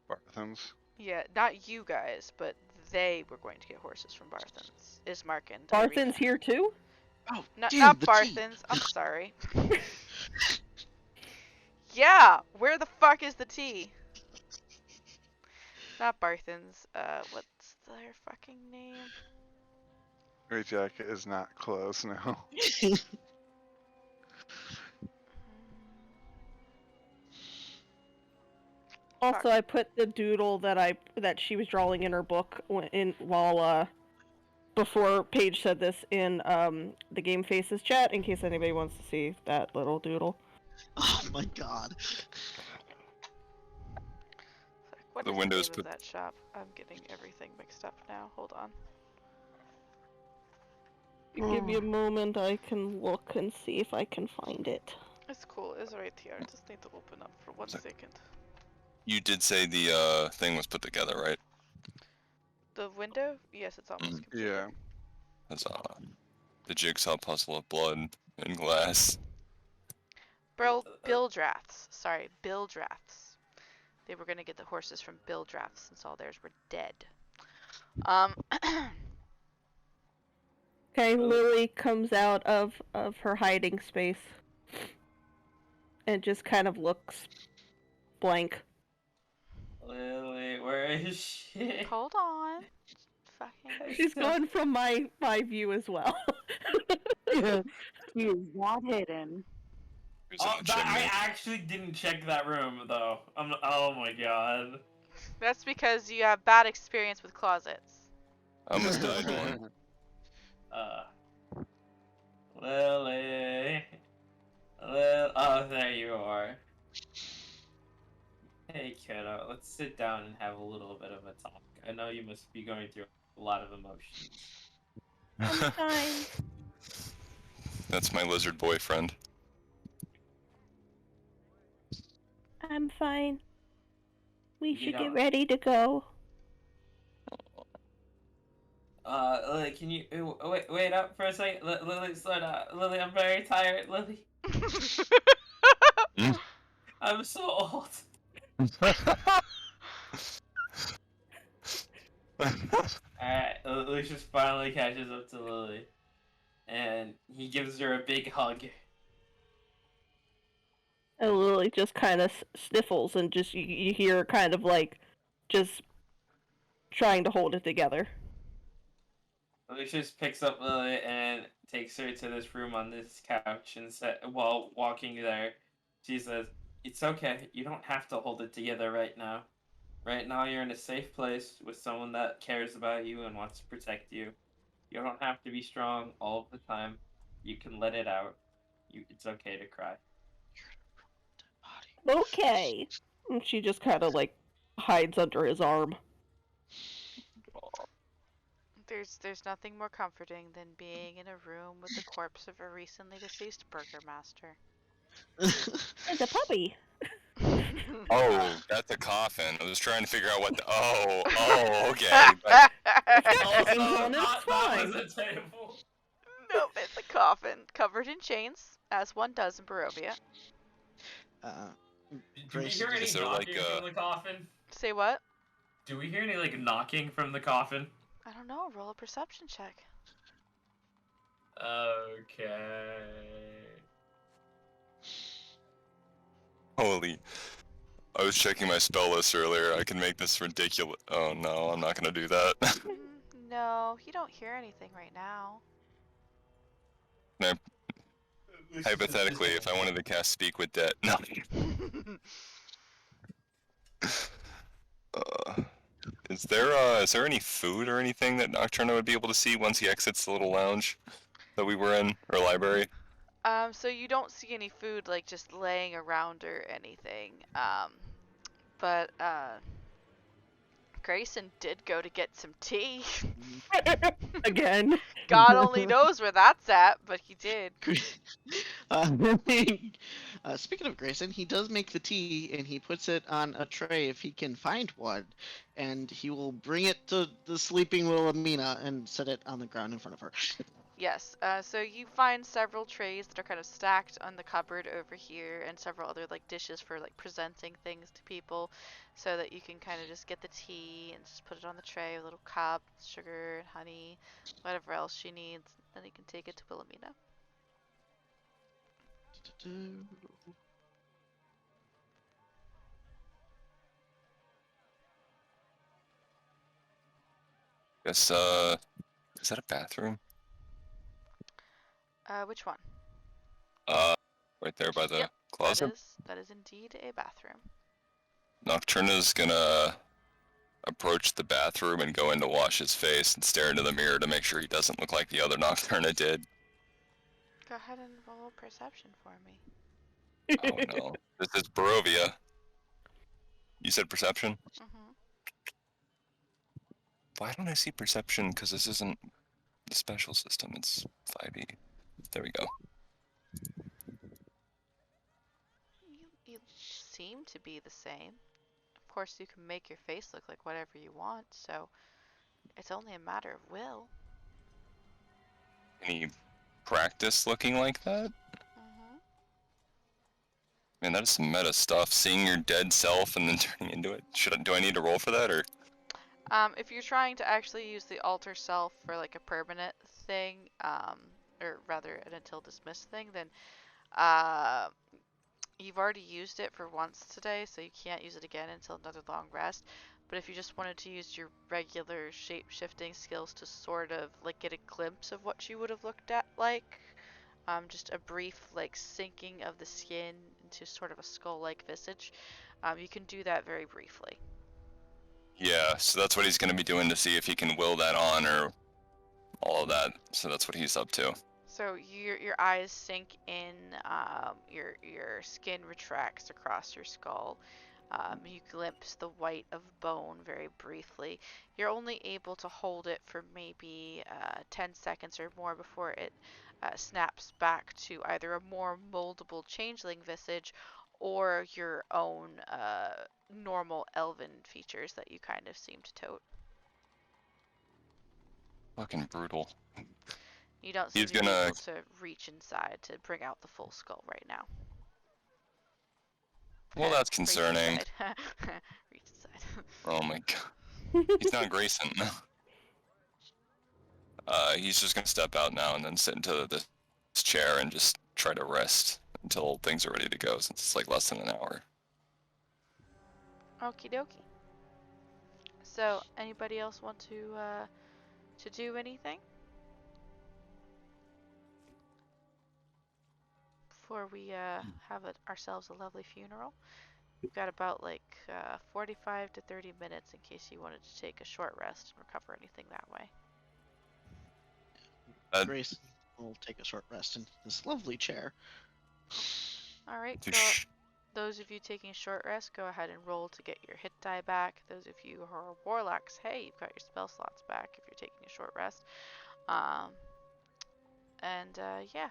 Barthens. Yeah, not you guys, but they were going to get horses from Barthens. Ismark and Barthens here too? Oh, Not damn, the tea. Barthens. I'm sorry. Yeah, where the fuck is the tea? Not Barthens. What's their fucking name? Gray Jacket is not clothes, no. Also, I put the doodle that she was drawing in her book before Paige said this in the Game Faces chat in case anybody wants to see that little doodle. Oh my god. What The is windows name put- of that shop? I'm getting everything mixed up now. Hold on. Give me a moment, I can look and see if I can find it. It's cool. It's right here. I just need to open up for 1 second. You did say the thing was put together, right? The window? Yes, it's almost complete. Yeah. That's the jigsaw puzzle of blood and glass. Bill drafts. Sorry, Bill drafts. They were gonna get the horses from Bill drafts since all theirs were dead. Okay, Lily comes out of her hiding space and just kind of looks blank. Lily, where is she? Hold on. Fucking. She's going from my view as well. She is not hidden. Who's in Oh, the that, I chimney? actually didn't check that room though. Oh my god. That's because you have bad experience with closets. I almost died one. Lily. Oh, there you are. Hey, kiddo. Let's sit down and have a little bit of a talk. I know you must be going through a lot of emotions. I'm fine. That's my lizard boyfriend. I'm fine. We You should know- get ready to go. Lily, can you wait up for a second? Lily, slow down. Lily, I'm very tired. Lily, I'm so old. Alright, Lucius finally catches up to Lily, and he gives her a big hug. And Lily just kind of sniffles and just you hear her kind of like just trying to hold it together. Lucius picks up Lily and takes her to this room on this couch, and while walking there, she says, "It's okay. You don't have to hold it together right now. Right now, you're in a safe place with someone that cares about you and wants to protect you. You don't have to be strong all of the time. You can let it out. It's okay to cry." Okay. And she just kind of like hides under his arm. There's nothing more comforting than being in a room with the corpse of a recently deceased burger master. And a puppy. Oh, that's a coffin. I was trying to figure out what the. Oh, okay. But It's on its that spine. was a table. Nope, it's a coffin covered in chains, as one does in Barovia. Do we Grayson hear any Is there, knocking like, from the coffin? Say what? Do we hear any like knocking from the coffin? I don't know. Roll a perception check. Okay. Holy. I was checking my spell list earlier. I can make this ridiculous. Oh no, I'm not gonna do that. No, you don't hear anything right now. No, hypothetically, if I wanted to cast Speak with Dead. No. Is there any food or anything that Nocturno would be able to see once he exits the little lounge that we were in, or library? So you don't see any food like just laying around or anything. But Grayson did go to get some tea. Again. God only knows where that's at, but he did. Speaking of Grayson, he does make the tea and he puts it on a tray if he can find one, and he will bring it to the sleeping Wilhelmina and set it on the ground in front of her. Yes, so you find several trays that are kind of stacked on the cupboard over here, and several other like dishes for like presenting things to people, so that you can kind of just get the tea and just put it on the tray, a little cup, sugar and honey, whatever else she needs. Then you can take it to Wilhelmina. Guess, is that a bathroom? Which one? Right there by the Yep, closet? that is indeed a bathroom. Nocturna's gonna approach the bathroom and go in to wash his face and stare into the mirror to make sure he doesn't look like the other Nocturna did. Go ahead and roll perception for me. Oh no. This is Barovia. You said perception? Mm-hmm. Why don't I see perception? Because this isn't the special system, it's 5e. There we go. You seem to be the same. Of course, you can make your face look like whatever you want, so it's only a matter of will. Can you practice looking like that? Mm-hmm. Man, that is some meta stuff. Seeing your dead self and then turning into it. Do I need to roll for that, or? If you're trying to actually use the alter self for like a permanent thing, or rather an until dismissed thing, then you've already used it for once today, so you can't use it again until another long rest. But if you just wanted to use your regular shape-shifting skills to sort of like get a glimpse of what you would have looked at like, just a brief like sinking of the skin into sort of a skull-like visage, you can do that very briefly. Yeah, so that's what he's going to be doing to see if he can will that on or all of that. So that's what he's up to. So your eyes sink in, your skin retracts across your skull. You glimpse the white of bone very briefly. You're only able to hold it for maybe 10 seconds or more before it snaps back to either a more moldable changeling visage or your own normal elven features that you kind of seem to tote. Fucking brutal. You don't seem He's to be gonna. able to reach inside to bring out the full skull right now. Well, that's Reach concerning. inside. Reach inside. Oh my god. He's not Grayson. He's just gonna step out now and then sit into this chair and just try to rest until things are ready to go, since it's like less than an hour. Okie dokie. So, anybody else want to do anything before we have ourselves a lovely funeral? We've got about like 45 to 30 minutes in case you wanted to take a short rest and recover anything that way. Grace will take a short rest in this lovely chair. Alright, so those of you taking a short rest, go ahead and roll to get your hit die back. Those of you who are warlocks, hey, you've got your spell slots back if you're taking a short rest. Yeah.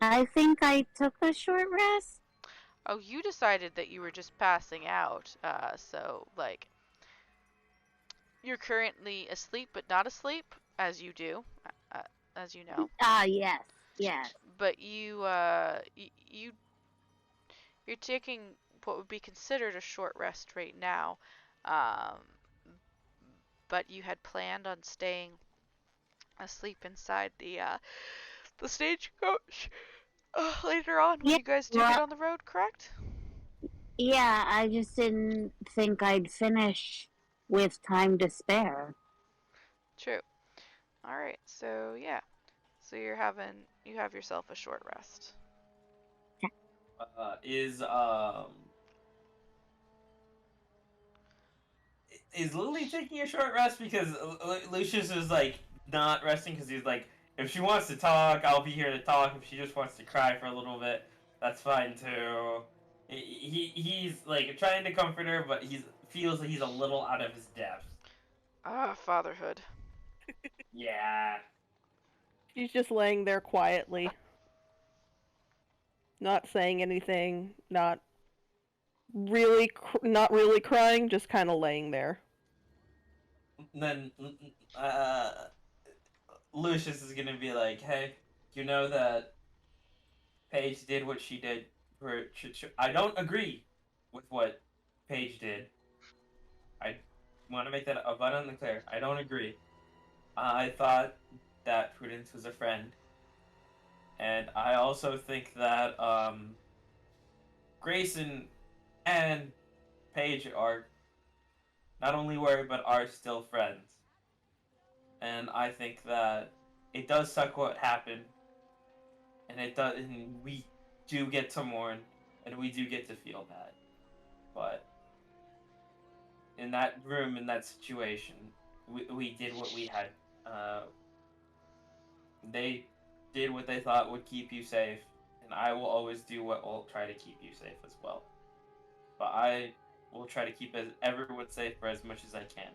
I think I took a short rest. Oh, you decided that you were just passing out, so, like, you're currently asleep but not asleep, as you do. as you know. Ah, yes, yes. But you're taking what would be considered a short rest right now, um, but you had planned on staying asleep inside the stagecoach later on when Yeah, you guys do get well, on the road, correct? yeah, I just didn't think I'd finish with time to spare. True. All right. So yeah. So you have yourself a short rest. Uh, is is Lily taking a short rest because Lucius is like not resting because he's like, if she wants to talk, I'll be here to talk. If she just wants to cry for a little bit, that's fine too. He's like trying to comfort her, but he feels like he's a little out of his depth. Ah, fatherhood. Yeah. She's just laying there quietly, not saying anything, not really crying, just kind of laying there. Then uh, Lucius is gonna be like, "Hey, you know that Paige did what she did for. I don't agree with what Paige did. I want to make that abundantly clear. I don't agree. I thought that Prudence was a friend, and I also think that Grayson and Paige are not only were but are still friends. And I think that it does suck what happened, and we do get to mourn, and we do get to feel that. But in that room, in that situation, we did what we had. Uh, they did what they thought would keep you safe, and I will always do what will try to keep you safe as well. But I will try to keep everyone safe for as much as I can.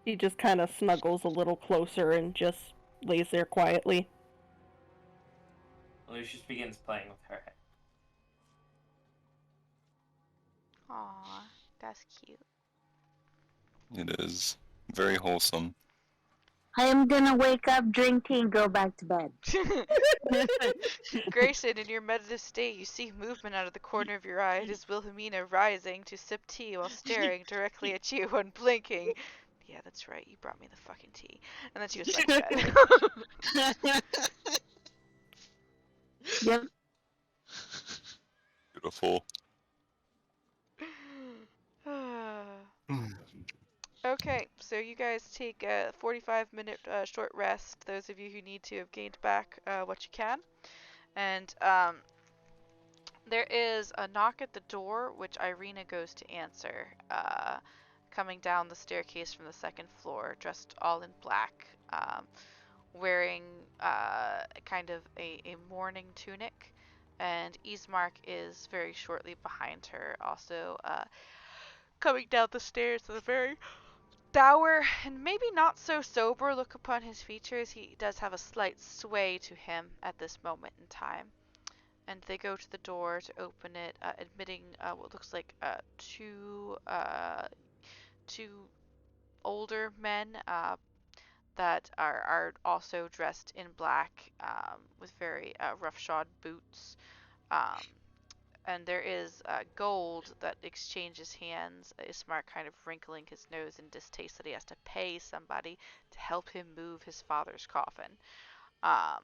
He just kind of snuggles a little closer and just lays there quietly. Lucius begins playing with her head. Aw, that's cute. It is very wholesome. I am gonna wake up, drink tea, and go back to bed. Grayson, in your meditative state, you see movement out of the corner of your eye. It is Wilhelmina rising to sip tea while staring directly at you and blinking. Yeah, that's right. You brought me the fucking tea. And then she goes back to bed. Yep. Beautiful. Okay, so you guys take a 45-minute short rest. Those of you who need to have gained back what you can. And there is a knock at the door, which Irina goes to answer. Coming down the staircase from the second floor, dressed all in black, wearing kind of a mourning tunic. And Ismark is very shortly behind her, also coming down the stairs with a very dour and maybe not so sober look upon his features. He does have a slight sway to him at this moment in time. And they go to the door to open it, admitting what looks like two older men that are also dressed in black with very roughshod boots. Um, and there is gold that exchanges hands. Ismark kind of wrinkling his nose in distaste that he has to pay somebody to help him move his father's coffin. Um,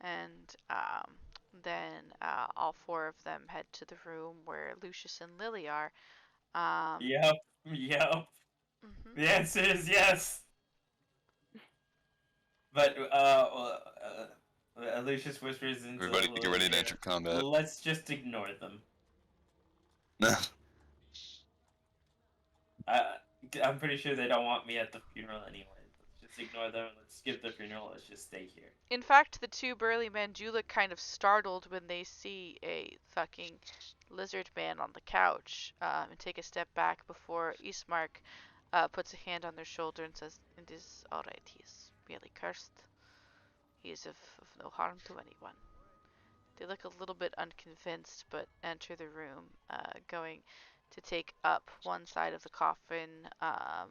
and then all four of them head to the room where Lucius and Lily are. Um, Yep. Yep. mhm. The answer is yes. But Lucius whispers into Everybody get ready Lily's to ear, enter combat. let's just ignore them. I, I'm pretty sure they don't want me at the funeral anyway. Let's just ignore them. Let's skip the funeral. Let's just stay here. In fact, the two burly men do look kind of startled when they see a fucking lizard man on the couch and take a step back before Ismark puts a hand on their shoulder and says, "It is alright, he is merely cursed. He is of no harm to anyone." They look a little bit unconvinced, but enter the room, going to take up one side of the coffin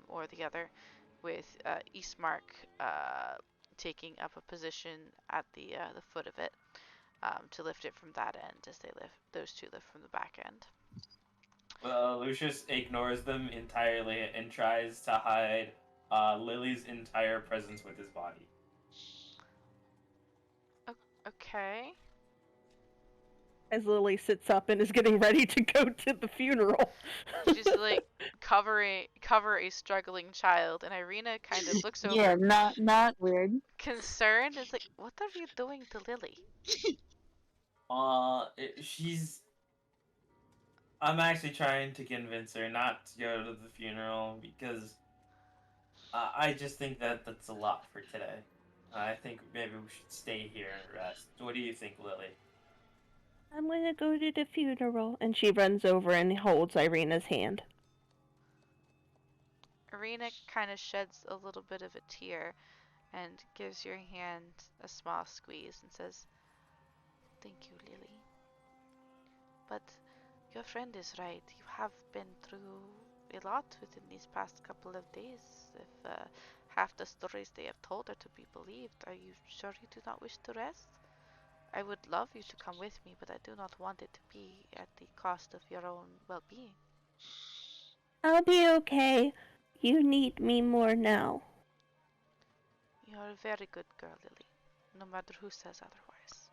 or the other, with Eastmark taking up a position at the foot of it to lift it from that end as those two lift from the back end. Well, Lucius ignores them entirely and tries to hide Lily's entire presence with his body. Okay. As Lily sits up and is getting ready to go to the funeral. She's like cover a struggling child, and Irina kind of looks over. Yeah, not weird. Concerned. It's like, what are you doing to Lily? She's. I'm actually trying to convince her not to go to the funeral because I just think that that's a lot for today. I think maybe we should stay here and rest. What do you think, Lily? I'm gonna go to the funeral. And she runs over and holds Irina's hand. Irina kind of sheds a little bit of a tear and gives your hand a small squeeze and says, "Thank you, Lily. But your friend is right. You have been through a lot within these past couple of days. If half the stories they have told are to be believed, are you sure you do not wish to rest? I would love you to come with me, but I do not want it to be at the cost of your own well-being." I'll be okay. You need me more now. You are a very good girl, Lily, no matter who says otherwise.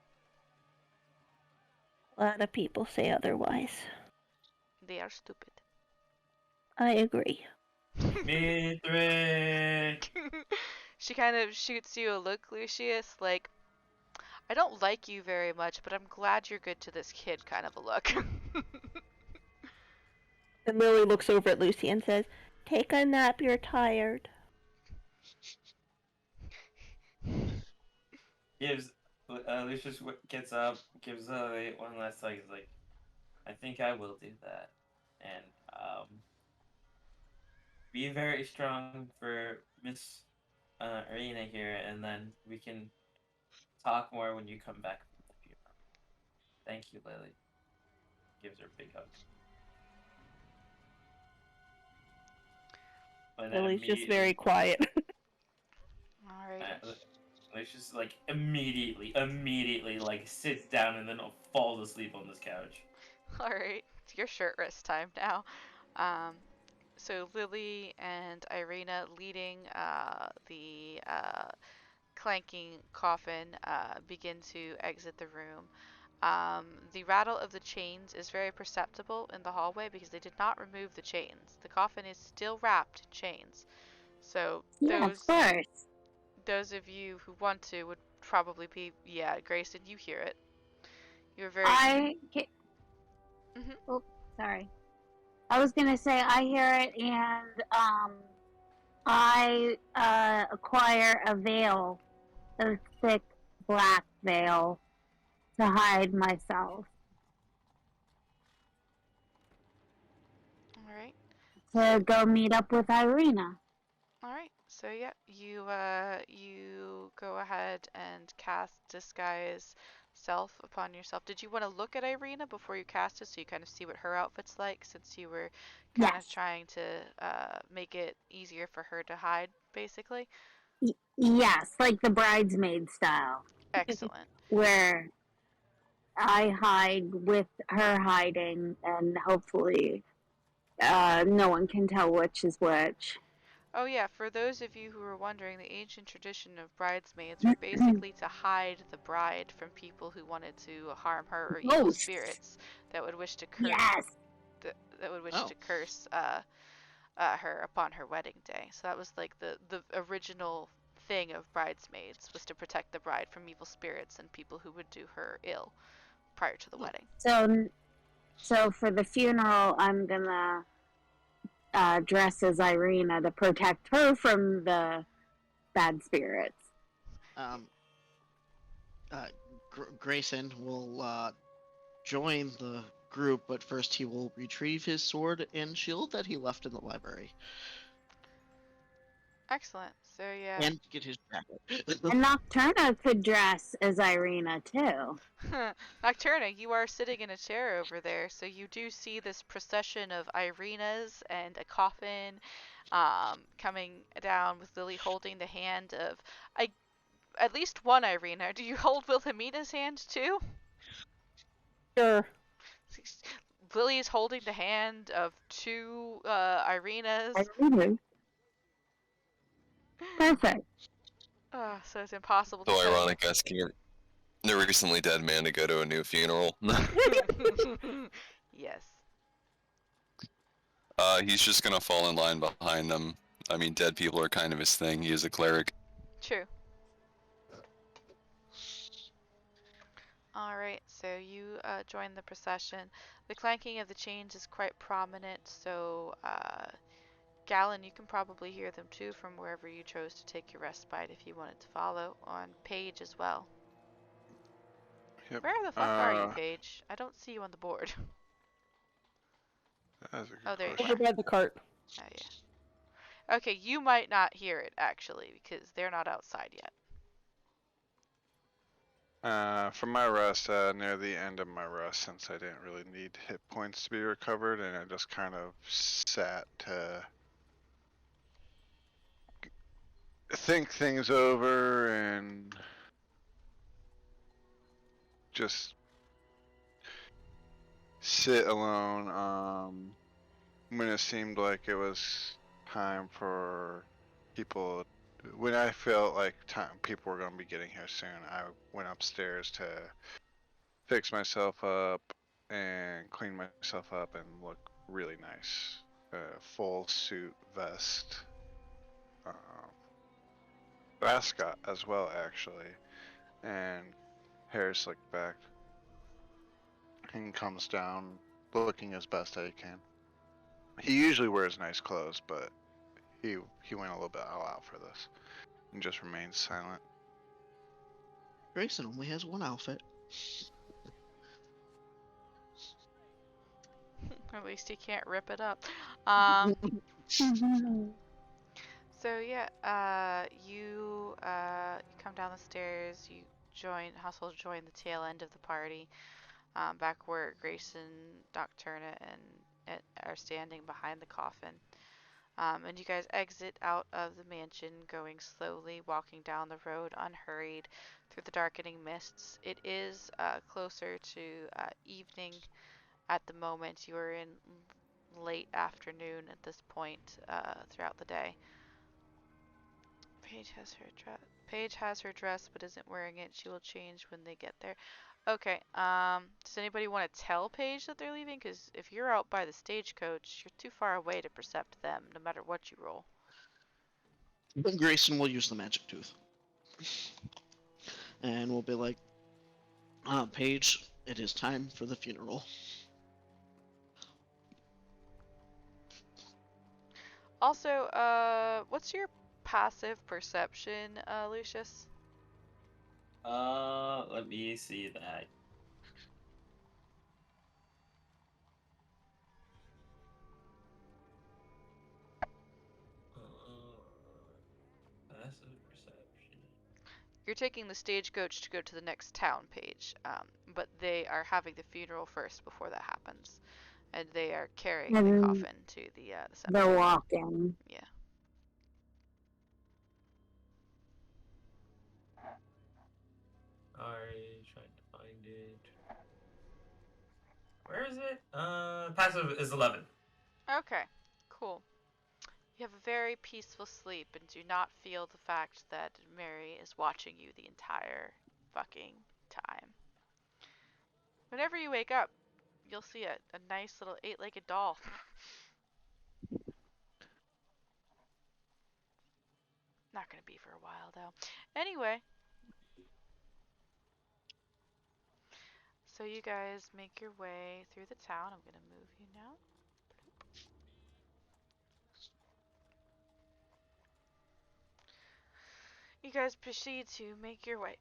A lot of people say otherwise. They are stupid. I agree. Mithrin! She kind of shoots you a look, Lucius, like, I don't like you very much, but I'm glad you're good to this kid kind of a look. And Lily looks over at Lucy and says, Take a nap, you're tired. Lucius gets up, gives one last hug. He's like, I think I will do that. And, be very strong for Miss Irina here, and then we can talk more when you come back from the funeral. Thank you, Lily. Gives her a big hug. Lily's just very quiet. Alright. Lucius like immediately like sits down and then falls asleep on this couch. Alright. It's your shirt rest time now. So Lily and Irina leading the clanking coffin begin to exit the room. The rattle of the chains is very perceptible in the hallway because they did not remove the chains. The coffin is still wrapped in chains. So Yeah, of course. those of you who want to would probably be, yeah, Grayson, you hear it. You're very. Mhm. Oh, sorry. I was gonna say I hear it, and I acquire a veil, a thick black veil, to hide myself. All right. To go meet up with Irina. All right. So yeah, you go ahead and cast disguise self upon yourself. Did you want to look at Irina before you cast it so you kind of see what her outfit's like, since you were kind of trying to make it easier for her to hide, basically? Yes, like the bridesmaid style. Excellent. Where I hide with her hiding, and hopefully no one can tell which is which. Oh yeah, for those of you who are wondering, the ancient tradition of bridesmaids were basically to hide the bride from people who wanted to harm her, or evil spirits that would wish to curse. Yes. That would wish to curse her upon her wedding day. So that was like the original thing of bridesmaids, was to protect the bride from evil spirits and people who would do her ill prior to the wedding. So for the funeral, I'm gonna dress as Irina to protect her from the bad spirits. Grayson will join the group, but first he will retrieve his sword and shield that he left in the library. Excellent. So yeah. And get his jacket. And Nocturna could dress as Irina too. Nocturna, you are sitting in a chair over there, so you do see this procession of Irenas and a coffin coming down with Lily holding the hand of I at least one Irina. Do you hold Wilhelmina's hand too? Sure. Lily is holding the hand of two Irenas. Irina. Perfect. So it's impossible to So tell ironic asking the recently dead man to go to a new funeral. Yes. He's just gonna fall in line behind them. I mean, dead people are kind of his thing. He is a cleric. True. Alright, so you join the procession. The clanking of the chains is quite prominent, so Gallon, you can probably hear them too from wherever you chose to take your respite if you wanted to follow. On Paige as well. Yep. Where the fuck are you, Paige? I don't see you on the board. That's a good Oh, there you question. Over by the cart. Oh, yeah. Okay, you might not hear it, actually, because they're not outside yet. For my rest, near the end of my rest, since I didn't really need hit points to be recovered, and I just kind of sat to think things over and just sit alone. When it seemed like it was time for people, when I felt like people were going to be getting here soon, I went upstairs to fix myself up and clean myself up and look really nice. Full suit, vest, ascot as well, actually, and hair slicked back, and comes down looking as best I can. He usually wears nice clothes, but he went a little bit all out for this and just remains silent. Grayson only has one outfit. At least he can't rip it up. So yeah, you come down the stairs. You join the tail end of the party, back where Grayson, Nocturna, and are standing behind the coffin. And you guys exit out of the mansion, going slowly, walking down the road, unhurried, through the darkening mists. It is closer to evening at the moment. You are in late afternoon at this point throughout the day. Paige has her dress, but isn't wearing it. She will change when they get there. Okay. Does anybody want to tell Paige that they're leaving? Because if you're out by the stagecoach, you're too far away to percept them, no matter what you roll. Then Grayson will use the magic tooth. And we'll be like, Paige, it is time for the funeral. Also, what's your passive perception, Lucius? Let me see that. Passive perception. You're taking the stagecoach to go to the next town, Paige, but they are having the funeral first before that happens, and they are carrying the And coffin to the they're cemetery. walking. Yeah. Alright, trying to find it. Where is it? Passive is 11. Okay, cool. You have a very peaceful sleep and do not feel the fact that Mary is watching you the entire fucking time. Whenever you wake up, you'll see a nice little 8-legged doll. Not gonna be for a while though. Anyway. So you guys make your way through the town. I'm gonna move you now. You guys proceed to make your way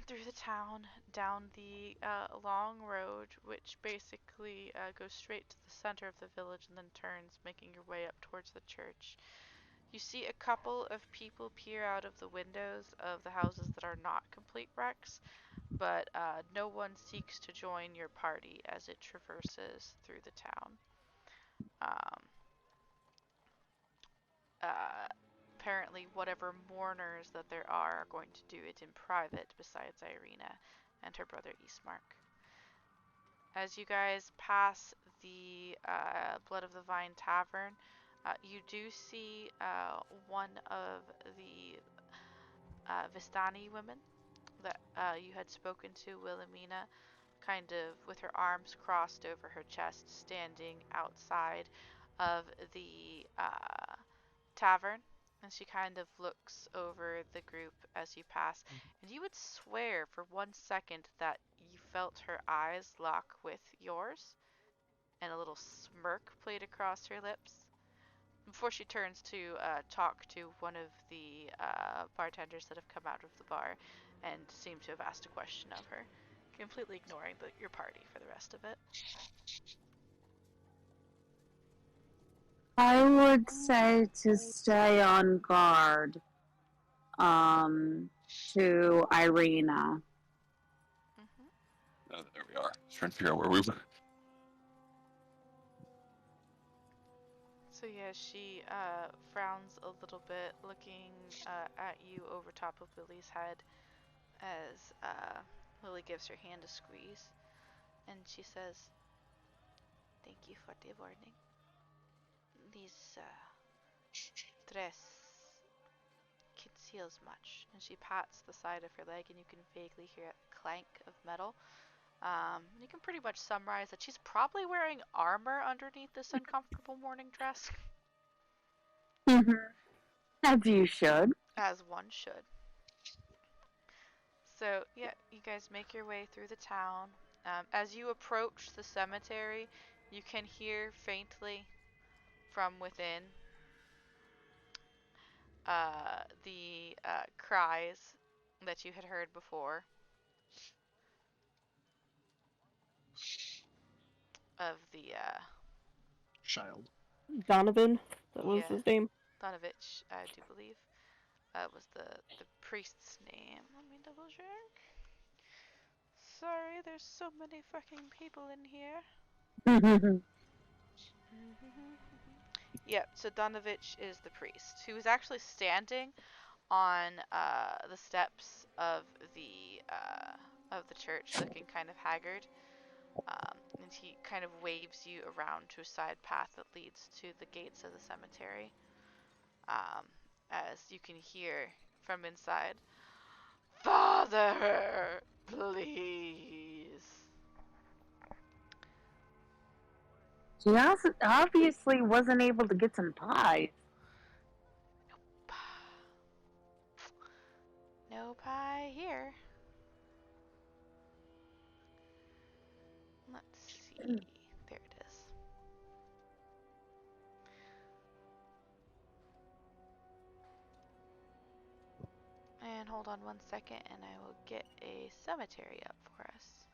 through the town, down the long road, which basically goes straight to the center of the village and then turns, making your way up towards the church. You see a couple of people peer out of the windows of the houses that are not complete wrecks, but no one seeks to join your party as it traverses through the town. Um, uh, Apparently, whatever mourners that there are going to do it in private besides Irina and her brother Eastmark. As you guys pass the Blood of the Vine Tavern, you do see one of the Vistani women that you had spoken to, Wilhelmina, kind of with her arms crossed over her chest, standing outside of the tavern. And she kind of looks over the group as you pass. And you would swear for 1 second that you felt her eyes lock with yours, and a little smirk played across her lips before she turns to talk to one of the bartenders that have come out of the bar and seem to have asked a question of her, completely ignoring your party for the rest of it. I would say to stay on guard to Irina. Oh, there we are. Trying to figure out where we were. So yeah, she frowns a little bit, looking at you over top of Lily's head as Lily gives her hand a squeeze, and she says, "Thank you for the warning. This dress conceals much." And she pats the side of her leg, and you can vaguely hear a clank of metal. You can pretty much summarize that she's probably wearing armor underneath this uncomfortable morning dress. As you should. As one should. So, yeah, you guys make your way through the town. As you approach the cemetery, you can hear faintly from within the cries that you had heard before of the Child. Donovan, that was yeah, his name. Donovich, I do believe, was the priest's name. Let me double check. Sorry, there's so many fucking people in here. Yep, so Donovich is the priest, who is actually standing on the steps of the church, looking kind of haggard. And he kind of waves you around to a side path that leads to the gates of the cemetery. Um, as you can hear from inside, "Father, please." She obviously wasn't able to get some pies. No pie here. Let's see. There it is. And hold on 1 second, and I will get a cemetery up for us.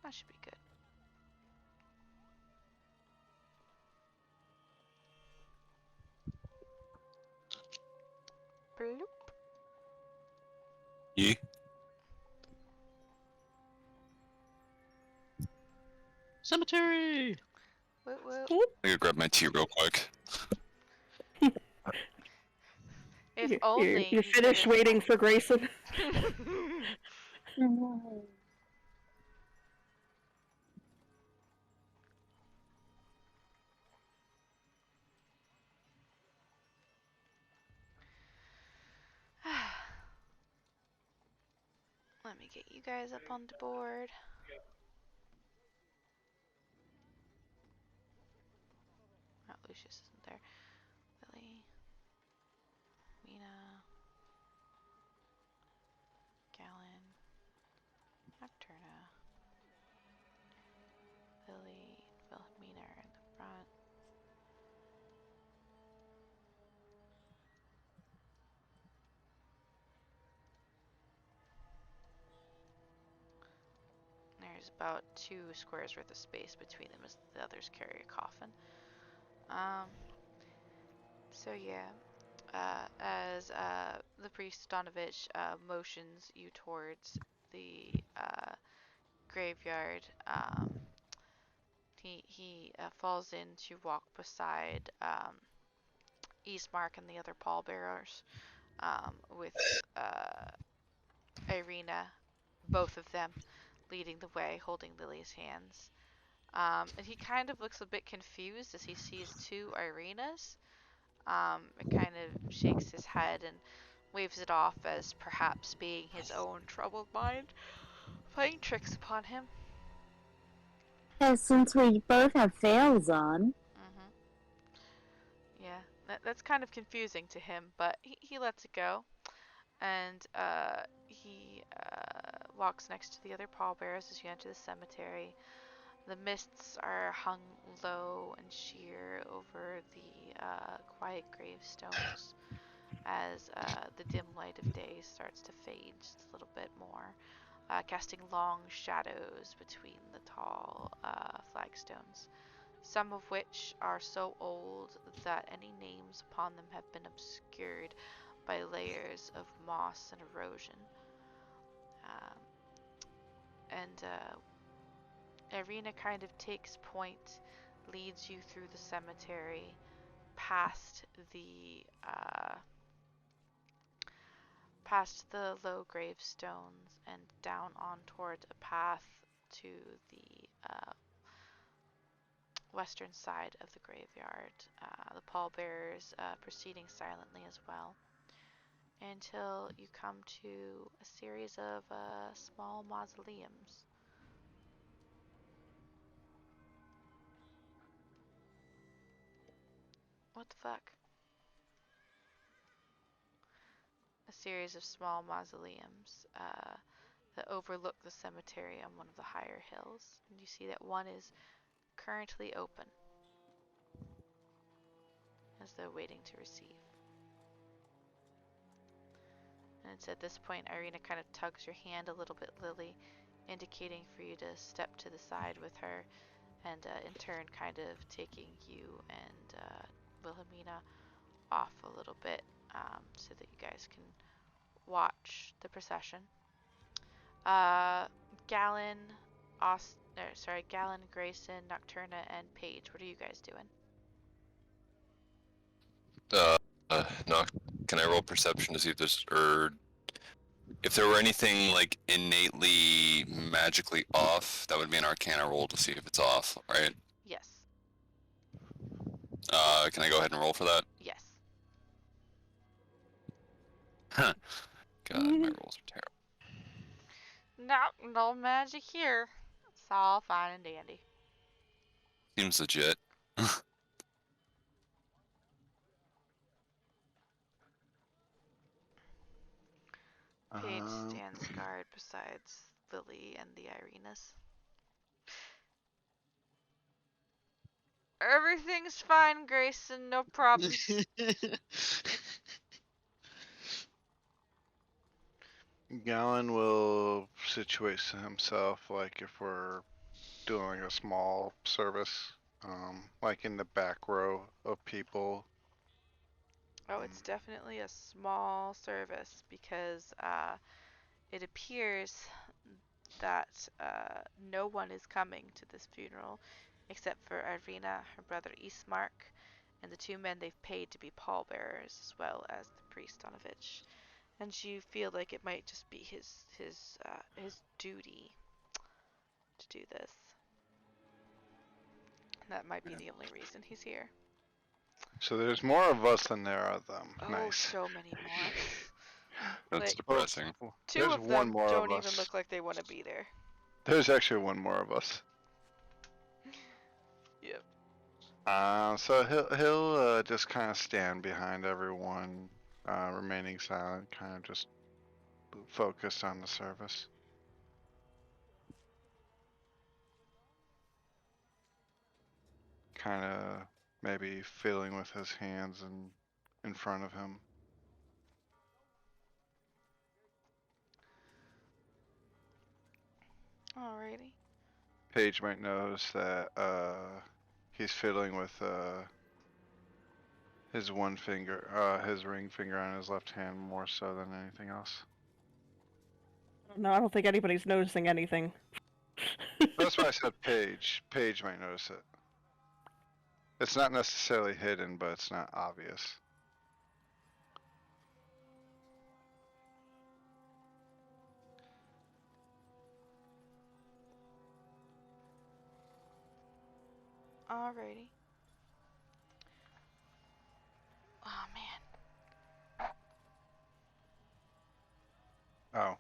That should be good. Bloop. Yeah. Cemetery! Woot woot. I gotta grab my tea real quick. If You only you he finished could've- waiting for Grayson. Let me get you guys up on the board. Oh, Lucius isn't there. Lily, Mina, Gallon, Nocturna, Lily, and Wilhelmina are in the front. There's about 2 squares worth of space between them as the others carry a coffin. So yeah, as the priest Donovich motions you towards the graveyard, he falls in to walk beside Eastmark and the other pallbearers, with Irina, both of them leading the way, holding Lily's hands. And he kind of looks a bit confused as he sees 2 Irinas. It kind of shakes his head and waves it off as perhaps being his own troubled mind playing tricks upon him. Since we both have veils on. Yeah, that's kind of confusing to him, but he lets it go. And he walks next to the other pallbearers as you enter the cemetery. The mists are hung low and sheer over the quiet gravestones as the dim light of day starts to fade just a little bit more, casting long shadows between the tall flagstones, some of which are so old that any names upon them have been obscured by layers of moss and erosion. And Irina kind of takes point, leads you through the cemetery, past the low gravestones and down on towards a path to the western side of the graveyard. The pallbearers proceeding silently as well, until you come to a series of small mausoleums. What the fuck? A series of small mausoleums that overlook the cemetery on one of the higher hills. And you see that one is currently open, as though waiting to receive. And it's at this point Irina kind of tugs your hand a little bit, Lily, indicating for you to step to the side with her, and in turn kind of taking you and Wilhelmina off a little bit, so that you guys can watch the procession. Gallon, Gallon, Grayson, Nocturna, and Paige, what are you guys doing? Can I roll perception to see if there's, or if there were anything like innately magically off? That would be an Arcana roll to see if it's off, right? Yes. Can I go ahead and roll for that? Yes. Huh. God, my rolls are terrible. No magic here. It's all fine and dandy. Seems legit. Paige stands guard besides Lily and the Irinas. Everything's fine, Grayson. No problem. Gallon will situate himself like if we're doing like a small service, like in the back row of people. Oh, it's definitely a small service because it appears that no one is coming to this funeral except for Irina, her brother Ismark, and the two men they've paid to be pallbearers, as well as the priest Donovich. And you feel like it might just be his duty to do this. And that might be the only reason he's here. So there's more of us than there are them. Oh, Nice. so many more. That's Like, depressing. Two There's of one them more don't of even us. look like they want to be there. There's actually one more of us. Yep. So he'll just kind of stand behind everyone, remaining silent, kind of just focused on the service. Kind of maybe feeling with his hands in front of him. Alrighty. Paige might notice that he's fiddling with his one finger, his ring finger on his left hand more so than anything else. No, I don't think anybody's noticing anything. That's why I said Paige. Paige might notice it. It's not necessarily hidden, but it's not obvious. Alrighty. Oh man. Oh.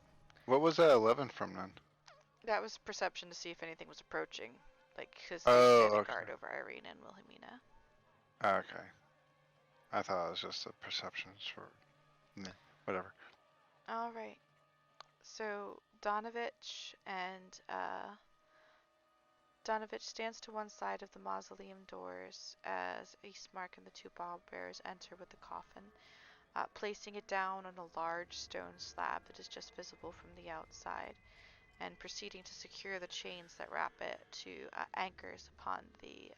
What was that 11 from then? That was perception to see if anything was approaching. Like, because Oh, they stand a okay. guard over Irene and Wilhelmina. Okay. I thought it was just the perceptions for... whatever. Alright. So, Donovich and, Donovich stands to one side of the mausoleum doors as Eastmark and the two pallbearers enter with the coffin, placing it down on a large stone slab that is just visible from the outside, and proceeding to secure the chains that wrap it to anchors upon the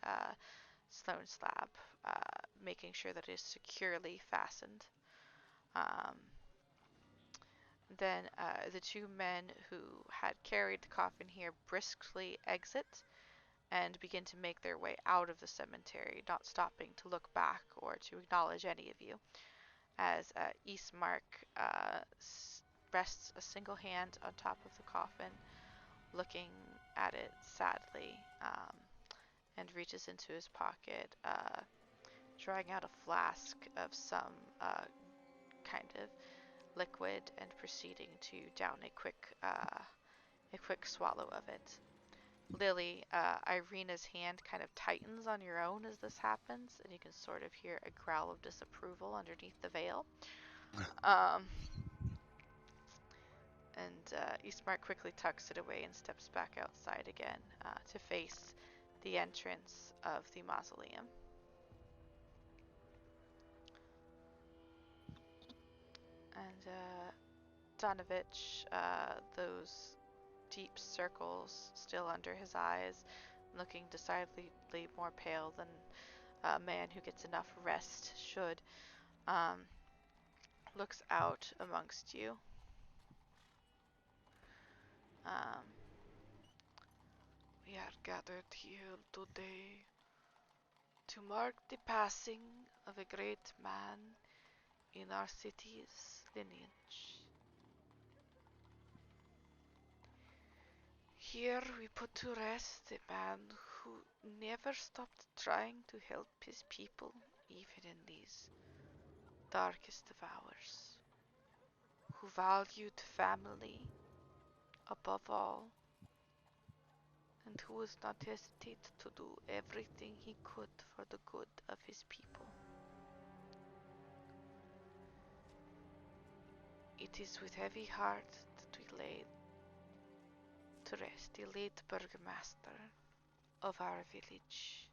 stone slab, making sure that it is securely fastened. Then the two men who had carried the coffin here briskly exit and begin to make their way out of the cemetery, not stopping to look back or to acknowledge any of you, as Eastmark rests a single hand on top of the coffin, looking at it sadly, and reaches into his pocket, drawing out a flask of some kind of liquid and proceeding to down a quick swallow of it. Lily, Irina's hand kind of tightens on your own as this happens, and you can sort of hear a growl of disapproval underneath the veil. And Eastmark quickly tucks it away and steps back outside again to face the entrance of the mausoleum. And Donovich, those deep circles still under his eyes, looking decidedly more pale than a man who gets enough rest should, looks out amongst you. We are gathered here today to mark the passing of a great man in our city's lineage. Here we put to rest a man who never stopped trying to help his people, even in these darkest of hours, who valued family above all, and who would not hesitate to do everything he could for the good of his people. It is with heavy heart that we lay to rest the late burgomaster of our village,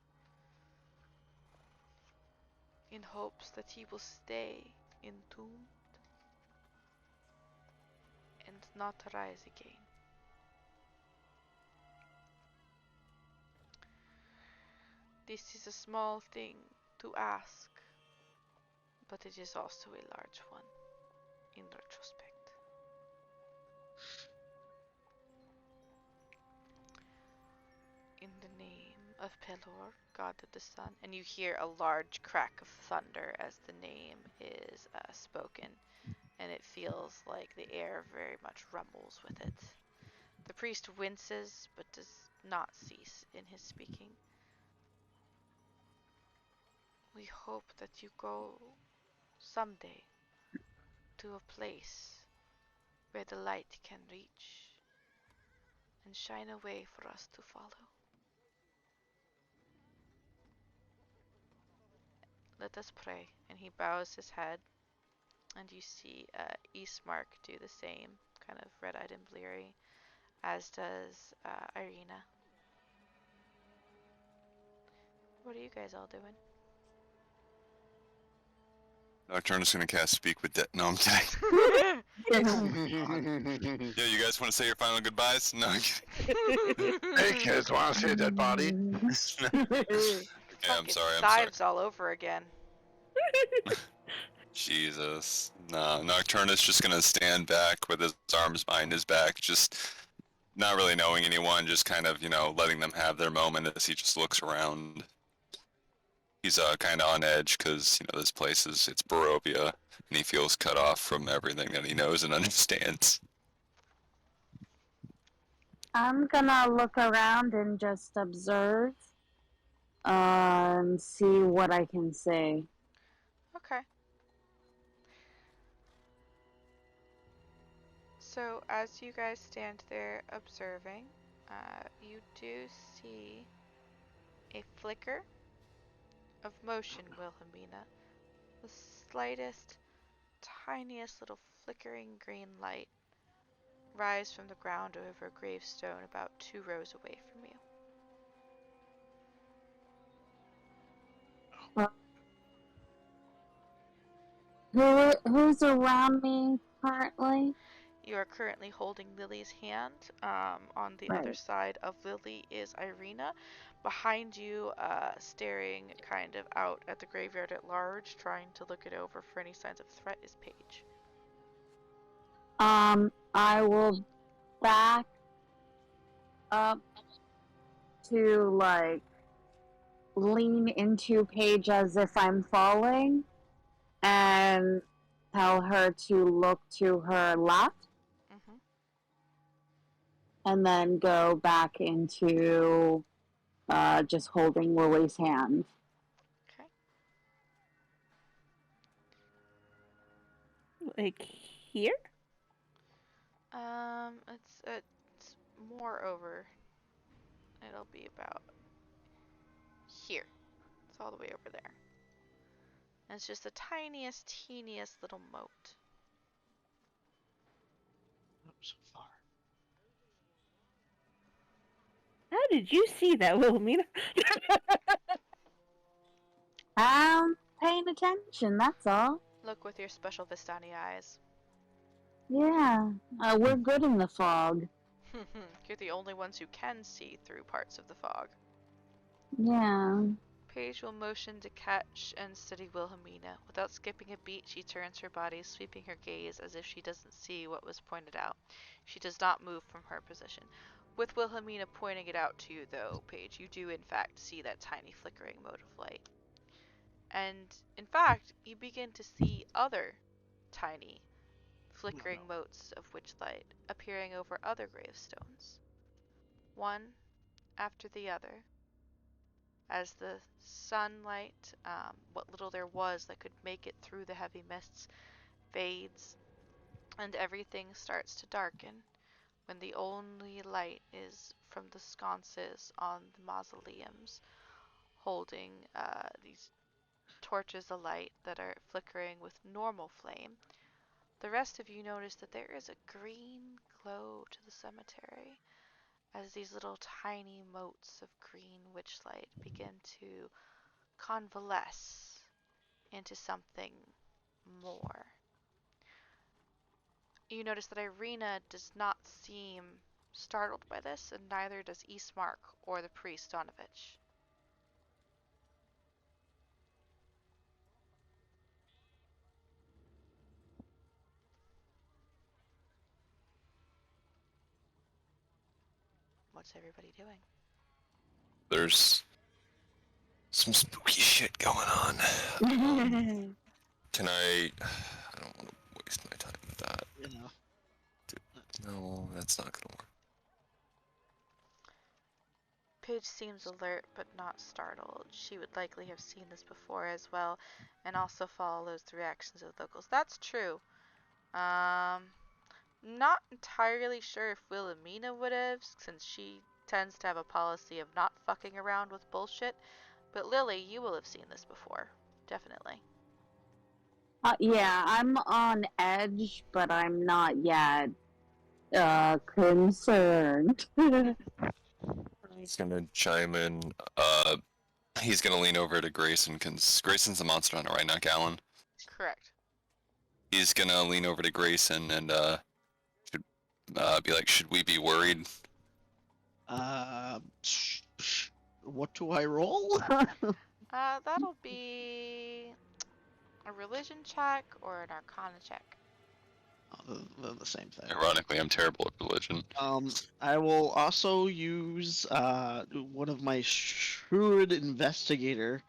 in hopes that he will stay entombed and not rise again. This is a small thing to ask, but it is also a large one in retrospect. of Pelor, god of the sun, and you hear a large crack of thunder as the name is spoken, and it feels like the air very much rumbles with it. The priest winces, but does not cease in his speaking. We hope that you go someday to a place where the light can reach and shine a way for us to follow. Let us pray. And he bows his head, and you see Eastmark do the same, kind of red-eyed and bleary, as does Irina. What are you guys all doing? Nocturne's gonna cast Speak with Dead. No, I'm kidding. Yeah, you guys want to say your final goodbyes? No, I'm kidding. Hey kids, wanna see a dead body? Okay, I'm Fucking sorry. dives all over again. Jesus. No, Nocturnus just gonna stand back with his arms behind his back, just not really knowing anyone, just kind of, letting them have their moment as he just looks around. He's kind of on edge because, this place it's Barovia, and he feels cut off from everything that he knows and understands. I'm gonna look around and just observe and see what I can see. Okay. So as you guys stand there observing, you do see a flicker of motion, Wilhelmina. The slightest, tiniest little flickering green light rise from the ground over a gravestone about 2 rows away from you. Who's around me currently? You are currently holding Lily's hand. On the other Right. side of Lily is Irina. Behind you, staring kind of out at the graveyard at large, trying to look it over for any signs of threat, is Paige. I will back up to like lean into Paige as if I'm falling and tell her to look to her left Mm-hmm. and then go back into just holding Lily's hand. Okay. Like here? It's more over. It'll be about here. It's all the way over there. And it's just the tiniest, teeniest little moat. So far. How did you see that, Wilhelmina? I'm paying attention, that's all. Look with your special Vistani eyes. Yeah, we're good in the fog. You're the only ones who can see through parts of the fog. Yeah. Paige will motion to catch and steady Wilhelmina. Without skipping a beat, she turns her body, sweeping her gaze as if she doesn't see what was pointed out. She does not move from her position. With Wilhelmina pointing it out to you, though, Paige, you do in fact see that tiny flickering mote of light. And in fact, you begin to see other tiny flickering motes of witchlight appearing over other gravestones, one after the other, as the sunlight, what little there was that could make it through the heavy mists, fades, and everything starts to darken when the only light is from the sconces on the mausoleums, holding these torches alight that are flickering with normal flame. The rest of you notice that there is a green glow to the cemetery as these little tiny motes of green witchlight begin to convalesce into something more. You notice that Irina does not seem startled by this, and neither does Eastmark or the priest Donovich. What's everybody doing? There's some spooky shit going on. Um, can I don't want to waste my time with that. You know. No, that's not gonna work. Paige seems alert but not startled. She would likely have seen this before as well, and also follows the reactions of the locals. That's true. Not entirely sure if Wilhelmina would have, since she tends to have a policy of not fucking around with bullshit. But Lily, you will have seen this before. Definitely. Yeah, I'm on edge, but I'm not yet concerned. He's gonna chime in. He's gonna lean over to Grayson, because Grayson's the monster hunter, right? Not Gallon. Correct. He's gonna lean over to Grayson and should, be like, should we be worried? What do I roll? That'll be a religion check or an arcana check. They're the same thing. Ironically, I'm terrible at religion. I will also use one of my shrewd investigator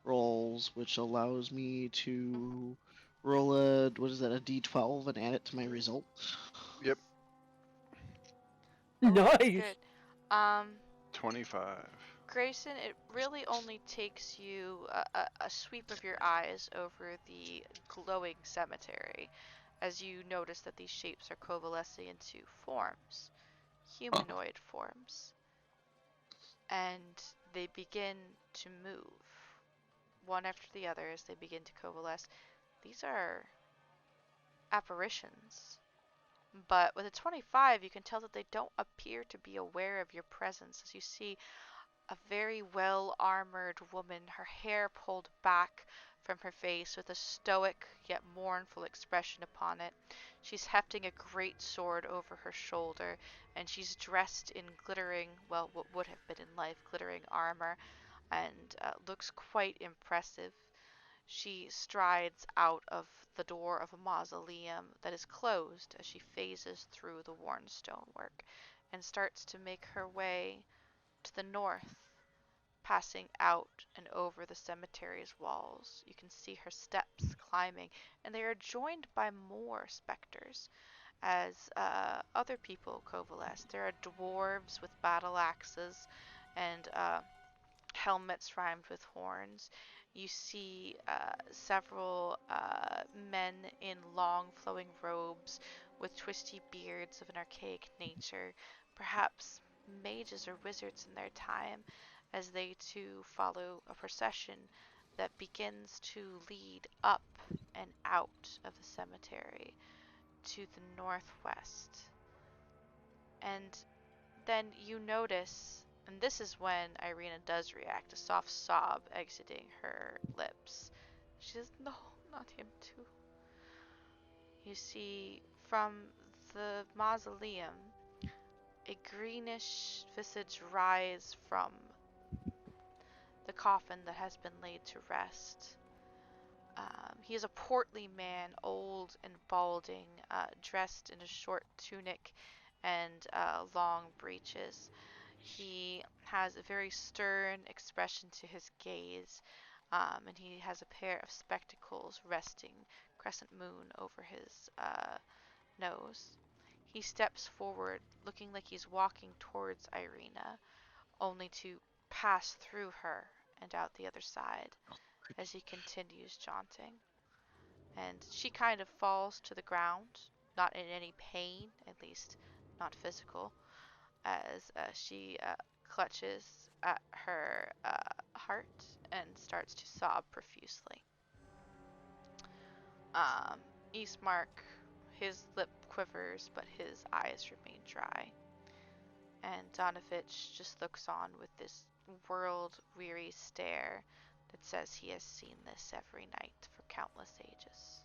rolls, which allows me to roll a a d12 and add it to my result. Yep. Oh, that's Nice. good. 25. Grayson, it really only takes you a sweep of your eyes over the glowing cemetery as you notice that these shapes are coalescing into forms, humanoid forms, and they begin to move one after the other as they begin to coalesce. These are apparitions, but with a 25, you can tell that they don't appear to be aware of your presence as you see a very well-armored woman, her hair pulled back from her face with a stoic yet mournful expression upon it. She's hefting a great sword over her shoulder, and she's dressed in glittering, well, what would have been in life, glittering armor, and looks quite impressive. She strides out of the door of a mausoleum that is closed as she phases through the worn stonework and starts to make her way to the north, passing out and over the cemetery's walls. You can see her steps climbing, and they are joined by more specters as other people coalesce. There are dwarves with battle axes and helmets rhymed with horns. You see several men in long flowing robes with twisty beards of an archaic nature, perhaps mages or wizards in their time, as they too follow a procession that begins to lead up and out of the cemetery to the northwest. And then you notice, and this is when Irina does react, a soft sob exiting her lips. She says, "No, not him too." You see from the mausoleum a greenish visage rise from the coffin that has been laid to rest. He is a portly man, old and balding, dressed in a short tunic and long breeches. He has a very stern expression to his gaze, and he has a pair of spectacles resting crescent moon over his nose. He steps forward, looking like he's walking towards Irina, only to pass through her and out the other side as he continues jaunting. And she kind of falls to the ground, not in any pain, at least not physical, as she clutches at her heart and starts to sob profusely. Eastmark, his lip quivers, but his eyes remain dry. And Donovich just looks on with this world-weary stare that says he has seen this every night for countless ages.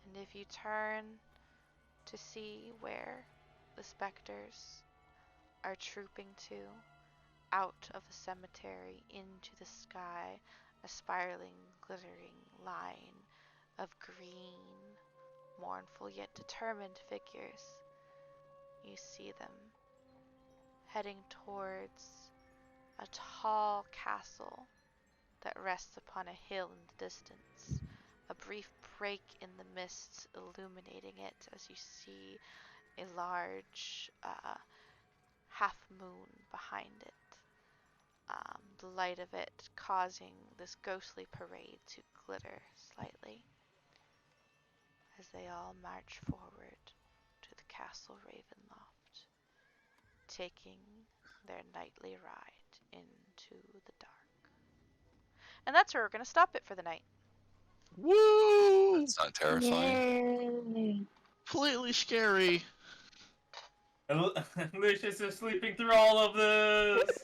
And if you turn to see where the specters are trooping to, out of the cemetery into the sky, a spiraling, glittering line of green, mournful yet determined figures. You see them heading towards a tall castle that rests upon a hill in the distance. A brief break in the mists illuminating it as you see a large half moon behind it. The light of it causing this ghostly parade to glitter slightly as they all march forward to the castle Ravenloft, taking their nightly ride into the dark. And that's where we're going to stop it for the night. Woo! That's not terrifying. Yay. Completely scary. Lucius is sleeping through all of this.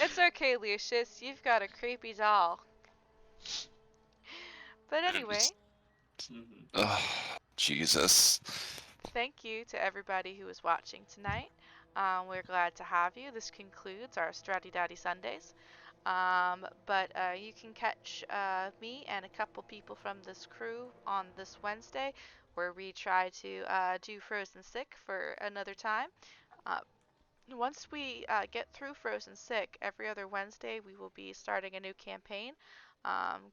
It's okay, Lucius. You've got a creepy doll. But anyway, Ugh, Jesus. thank you to everybody who was watching tonight. We're glad to have you. This concludes our Strahd Daddy Sundays. But you can catch me and a couple people from this crew on this Wednesday, where we try to do Frozen Sick for another time. Once we get through Frozen Sick, every other Wednesday we will be starting a new campaign,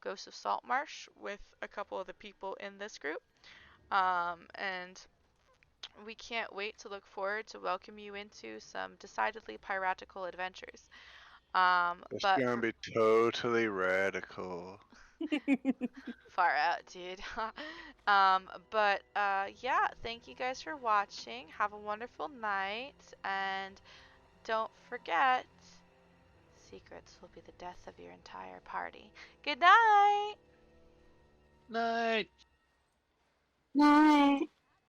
Ghosts of Saltmarsh, with a couple of the people in this group. And we can't wait to look forward to welcome you into some decidedly piratical adventures. It's But gonna for be totally radical. far out, dude. Yeah, thank you guys for watching. Have a wonderful night, and don't forget, secrets will be the death of your entire party. Good night! Night. Night.